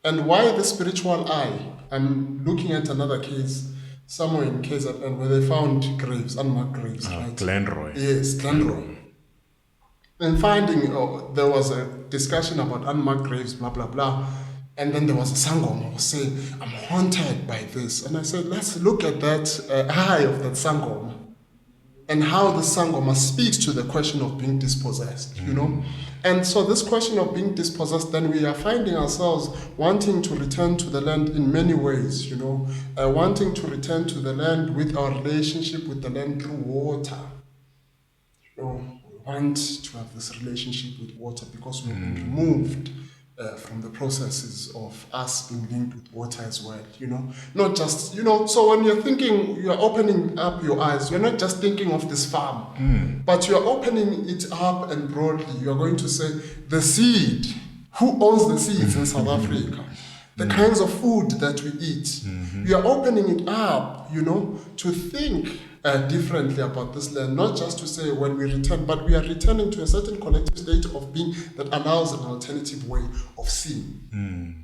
And why the spiritual eye? I'm looking at another case somewhere in KZN where they found graves, unmarked graves. Right? Glenroy. Yes, Glenroy. And finding, there was a discussion about unmarked graves, blah, blah, blah. And then there was a sangoma who was saying, I'm haunted by this. And I said, let's look at that eye of that sangoma and how the sangoma speaks to the question of being dispossessed, And so this question of being dispossessed, then we are finding ourselves wanting to return to the land in many ways, wanting to return to the land with our relationship with the land through water. We want to have this relationship with water because we've been removed from the processes of us being linked with water as well, not just, so when you're thinking, you're opening up your eyes, you're not just thinking of this farm, but you're opening it up and broadly, you're going to say, the seed, who owns the seeds in South Africa? The kinds of food that we eat. We are opening it up, to think differently about this land, not just to say when we return, but we are returning to a certain collective state of being that allows an alternative way of seeing.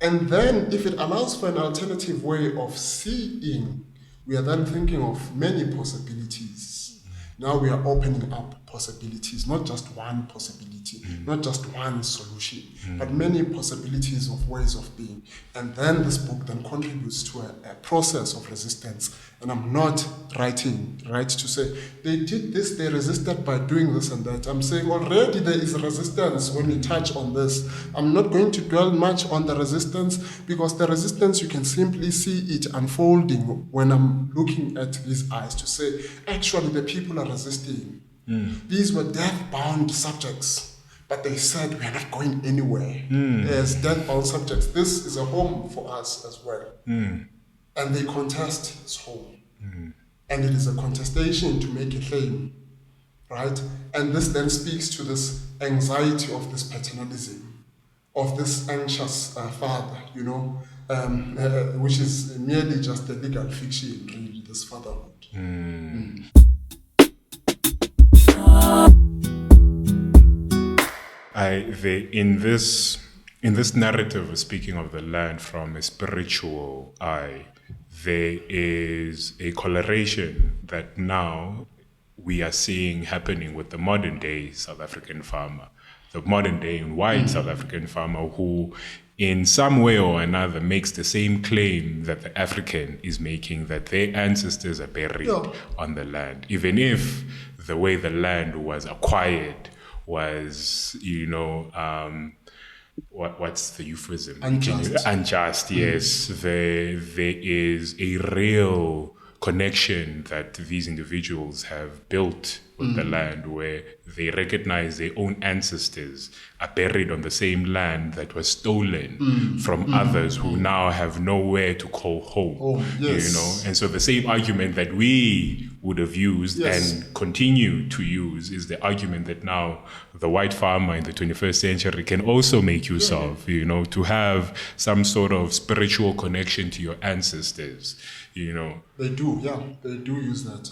And then if it allows for an alternative way of seeing, we are then thinking of many possibilities. Now we are opening up possibilities, not just one possibility, not just one solution, but many possibilities of ways of being. And then this book then contributes to a process of resistance. And I'm not writing, to say, they did this, they resisted by doing this and that. I'm saying already there is resistance when we touch on this. I'm not going to dwell much on the resistance, because the resistance, you can simply see it unfolding when I'm looking at these eyes to say, actually the people are resisting. These were death-bound subjects, but they said we are not going anywhere. As death-bound subjects, this is a home for us as well. And they contest this home. And it is a contestation to make a claim, right? And this then speaks to this anxiety of this paternalism, of this anxious father, which is merely just a legal fiction, really, this fatherhood. In this narrative, speaking of the land from a spiritual eye, there is a correlation that now we are seeing happening with the modern day South African farmer, the modern day white South African farmer who, in some way or another, makes the same claim that the African is making, that their ancestors are buried on the land, even if the way the land was acquired was, what's the euphemism? Unjust, yes. There is a real connection that these individuals have built with the land, where they recognize their own ancestors are buried on the same land that was stolen from others who now have nowhere to call home. And so the same argument that we would have used and continue to use is the argument that now the white farmer in the 21st century can also make use of, to have some sort of spiritual connection to your ancestors. They do use that.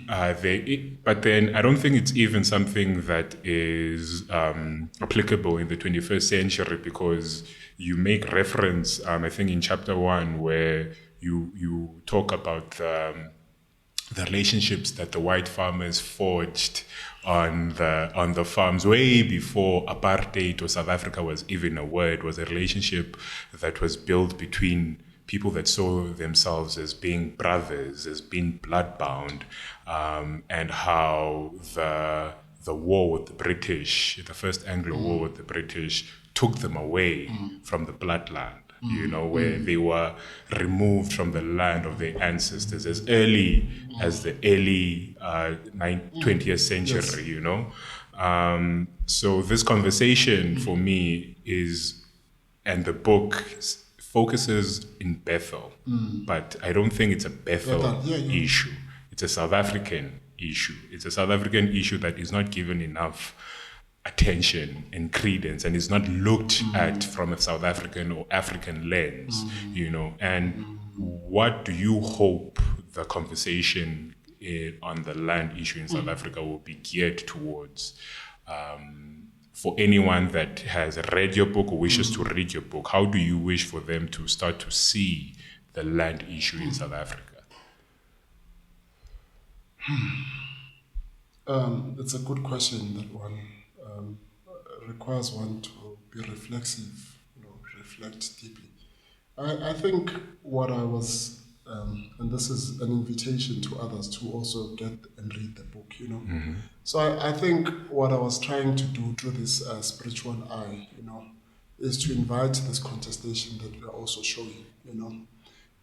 I agree. But then I don't think it's even something that is applicable in the 21st century, because you make reference, I think in chapter 1, where you talk about the relationships that the white farmers forged on the farms way before apartheid or South Africa was even a word, was a relationship that was built between people that saw themselves as being brothers, as being bloodbound, and how the war with the British, the first Anglo War with the British, took them away from the bloodland, where they were removed from the land of their ancestors as early as the early 20th century, So this conversation for me and the book focuses in Bethal, but I don't think it's a Bethal issue. It's a South African issue. It's a South African issue that is not given enough attention and credence, and is not looked at from a South African or African lens, And what do you hope the conversation on the land issue in South Africa will be geared towards? For anyone that has read your book or wishes to read your book, how do you wish for them to start to see the land issue in South Africa? It's a good question, that one. Requires one to be reflexive, reflect deeply. I think what I was, and this is an invitation to others to also get and read the book, So I think what I was trying to do through this spiritual eye, is to invite this contestation that we are also showing,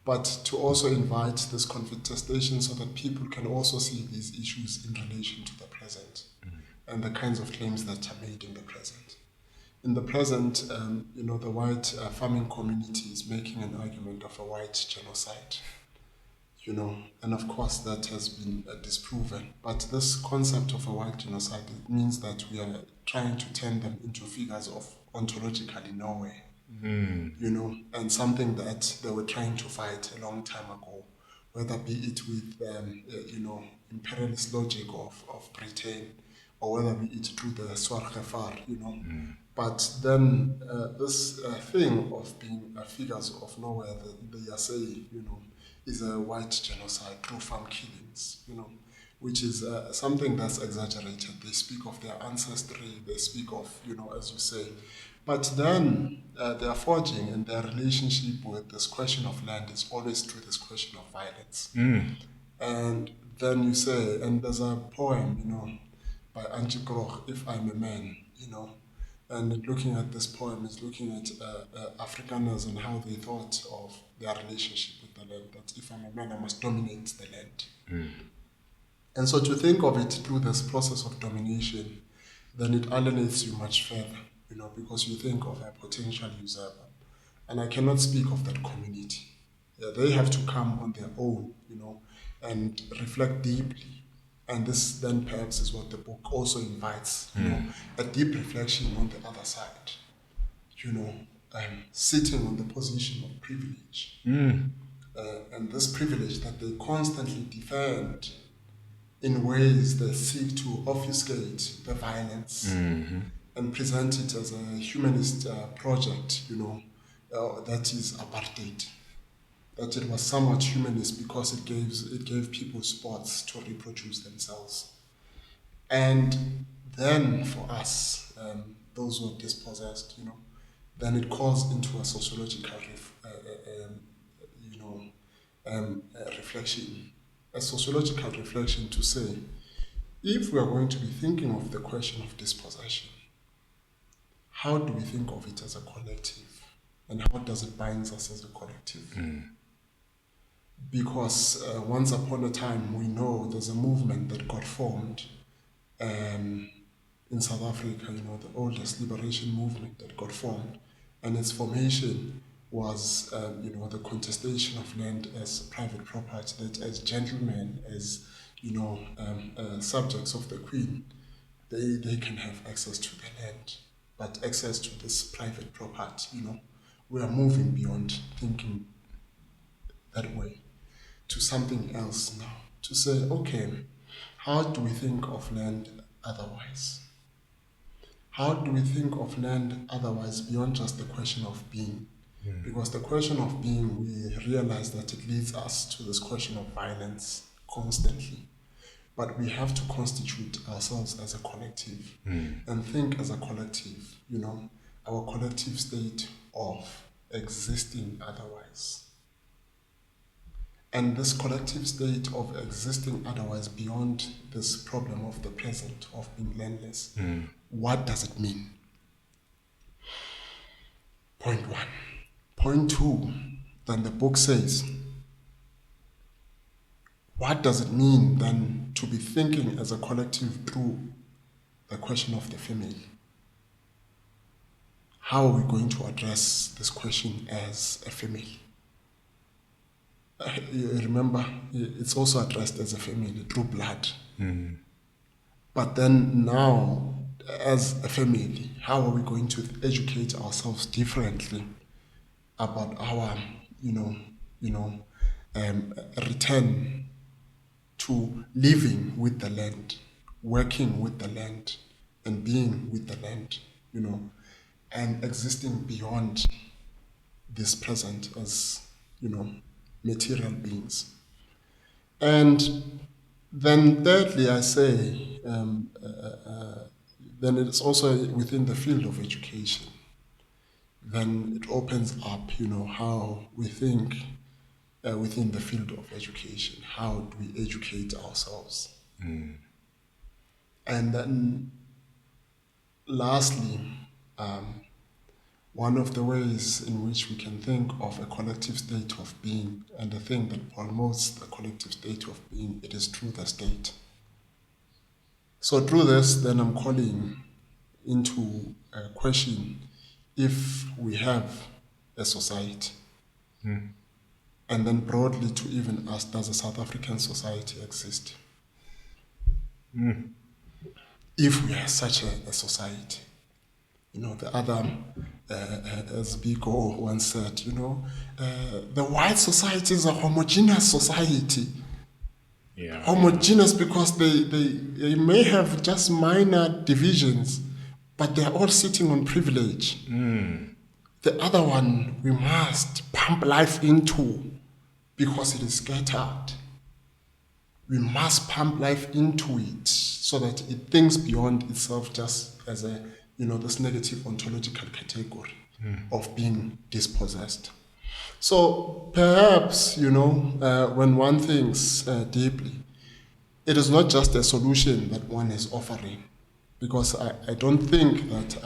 but to also invite this contestation so that people can also see these issues in relation to the present and the kinds of claims that are made in the present. in the present, the white farming community is making an argument of a white genocide, and of course that has been disproven. But this concept of a white genocide, it means that we are trying to turn them into figures of ontologically nowhere, and something that they were trying to fight a long time ago, whether be it with, imperialist logic of Britain, or whether be it through the Swargefar. But then this thing of being figures of nowhere, that they are saying, is a white genocide through farm killings, which is something that's exaggerated. They speak of their ancestry, they speak of, as you say. But then they are forging, and their relationship with this question of land is always through this question of violence. And then you say, and there's a poem, by Angie Groch, If I'm a Man, and looking at this poem is looking at Afrikaners and how they thought of their relationship with the land, that if I'm a man, I must dominate the land. And so to think of it through this process of domination, then it alienates you much further, because you think of a potential usurper. And I cannot speak of that community. Yeah, they have to come on their own, and reflect deeply. And this then perhaps is what the book also invites, a deep reflection on the other side, sitting on the position of privilege. And this privilege that they constantly defend in ways that seek to obfuscate the violence and present it as a humanist project, that is apartheid. That it was somewhat humanist because it gave people spots to reproduce themselves. And then for us, those who are dispossessed, then it calls into a sociological reflection, a sociological reflection to say, if we are going to be thinking of the question of dispossession, how do we think of it as a collective? And how does it bind us as a collective? Because once upon a time, we know there's a movement that got formed in South Africa, the oldest liberation movement that got formed, and its formation was, the contestation of land as private property, that as gentlemen, as, subjects of the Queen, they can have access to the land, but access to this private property, we are moving beyond thinking that way to something else now, to say, okay, how do we think of land otherwise? How do we think of land otherwise beyond just the question of being? Because the question of being, we realize that it leads us to this question of violence constantly. But we have to constitute ourselves as a collective and think as a collective, our collective state of existing otherwise. And this collective state of existing otherwise beyond this problem of the present, of being landless, what does it mean? Point one. Point two, then the book says, what does it mean then to be thinking as a collective through the question of the family? How are we going to address this question as a family? You remember, it's also addressed as a family through blood. But then now, as a family, how are we going to educate ourselves differently about our, return to living with the land, working with the land, and being with the land, and existing beyond this present as, material beings. And then thirdly, I say, then it's also within the field of education. Then it opens up, how we think within the field of education. How do we educate ourselves? And then lastly, one of the ways in which we can think of a collective state of being, and the thing that promotes the collective state of being, it is through the state. So through this, then I'm calling into question if we have a society. And then broadly to even ask, does a South African society exist? If we are such a society. The other, as Biko once said, the white society is a homogeneous society. Yeah. Homogeneous because they may have just minor divisions, but they're all sitting on privilege. The other one we must pump life into because it is scattered. We must pump life into it so that it thinks beyond itself just as a, this negative ontological category of being dispossessed. So perhaps, when one thinks deeply, it is not just a solution that one is offering, because I don't think that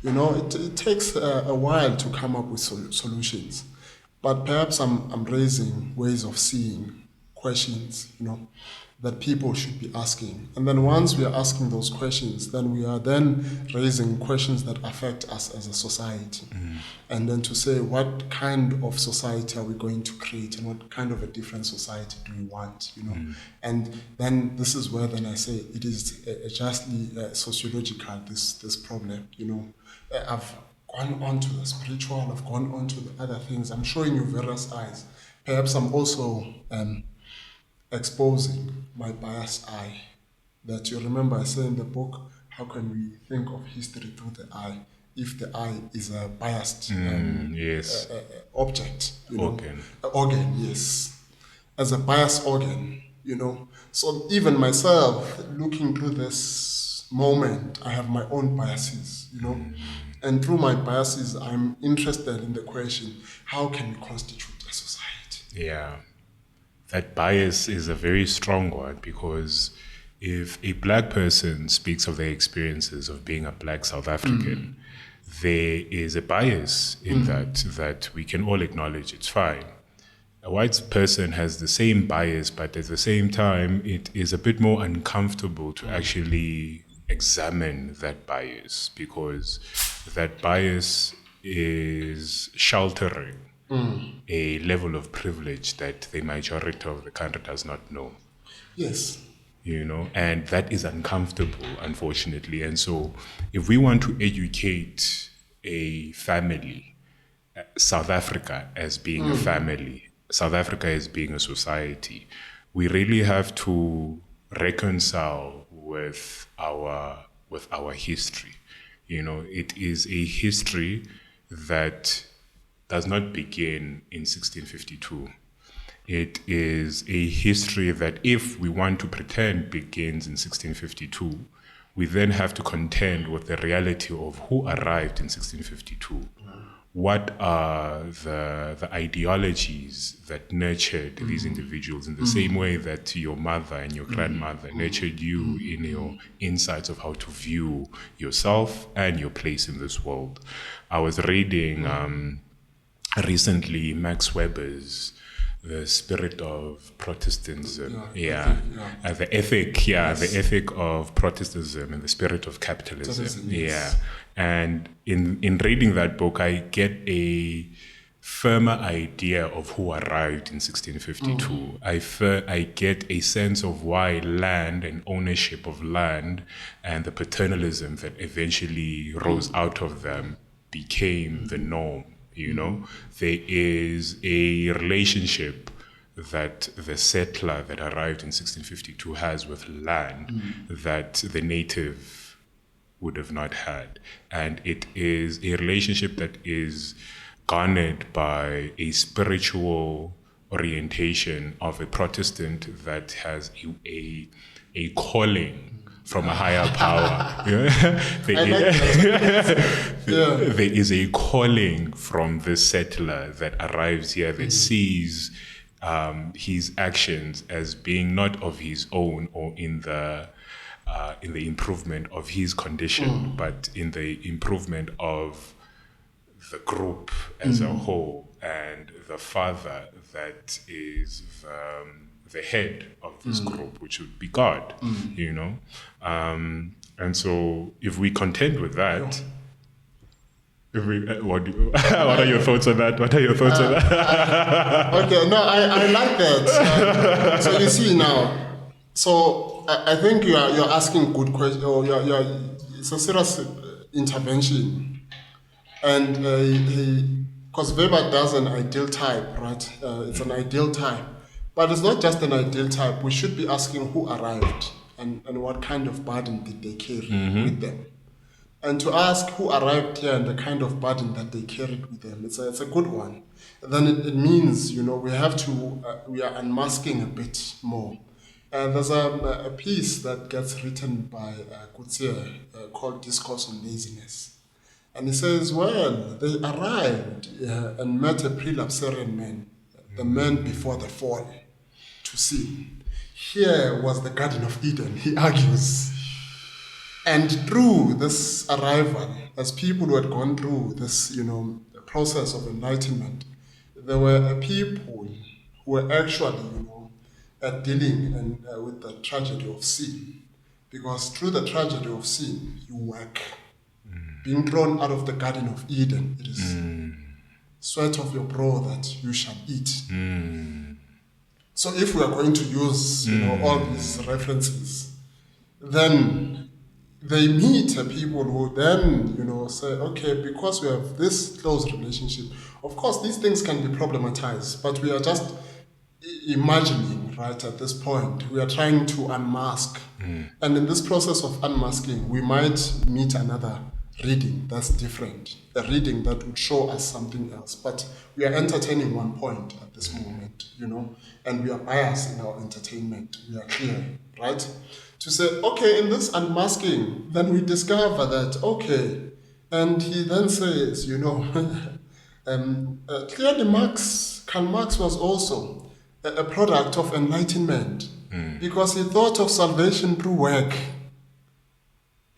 it takes a while to come up with solutions. But perhaps I'm raising ways of seeing questions, that people should be asking. And then once we are asking those questions, then we are then raising questions that affect us as a society. And then to say, what kind of society are we going to create, and what kind of a different society do we want, And then this is where then I say it is justly sociological, this problem, I've gone on to the spiritual, I've gone on to the other things. I'm showing you various eyes. Perhaps I'm also exposing my biased eye. That you remember I say in the book, how can we think of history through the eye if the eye is a biased yes. object? Organ. Organ, yes. As a biased organ, So even myself, looking through this moment, I have my own biases, And through my biases, I'm interested in the question, how can we constitute a society? Yeah. That bias is a very strong one, because if a black person speaks of their experiences of being a black South African, there is a bias in that we can all acknowledge. It's fine. A white person has the same bias, but at the same time, it is a bit more uncomfortable to actually examine that bias, because that bias is sheltering a level of privilege that the majority of the country does not know. Yes. And that is uncomfortable, unfortunately. And so if we want to educate a family, South Africa as being a family, South Africa as being a society, we really have to reconcile with our history. It is a history that does not begin in 1652. It is a history that, if we want to pretend begins in 1652, we then have to contend with the reality of who arrived in 1652. What are the ideologies that nurtured these individuals in the same way that your mother and your grandmother nurtured you in your insights of how to view yourself and your place in this world? I was reading recently Max Weber's The Spirit of Protestantism. The ethic of Protestantism and the spirit of capitalism. Yes. And in reading that book, I get a firmer idea of who arrived in 1652. I get a sense of why land and ownership of land and the paternalism that eventually rose out of them became the norm. There is a relationship that the settler that arrived in 1652 has with land that the native would have not had. And it is a relationship that is garnered by a spiritual orientation of a Protestant that has a calling from a higher power. There is a calling from the settler that arrives here that sees his actions as being not of his own or in the improvement of his condition, but in the improvement of the group as a whole, and the father that is the head of this group, which would be God, And so if we contend with that, what are your thoughts on that? Okay, no, I like that. So you see now, so I think you're asking good questions, or it's a serious intervention, and because Weber does an ideal type, right? It's an ideal type, but it's not just an ideal type. We should be asking who arrived and what kind of burden did they carry with them. And to ask who arrived here and the kind of burden that they carried with them, it's a good one. And then it means, we have to, we are unmasking a bit more. And there's a piece that gets written by Coetzee called Discourse on Laziness. And he says, well, they arrived and met a prelapsarian man, the man before the fall, to sin. Here was the Garden of Eden, he argues. And through this arrival, as people who had gone through this, process of enlightenment, there were people who were actually, dealing with the tragedy of sin. Because through the tragedy of sin, you work. Being thrown out of the Garden of Eden, it is sweat of your brow that you shall eat. So if we are going to use, all these references, then they meet people who then, say, okay, because we have this close relationship, of course, these things can be problematized, but we are just imagining, right, at this point. We are trying to unmask. And in this process of unmasking, we might meet another reading that's different, a reading that would show us something else. But we are entertaining one point at this moment, and we are biased in our entertainment. We are clear, right? To say, okay, in this unmasking, then we discover that, okay, and he then says, clearly Karl Marx was also a product of enlightenment because he thought of salvation through work.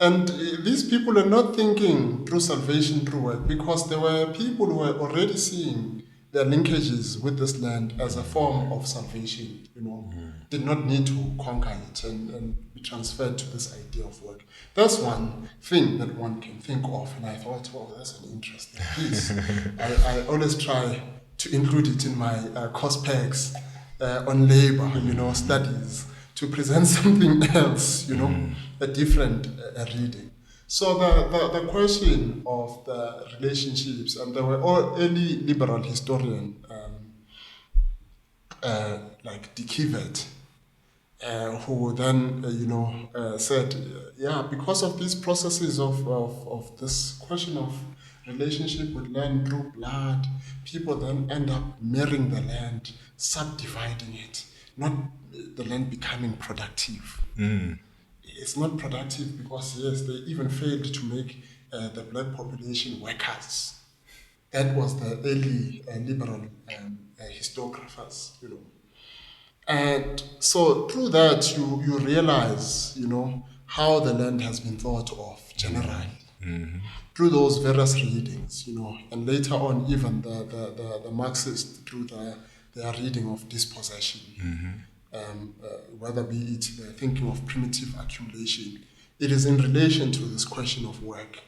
And these people are not thinking through salvation through work because there were people who were already seeing their linkages with this land as a form of salvation, did not need to conquer it and be transferred to this idea of work. That's one thing that one can think of, and I thought, well, that's an interesting piece. I always try to include it in my course packs on labor, studies, to present something else, a different reading. So the question of the relationships, and there were all early liberal historians like De Kivet, who then said, because of these processes of this question of relationship with land through blood, people then end up marrying the land, subdividing it, not the land becoming productive. It's not productive because, yes, they even failed to make the black population workers. That was the early liberal historiographers, And so through that, you realize, how the land has been thought of generally. Through those various readings, and later on, even the Marxists, through their reading of dispossession. Whether be it the thinking of primitive accumulation, it is in relation to this question of work.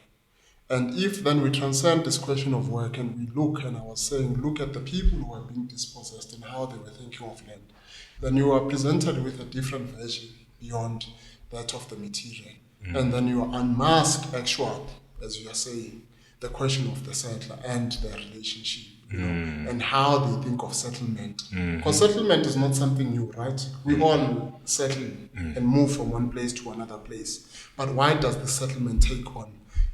And if then we transcend this question of work and we look, and I was saying, look at the people who are being dispossessed and how they were thinking of land, then you are presented with a different version beyond that of the material. And then you unmask actual, as you are saying, the question of the settler and their relationship. And how they think of settlement. Because settlement is not something new, right? We all settle and move from one place to another place. But why does the settlement take on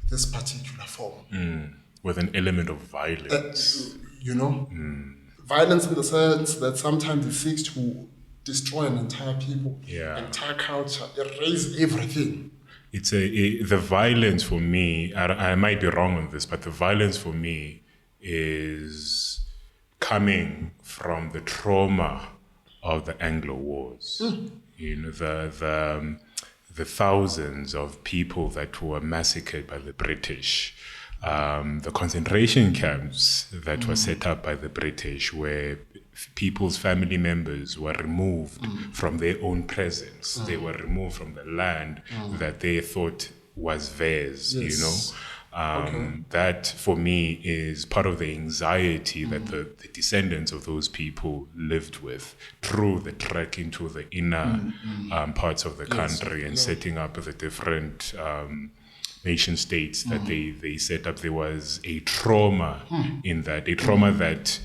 this particular form? With an element of violence. Violence in the sense that sometimes it seeks to destroy an entire people, entire culture, erase everything. It's the violence for me, I might be wrong on this, but the violence for me is coming from the trauma of the Anglo Wars. The thousands of people that were massacred by the British, the concentration camps that were set up by the British, where people's family members were removed from their own presence. They were removed from the land that they thought was theirs, you know. That for me is part of the anxiety that the descendants of those people lived with through the trek into the inner parts of the country and setting up the different nation states that they set up. There was a trauma in that, a trauma that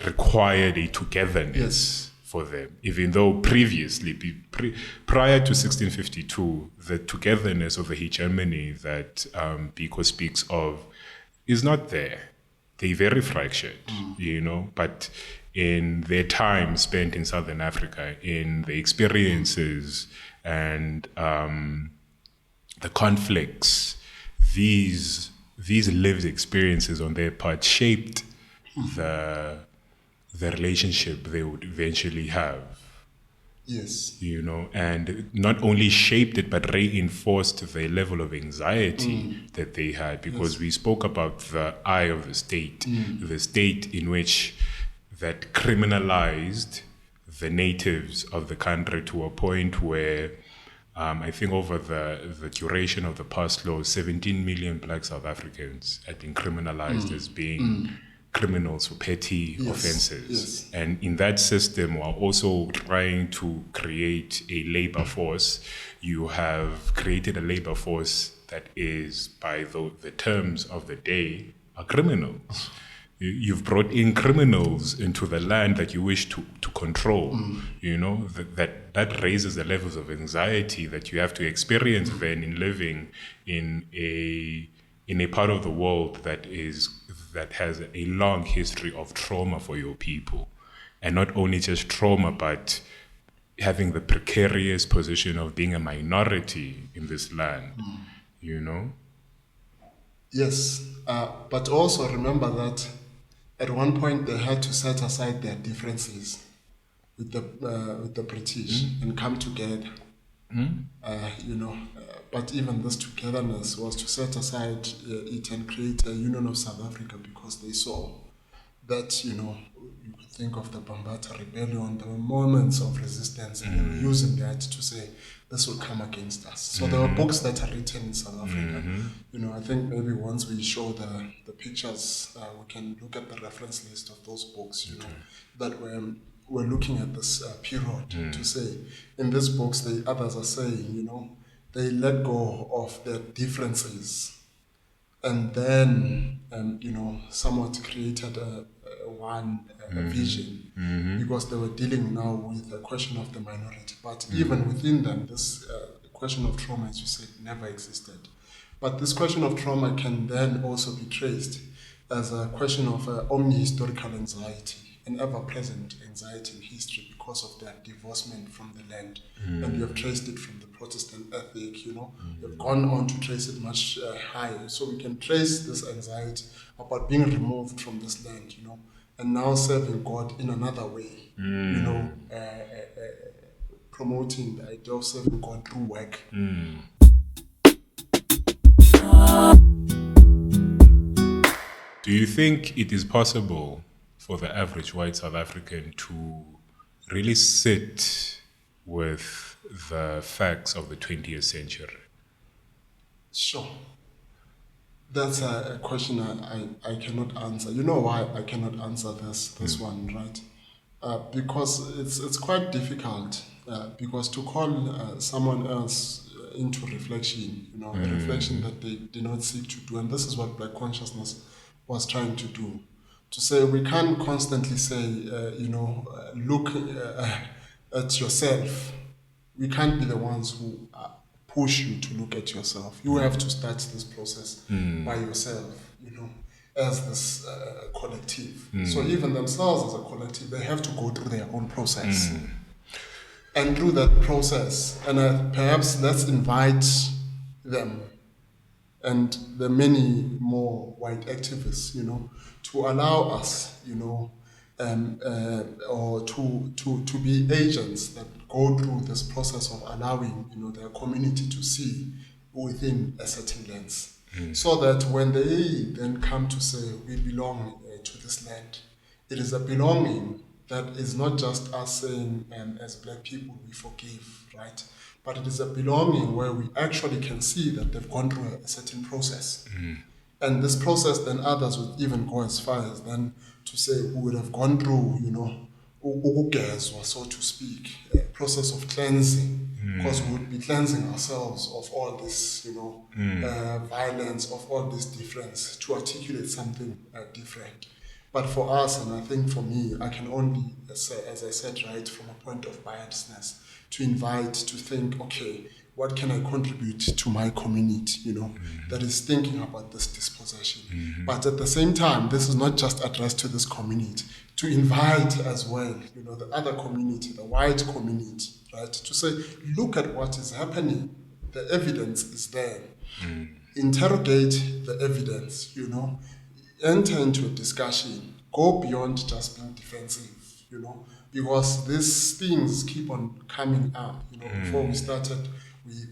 required a togetherness for them, even though previously, prior to 1652, the togetherness of the hegemony that Biko speaks of is not there. They're very fractured, you know, but in their time spent in Southern Africa, in the experiences and the conflicts, these lived experiences on their part shaped the relationship they would eventually have. Yes. You know, and not only shaped it, but reinforced the level of anxiety that they had, because we spoke about the eye of the state in which that criminalized the natives of the country to a point where I think over the duration of the past law, 17 million black South Africans had been criminalized as being criminals for petty offenses. And in that system, while also trying to create a labor force, you have created a labor force that is, by the terms of the day, are criminals. You've brought in criminals into the land that you wish to control. You know, that raises the levels of anxiety that you have to experience then in living in a part of the world that has a long history of trauma for your people. And not only just trauma, but having the precarious position of being a minority in this land, you know? Yes, but also remember that at one point they had to set aside their differences with the British and come together. You know, but even this togetherness was to set aside it and create a Union of South Africa, because they saw that, you know, you could think of the Bambata Rebellion, there were moments of resistance, and they were using that to say, this will come against us. So there were books that are written in South Africa. You know, I think maybe once we show the pictures, we can look at the reference list of those books, you know, that we're looking at this period to say, in these books, the others are saying, you know, they let go of their differences and then, you know, somewhat created a vision, because they were dealing now with the question of the minority. But even within them, this question of trauma, as you said, never existed. But this question of trauma can then also be traced as a question of omni-historical anxiety, an ever-present anxiety in history because of their divorcement from the land. And you have traced it from the Protestant ethic, you know. You've gone on to trace it much higher. So we can trace this anxiety about being removed from this land, you know, and now serving God in another way, you know, promoting the idea of serving God through work. Do you think it is possible for the average white South African to really sit with the facts of the 20th century? Sure. That's a question I cannot answer. You know why I cannot answer this one, right? Because it's quite difficult, because to call someone else into reflection, you know, a reflection that they did not seek to do, and this is what Black consciousness was trying to do. To say we can't constantly say, you know, look at yourself. We can't be the ones who push you to look at yourself. You have to start this process by yourself, you know, as this collective. So even themselves as a collective, they have to go through their own process. And through that process, and perhaps let's invite them and the many more white activists, you know, to allow us, you know, or to be agents that go through this process of allowing, you know, their community to see within a certain lens, so that when they then come to say we belong to this land, it is a belonging that is not just us saying, as black people, we forgive, right? But it is a belonging where we actually can see that they've gone through a certain process. And this process, then others would even go as far as then to say we would have gone through, ukugezwa, so to speak, a process of cleansing, because we would be cleansing ourselves of all this, violence, of all this difference, to articulate something different. But for us, and I think for me, I can only, as I said, right, from a point of biasness, to invite, to think, okay, what can I contribute to my community, that is thinking about this dispossession. But at the same time, this is not just addressed to this community, to invite as well, the other community, the white community, right, to say, look at what is happening. The evidence is there. Interrogate the evidence, enter into a discussion, go beyond just being defensive, because these things keep on coming up. Before we started,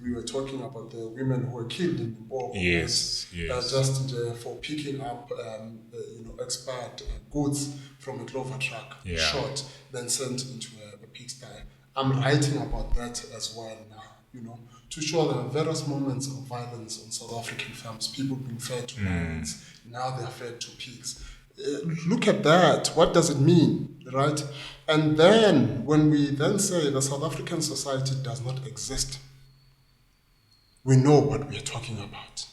we were talking about the women who were killed in Limpopo. Yes. Just for picking up, expired goods from a clover truck, shot, then sent into a pigsty. I'm writing about that as well now, to show there are various moments of violence on South African farms, people being fed to lions, now they're fed to pigs. Look at that. What does it mean, right? And then when we then say the South African society does not exist, we know what we are talking about.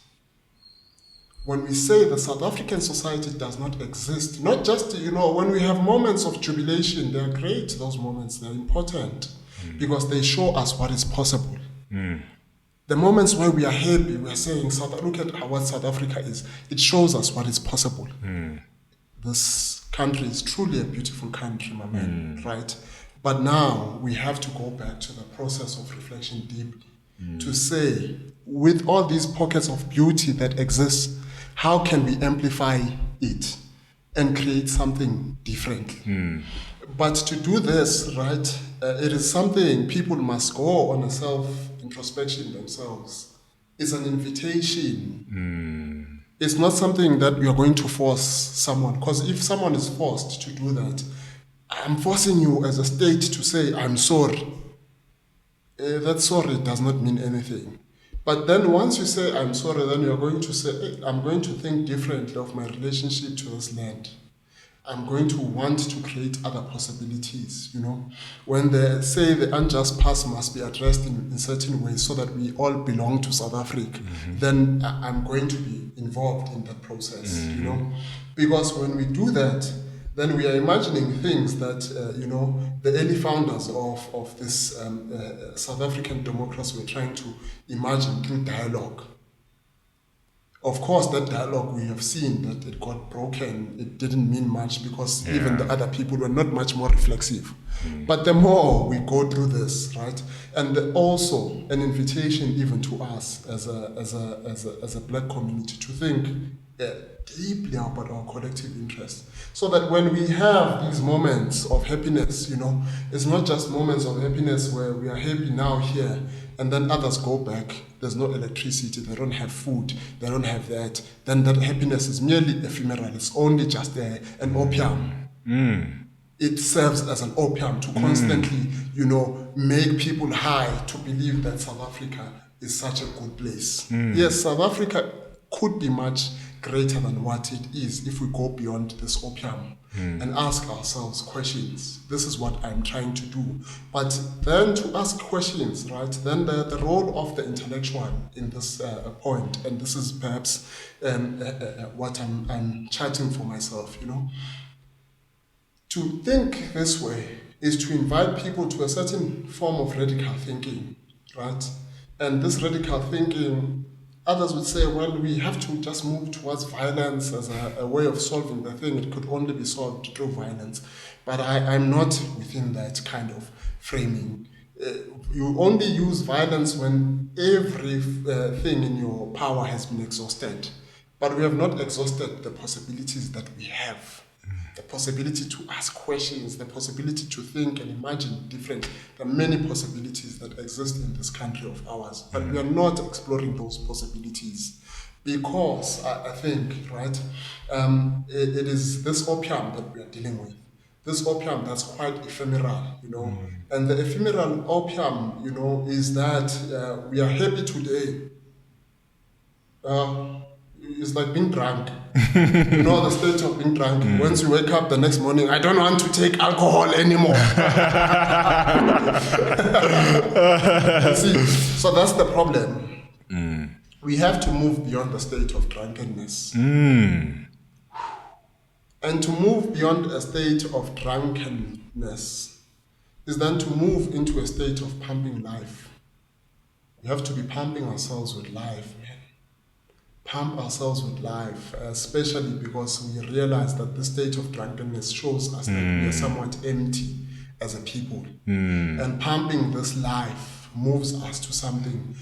When we say the South African society does not exist, not just, when we have moments of jubilation, they are great, those moments, they're important, because they show us what is possible. The moments where we are happy, we are saying, look at what South Africa is. It shows us what is possible. This country is truly a beautiful country, my man, right? But now we have to go back to the process of reflection deeply to say, with all these pockets of beauty that exist, how can we amplify it and create something different? But to do this, right, it is something people must go on a self-introspection themselves. It's an invitation. It's not something that we are going to force someone, because if someone is forced to do that, I'm forcing you as a state to say, I'm sorry. That sorry does not mean anything. But then once you say, I'm sorry, then you're going to say, hey, I'm going to think differently of my relationship to this land. I'm going to want to create other possibilities, When they say the unjust past must be addressed in certain ways so that we all belong to South Africa, then I'm going to be involved in that process, Because when we do that, then we are imagining things that, the early founders of this South African democracy were trying to imagine through dialogue. Of course, that dialogue, we have seen that it got broken. It didn't mean much because even the other people were not much more reflexive. But the more we go through this, right, and also an invitation even to us as a black community to think deeply about our collective interest, so that when we have these moments of happiness, it's not just moments of happiness where we are happy now here and then others go back, there's no electricity, they don't have food, they don't have that, then that happiness is merely ephemeral, it's only just an opium. It serves as an opium to constantly, make people high to believe that South Africa is such a good place. Yes, South Africa could be much greater than what it is if we go beyond this opium and ask ourselves questions. This is what I'm trying to do. But then to ask questions, right, then the role of the intellectual in this point, and this is perhaps what I'm chatting for myself, to think this way is to invite people to a certain form of radical thinking, right? And this radical thinking, others would say, well, we have to just move towards violence as a way of solving the thing. It could only be solved through violence. But I'm not within that kind of framing. You only use violence when everything in your power has been exhausted. But we have not exhausted the possibilities that we have. The possibility to ask questions, the possibility to think and imagine different. There are many possibilities that exist in this country of ours, but we are not exploring those possibilities because I think, right, it is this opium that we are dealing with this opium that's quite ephemeral, and the ephemeral opium, is that we are happy today. It's like being drunk. The state of being drunk. Once you wake up the next morning, I don't want to take alcohol anymore. See, so that's the problem. We have to move beyond the state of drunkenness. And to move beyond a state of drunkenness is then to move into a state of pumping life. We have to be pumping ourselves with life, man. Pump ourselves with life, especially because we realize that the state of drunkenness shows us that we are somewhat empty as a people. And pumping this life moves us to something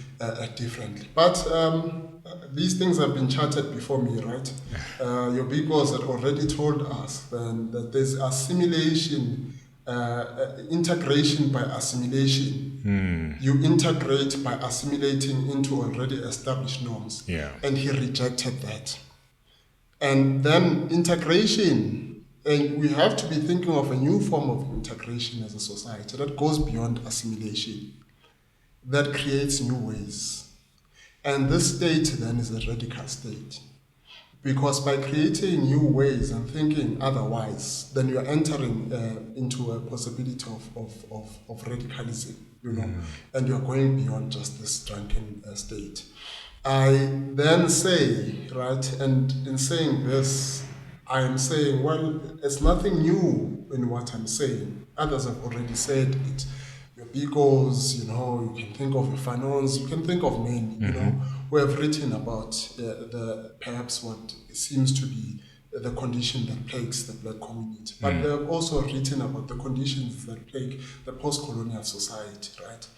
differently. But these things have been charted before me, right? Your Bigos had already told us that there's assimilation, integration by assimilation. You integrate by assimilating into already established norms. Yeah. And he rejected that. And then integration, and we have to be thinking of a new form of integration as a society that goes beyond assimilation, that creates new ways. And this state then is a radical state. Because by creating new ways and thinking otherwise, then you are entering into a possibility of radicalism, and you are going beyond just this drunken state. I then say, right, and in saying this, I am saying, well, it's nothing new in what I'm saying. Others have already said it. Your Bigos, you can think of Fanons, you can think of many, who have written about perhaps what seems to be the condition that plagues the black community. But they have also written about the conditions that plague the post-colonial society, right?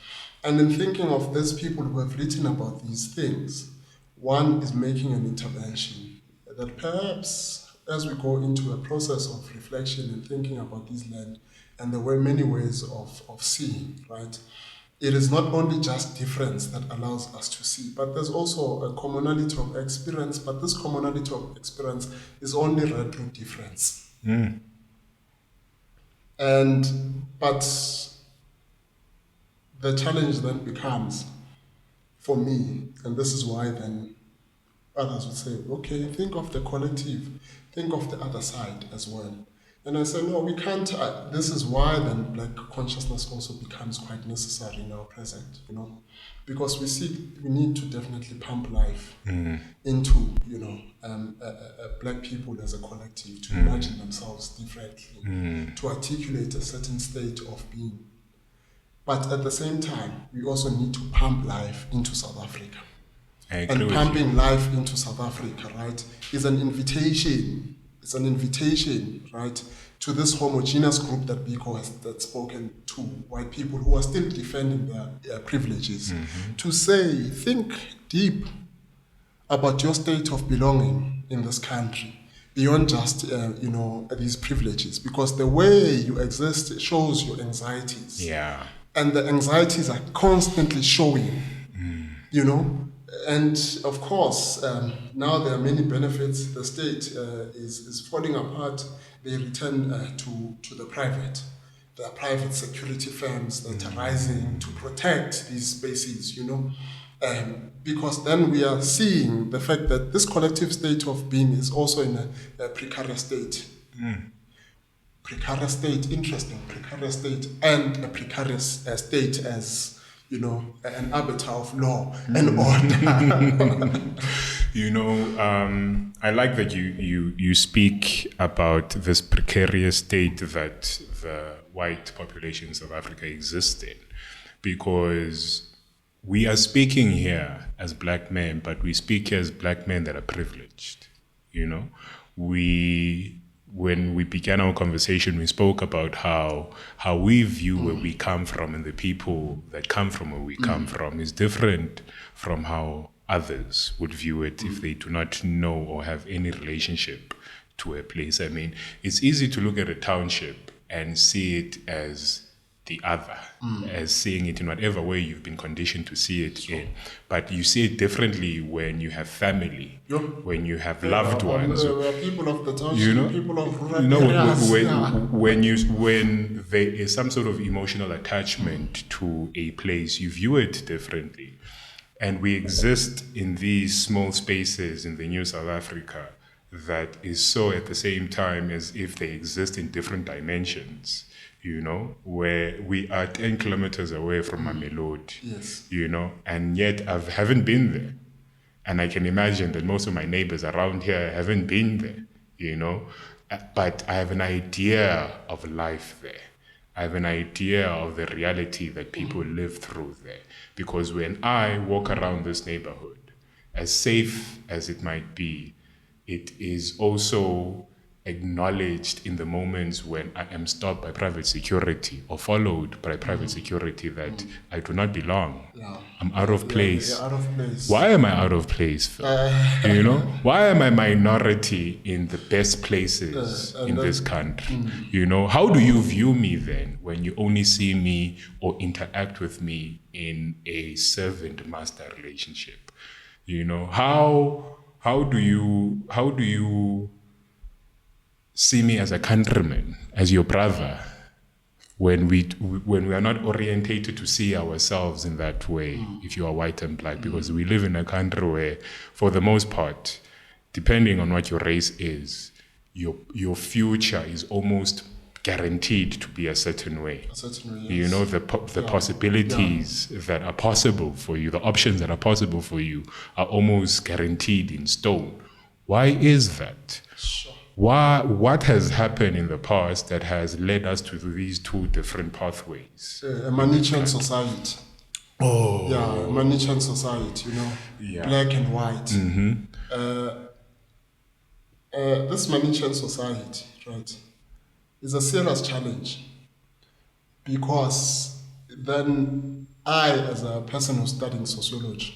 And in thinking of these people who have written about these things, one is making an intervention that perhaps as we go into a process of reflection and thinking about this land, and there were many ways of seeing, right? It is not only just difference that allows us to see, but there's also a commonality of experience, but this commonality of experience is only read through difference. But the challenge then becomes, for me, and this is why then others would say, okay, think of the collective, think of the other side as well. And I said, no, we can't. This is why then black consciousness also becomes quite necessary in our present, because we need to definitely pump life into, black people as a collective to imagine themselves differently, to articulate a certain state of being. But at the same time, we also need to pump life into South Africa. And pumping life into South Africa, right, is an invitation. It's an invitation, right, to this homogeneous group that Biko has spoken to, white people who are still defending their privileges, to say, think deep about your state of belonging in this country, beyond just, these privileges, because the way you exist shows your anxieties. Yeah. And the anxieties are constantly showing, And of course, now there are many benefits. The state is falling apart. They return to the private. There are private security firms that are rising to protect these spaces, because then we are seeing the fact that this collective state of being is also in a precarious state. Precarious state, interesting, precarious state, and a precarious state as an arbiter of law and order. I like that you speak about this precarious state that the white populations of Africa exist in, because we are speaking here as black men, but we speak here as black men that are privileged. When we began our conversation, we spoke about how we view where we come from, and the people that come from where we come from is different from how others would view it if they do not know or have any relationship to a place. I mean, it's easy to look at a township and see it as the other, as seeing it in whatever way you've been conditioned to see it in. But you see it differently when you have family, when you have loved ones. People of the township, people of rural areas. When there is some sort of emotional attachment to a place, you view it differently. And we exist in these small spaces in the new South Africa that is so at the same time as if they exist in different dimensions, where we are 10 kilometers away from Mamelodi, and yet I haven't been there. And I can imagine that most of my neighbors around here haven't been there, but I have an idea of life there. I have an idea of the reality that people live through there. Because when I walk around this neighborhood, as safe as it might be, it is also acknowledged in the moments when I am stopped by private security or followed by private security that I do not belong. I'm out of place. You're out of place. Why am I out of place, Phil? Why am I minority in the best places in this country? How do you view me then when you only see me or interact with me in a servant-master relationship? How do you see me as a countryman, as your brother, when we are not orientated to see ourselves in that way, if you are white and black? Because we live in a country where, for the most part, depending on what your race is, your future is almost guaranteed to be a certain way. Yes. The possibilities that are possible for you, the options that are possible for you are almost guaranteed in stone. Why is that? Sure. What has happened in the past that has led us to these two different pathways? A Manichean society. A Manichean society, black and white. This Manichean society, right, is a serious challenge, because then I, as a person who's studying sociology,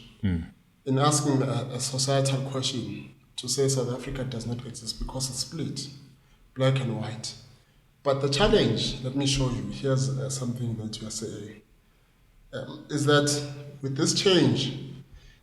in asking a societal question, to say South Africa does not exist because it's split, black and white. But the challenge, let me show you, here's something that you are saying, is that with this change,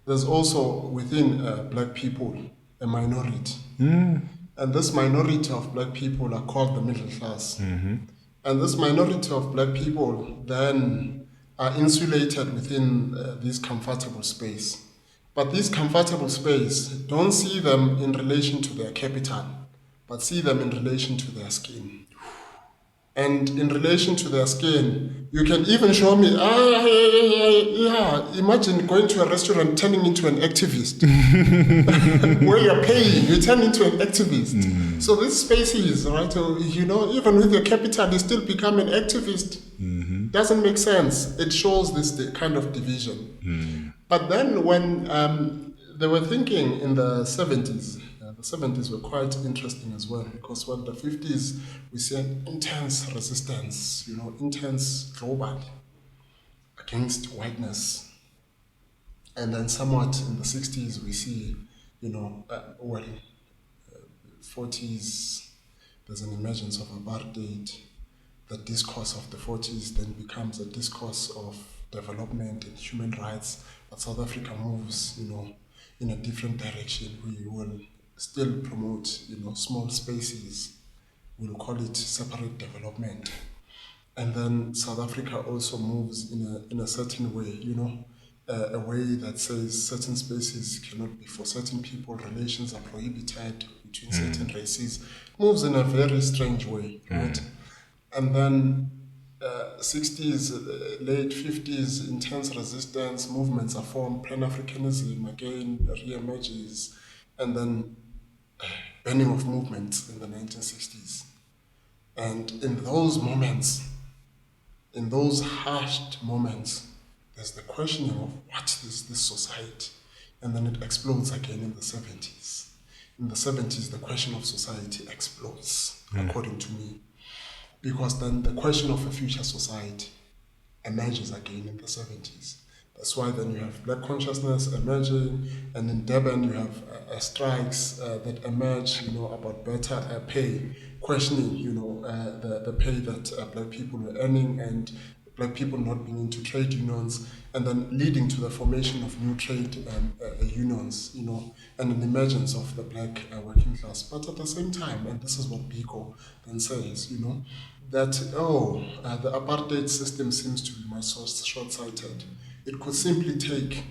there's also within black people a minority. And this minority of black people are called the middle class. And this minority of black people then are insulated within this comfortable space. But this comfortable space, don't see them in relation to their capital, but see them in relation to their skin. And in relation to their skin, you can even show me, imagine going to a restaurant turning into an activist. Where you're paying, you turn into an activist. So these spaces, right, even with your capital, you still become an activist. Doesn't make sense. It shows this kind of division. But then when they were thinking in the 70s, the 70s were quite interesting as well, because when the 50s, we see an intense resistance, intense globally against whiteness. And then somewhat in the 60s, we see, 40s, there's an emergence of apartheid. The discourse of the 40s then becomes a discourse of development and human rights. But South Africa moves, in a different direction. We will still promote, small spaces. We'll call it separate development. And then South Africa also moves in a certain way, a way that says certain spaces cannot be for certain people, relations are prohibited between certain races. Moves in a very strange way, right? And then 60s, late 50s, intense resistance, movements are formed, Pan-Africanism again re-emerges, and then burning of movements in the 1960s. And in those moments, in those hushed moments, there's the questioning of what is this society? And then it explodes again in the 70s. In the 70s, the question of society explodes, according to me. Because then the question of a future society emerges again in the 70s. That's why then you have black consciousness emerging, and in Durban you have strikes that emerge, about better pay, questioning, the pay that black people were earning, and black people not being into trade unions, and then leading to the formation of new trade unions, and an emergence of the black working class. But at the same time, and this is what Biko then says, that, the apartheid system seems to be much so short-sighted. It could simply take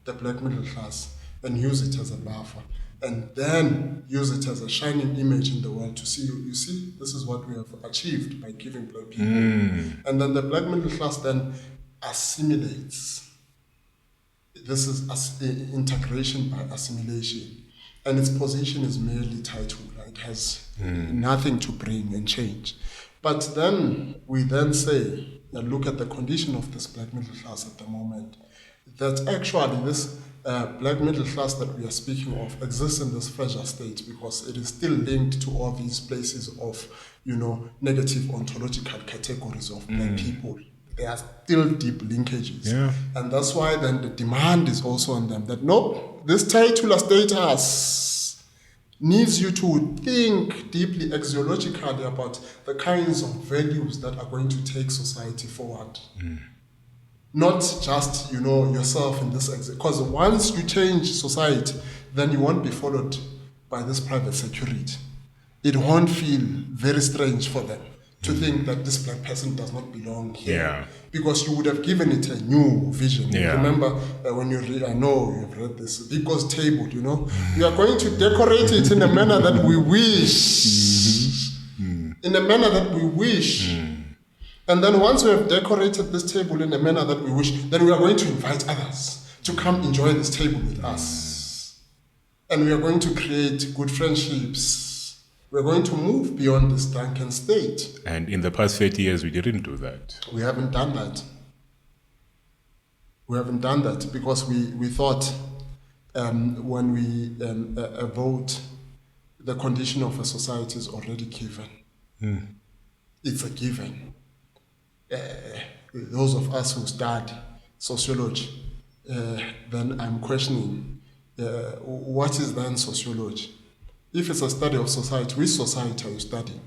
the black middle class and use it as a buffer, and then use it as a shining image in the world to see, you see, this is what we have achieved by giving black people. And then the black middle class then assimilates. This is integration by assimilation. And its position is merely title. It has nothing to bring and change. But then we then say, and look at the condition of this black middle class at the moment, that actually this black middle class that we are speaking of exists in this fragile state because it is still linked to all these places of, negative ontological categories of black people. There are still deep linkages. Yeah. And that's why then the demand is also on them that, no, this titular status needs you to think deeply axiologically about the kinds of values that are going to take society forward. Not just, yourself in this, because once you change society, then you won't be followed by this private security. It won't feel very strange for them to think that this black person does not belong here. Yeah. Because you would have given it a new vision. Yeah. Remember when you read, I know you've read this, because table, you are going to decorate it in a manner that we wish. In a manner that we wish. And then once we have decorated this table in a manner that we wish, then we are going to invite others to come enjoy this table with us. And we are going to create good friendships. We're going to move beyond this drunken state. And in the past 30 years, we didn't do that. We haven't done that. We haven't done that because we thought when we vote, the condition of a society is already given. It's a given. Those of us who study sociology, then I'm questioning, what is then sociology? If it's a study of society, which society are you studying?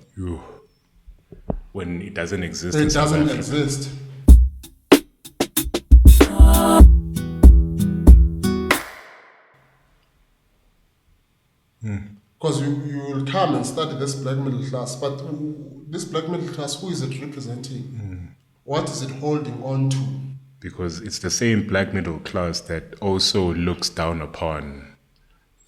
When it doesn't exist It in South doesn't Africa. exist. Because you will come and study this black middle class, but this black middle class, who is it representing? What is it holding on to? Because it's the same black middle class that also looks down upon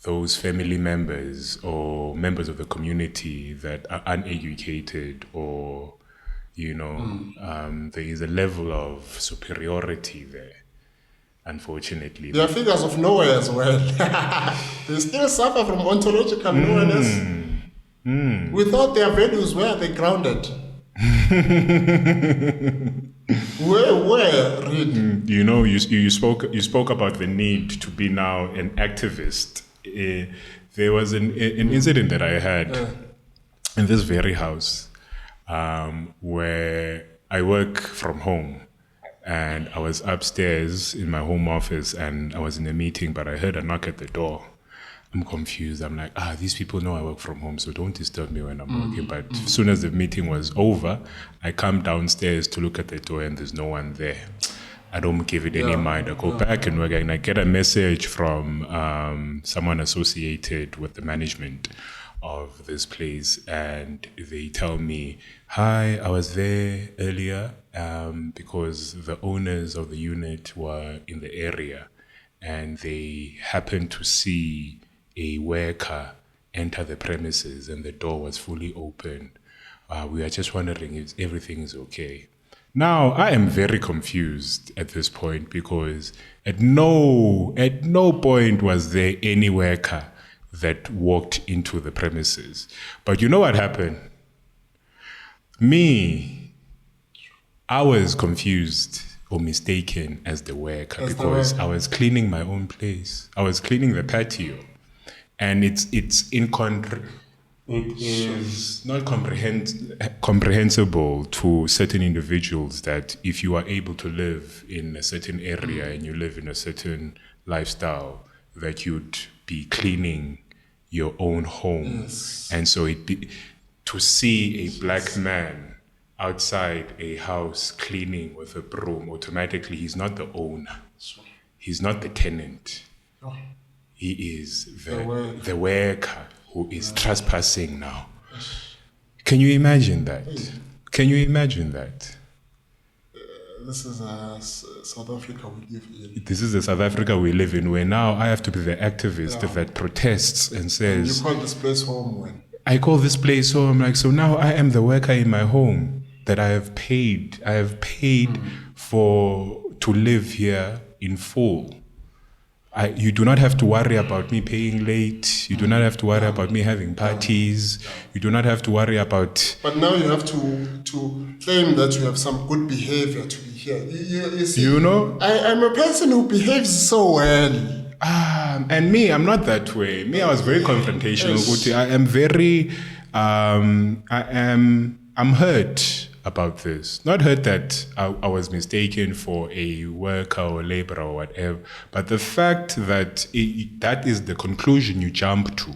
those family members or members of the community that are uneducated, or, there is a level of superiority there, unfortunately. They are figures of nowhere as well. They still suffer from ontological nowhereness. We thought their values were they grounded. Where really? You spoke about the need to be now an activist. There was an incident that I had in this very house where I work from home, and I was upstairs in my home office and I was in a meeting, but I heard a knock at the door. I'm confused. I'm like, these people know I work from home, so don't disturb me when I'm working. But as soon as the meeting was over, I come downstairs to look at the door and there's no one there. I don't give it any mind. I go back and work, and I get a message from someone associated with the management of this place, and they tell me, hi, I was there earlier because the owners of the unit were in the area, and they happened to see a worker enter the premises and the door was fully open. We are just wondering if everything is okay. Now, I am very confused at this point because at no point was there any worker that walked into the premises. But you know what happened? I was confused or mistaken as the worker because I was cleaning my own place. I was cleaning the patio. And it is not comprehensible to certain individuals that if you are able to live in a certain area and you live in a certain lifestyle, that you'd be cleaning your own home. Yes. And so to see a black man outside a house cleaning with a broom, automatically he's not the owner. He's not the tenant. Oh. He is the worker who is trespassing now. Can you imagine that? Can you imagine that? This is South Africa we live in. This is the South Africa we live in, where now I have to be the activist that protests and says... You call this place home when? I call this place home. Like, so now I am the worker in my home that I have paid. I have paid to live here in full. You do not have to worry about me paying late. You do not have to worry about me having parties. You do not have to worry about... But now you have to claim that you have some good behavior to be here. You see, you know? I'm a person who behaves so well. And me, I'm not that way. Me, I was very confrontational. Yes. I am very... I'm hurt about this. Not hurt that I was mistaken for a worker or laborer or whatever, but the fact that that is the conclusion you jump to.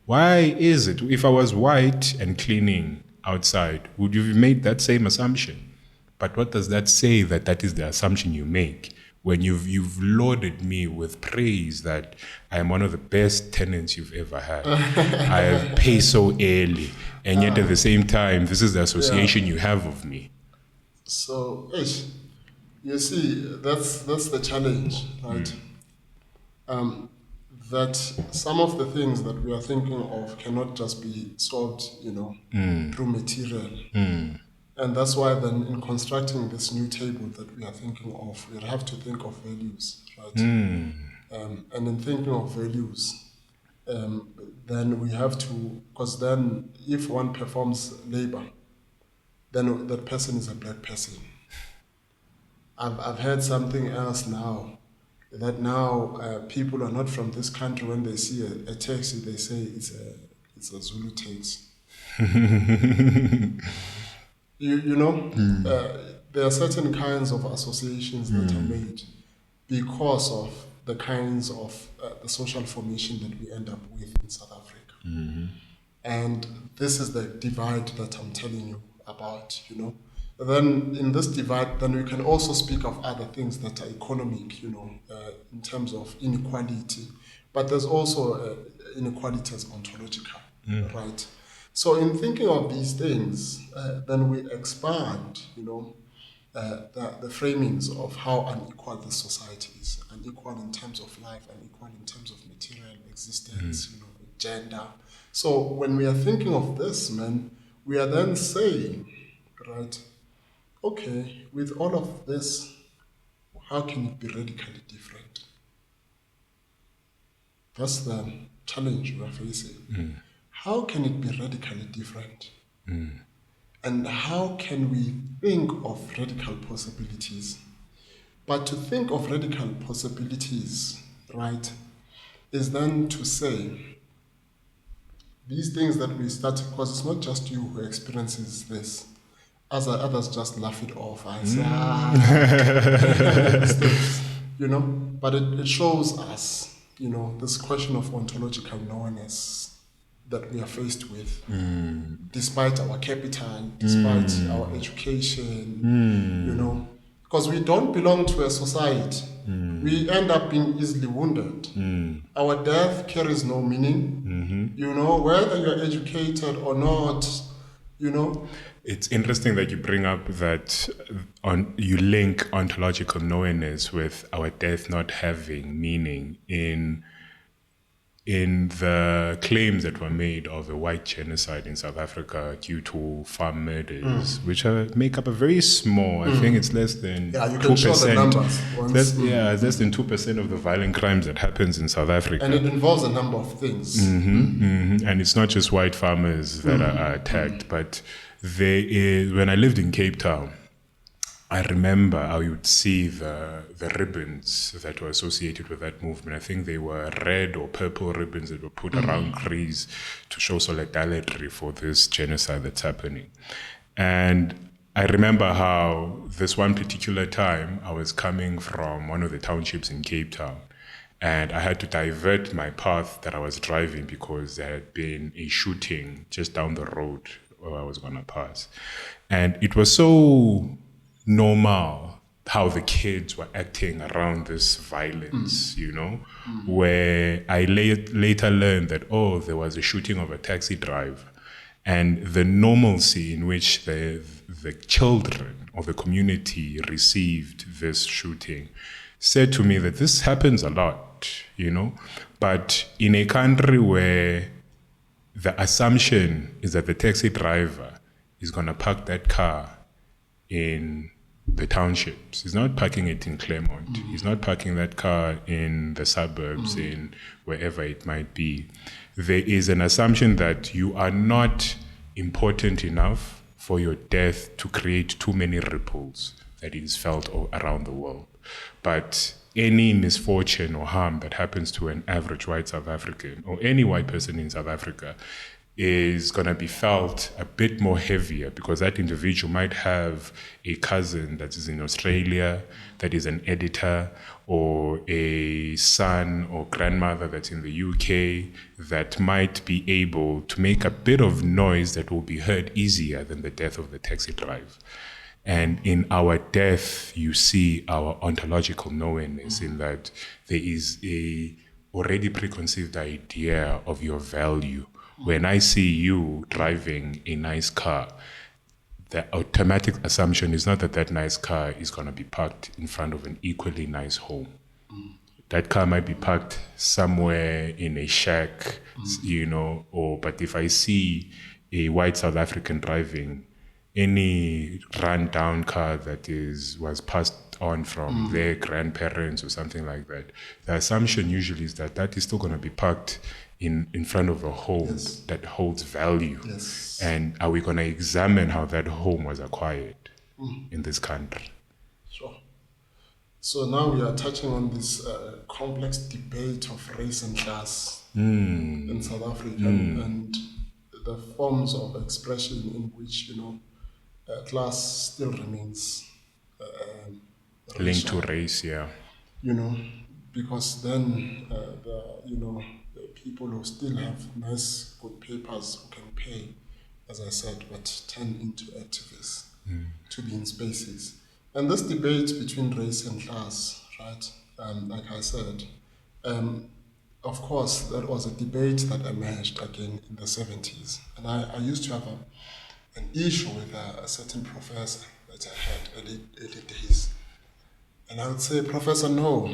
Why is it? If I was white and cleaning outside, would you have made that same assumption? But what does that say that is the assumption you make? When you've loaded me with praise that I am one of the best tenants you've ever had. I have paid so early, and yet at the same time, this is the association you have of me. So, you see, that's the challenge, right? That some of the things that we are thinking of cannot just be solved, through material. And that's why then in constructing this new table that we are thinking of, we have to think of values, right? And in thinking of values, then we have to, because then if one performs labor, then that person is a black person. I've heard something else now, that now people are not from this country, when they see a taxi, they say it's a Zulu taxi. There are certain kinds of associations that are made because of the kinds of the social formation that we end up with in South Africa. And this is the divide that I'm telling you about, Then in this divide, then we can also speak of other things that are economic, in terms of inequality. But there's also inequality as ontological, right? So in thinking of these things, then we expand, the framings of how unequal this society is. Unequal in terms of life, unequal in terms of material existence, gender. So when we are thinking of this, we are then saying, right, okay, with all of this, how can it be radically different? That's the challenge we are facing. How can it be radically different? And how can we think of radical possibilities? But to think of radical possibilities, right, is then to say, these things that we start, because it's not just you who experiences this. Others just laugh it off. I say, but it shows us, this question of ontological knownness that we are faced with, despite our capital, despite our education, because we don't belong to a society. We end up being easily wounded. Our death carries no meaning, whether you're educated or not, It's interesting that you bring up that you link ontological knownness with our death not having meaning in the claims that were made of a white genocide in South Africa due to farm murders, which make up a very small, I think it's less than 2%. Can show the numbers It's less than 2% of the violent crimes that happens in South Africa. And it involves a number of things. And it's not just white farmers that are attacked, but when I lived in Cape Town, I remember I would see the ribbons that were associated with that movement. I think they were red or purple ribbons that were put around trees to show solidarity for this genocide that's happening. And I remember how this one particular time I was coming from one of the townships in Cape Town, and I had to divert my path that I was driving because there had been a shooting just down the road I was going to pass. And it was so normal how the kids were acting around this violence, where I later learned that, there was a shooting of a taxi driver. And the normalcy in which the children of the community received this shooting said to me that this happens a lot, But in a country where the assumption is that the taxi driver is going to park that car in the townships. He's not parking it in Claremont. He's not parking that car in the suburbs, in wherever it might be. There is an assumption that you are not important enough for your death to create too many ripples that is felt around the world. But any misfortune or harm that happens to an average white South African or any white person in South Africa is going to be felt a bit more heavier because that individual might have a cousin that is in Australia, that is an editor, or a son or grandmother that's in the UK that might be able to make a bit of noise that will be heard easier than the death of the taxi driver. And in our death, you see our ontological knowingness in that there is a already preconceived idea of your value. When I see you driving a nice car, the automatic assumption is not that that nice car is going to be parked in front of an equally nice home. That car might be parked somewhere in a shack, but if I see a white South African driving any run-down car that was passed on from their grandparents or something like that, the assumption usually is that that is still going to be parked in front of a home that holds value. Yes. And are we going to examine how that home was acquired in this country? Sure. So now we are touching on this complex debate of race and class in South Africa and the forms of expression in which, class still remains linked to race, yeah. Because then the people who still have nice, good papers who can pay, as I said, but turn into activists to be in spaces. And this debate between race and class, right, like I said, of course, that was a debate that emerged again in the 70s. And I used to have an issue with a certain professor that I had early days. And I would say, Professor, no,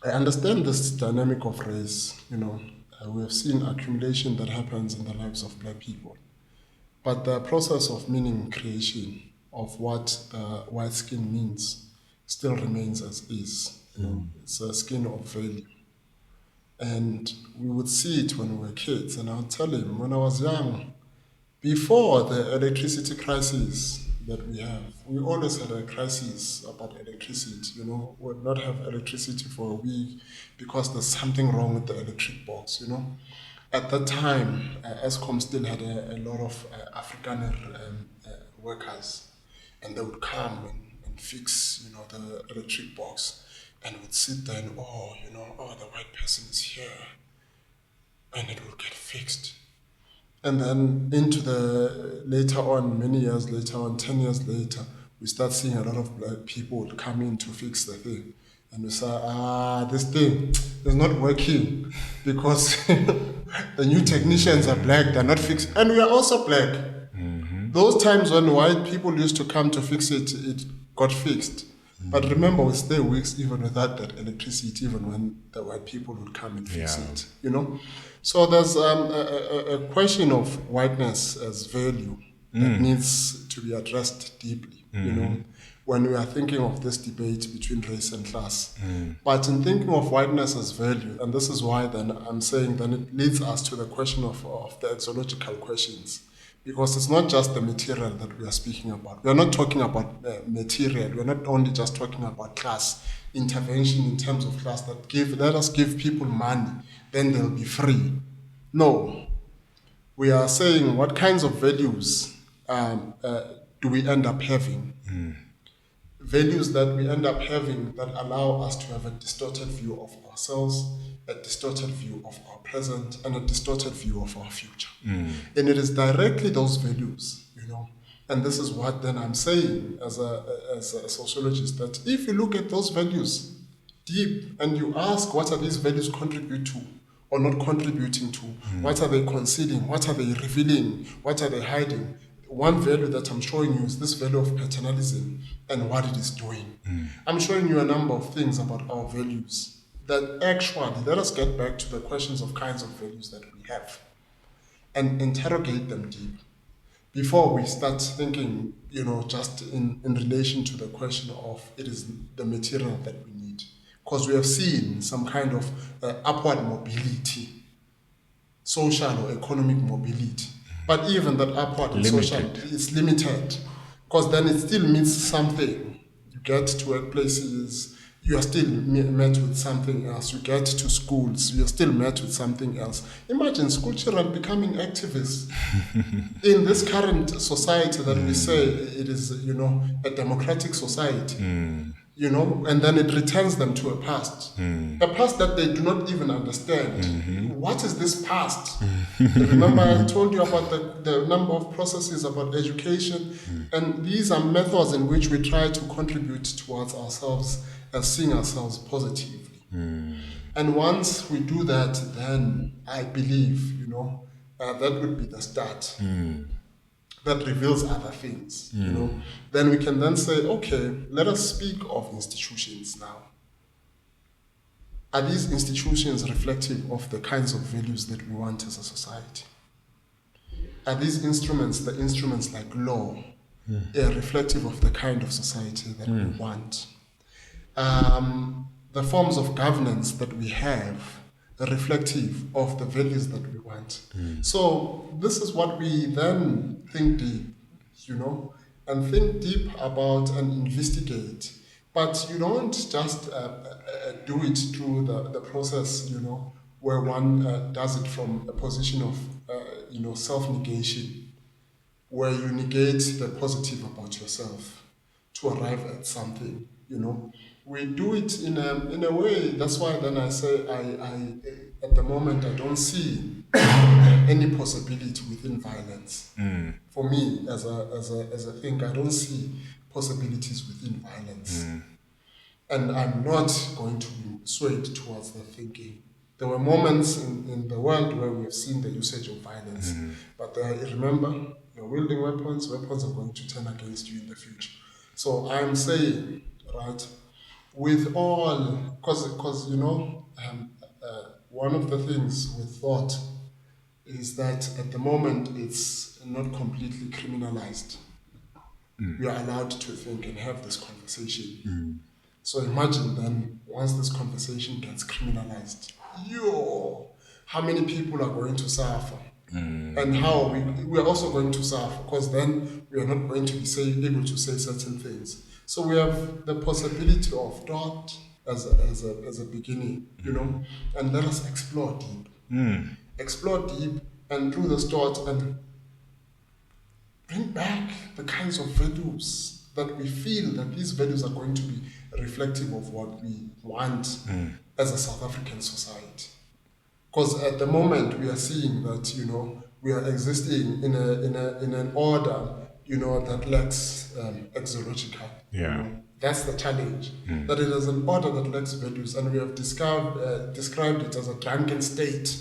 I understand this dynamic of race. We have seen accumulation that happens in the lives of black people. But the process of meaning creation, of what white skin means, still remains as is. It's a skin of value. And we would see it when we were kids. And I'll tell him, when I was young, before the electricity crisis that we have, we always had a crisis about electricity. We would not have electricity for a week because there's something wrong with the electric box. At that time, Eskom still had a lot of Afrikaner workers, and they would come and fix, the electric box, and would sit there and, the white person is here, and it would get fixed. And then into later on, many years later on, 10 years later, we start seeing a lot of black people would come in to fix the thing. And we say, this thing is not working because the new technicians are black, they're not fixing. And we are also black. Those times when white people used to come to fix it, it got fixed. But remember, we stay weeks even without that electricity, even when the white people would come and fix it, So there's a question of whiteness as value that needs to be addressed deeply, when we are thinking of this debate between race and class. But in thinking of whiteness as value, and this is why then I'm saying then it leads us to the question of the exological questions. Because it's not just the material that we are speaking about. We are not talking about material. We are not only just talking about class intervention in terms of class let us give people money, then they'll be free. No. We are saying what kinds of values do we end up having? values that we end up having that allow us to have a distorted view of ourselves, a distorted view of our present, and a distorted view of our future. And it is directly those values, and this is what then I'm saying as a sociologist, that if you look at those values deep and you ask what are these values contribute to or not contributing to, what are they concealing, what are they revealing, what are they hiding, one value that I'm showing you is this value of paternalism and what it is doing. I'm showing you a number of things about our values that actually let us get back to the questions of kinds of values that we have and interrogate them deep before we start thinking, just in relation to the question of it is the material that we need. Because we have seen some kind of upward mobility, social or economic mobility. But even that upward social is limited, because then it still means something. You get to workplaces, you are still met with something else. You get to schools, you are still met with something else. Imagine school children becoming activists in this current society that we say it is, a democratic society. And then it returns them to a past that they do not even understand. What is this past? Remember I told you about the number of processes about education, and these are methods in which we try to contribute towards ourselves and seeing ourselves positively. And once we do that, then I believe, that would be the start. That reveals other things, Then we can then say, okay, let us speak of institutions now. Are these institutions reflective of the kinds of values that we want as a society? Are these instruments, the instruments like law, reflective of the kind of society that we want? The forms of governance that we have are reflective of the values that we want. So this is what we then think deep, and think deep about and investigate. But you don't just do it through the process, where one does it from a position of, self-negation, where you negate the positive about yourself to arrive at something, We do it in a way. That's why then I say I at the moment I don't see any possibility within violence. For me, as a thing, I don't see possibilities within violence, and I'm not going to be swayed towards the thinking. There were moments in the world where we have seen the usage of violence, but remember, you're wielding weapons. Weapons are going to turn against you in the future. So I'm saying, right. With all, because one of the things with thought is that at the moment it's not completely criminalized. We are allowed to think and have this conversation. So imagine then, once this conversation gets criminalized, how many people are going to suffer? And how we are also going to suffer, because then we are not going to be able to say certain things. So we have the possibility of thought as a beginning, and let us explore deep. Explore deep, and through this thought, and bring back the kinds of values that we feel that these values are going to be reflective of what we want as a South African society. Because at the moment we are seeing that, we are existing in an order, that lacks exological. That's the challenge. That it is an order that lacks values, and we have described it as a drunken state.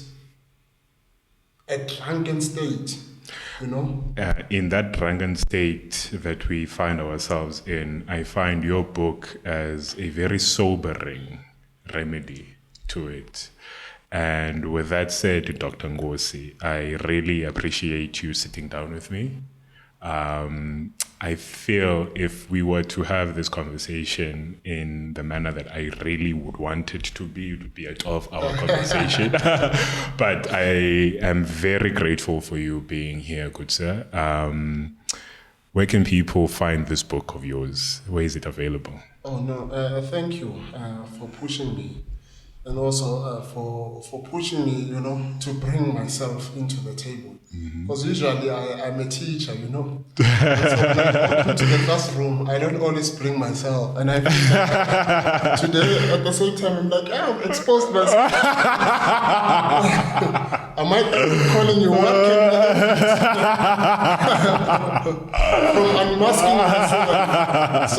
A drunken state, In that drunken state that we find ourselves in, I find your book as a very sobering remedy to it. And with that said, Dr. Ngosi, I really appreciate you sitting down with me. I feel if we were to have this conversation in the manner that I really would want it to be, it would be a 12-hour conversation. But I am very grateful for you being here, good sir. Where can people find this book of yours? Where is it available? Oh, no, thank you for pushing me. and also for pushing me, you know, to bring myself into the table. Because usually I'm a teacher, you know. So when I walk into the classroom, I don't always bring myself. And I feel like today, at the same time, I'm like, I've exposed myself. I might be calling you what from unmasking myself.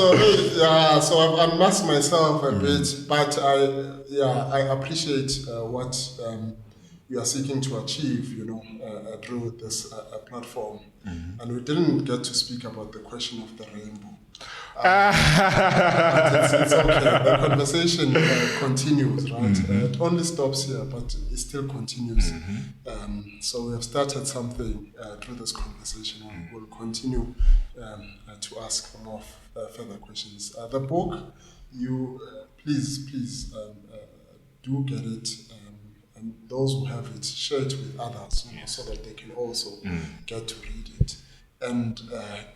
So I've unmasked myself a bit, but I appreciate what you are seeking to achieve, you know, through this platform. And we didn't get to speak about the question of the rainbow. But it's okay. The conversation continues, right? It only stops here, but it still continues. So we have started something through this conversation. We'll continue to ask more further questions. The book, you please do get it. And those who have it, share it with others, you know, so that they can also get to read it and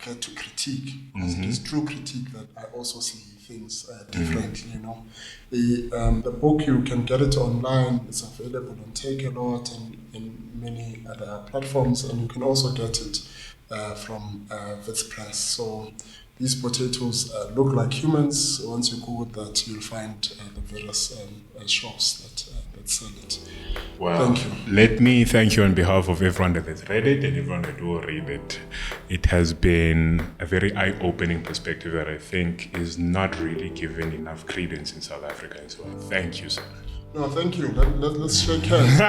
get to critique. Because it is true critique that I also see things differently, you know. The book, you can get it online. It's available on Take-A-Lot and in many other platforms. And you can also get it from Wits Press. So these potatoes look like humans. Once you Google that, you'll find the various shops that sell it. Well, thank you. Let me thank you on behalf of everyone that has read it and everyone that will read it. It has been a very eye-opening perspective that I think is not really given enough credence in South Africa. So thank you, sir. No, thank you. Let's shake hands.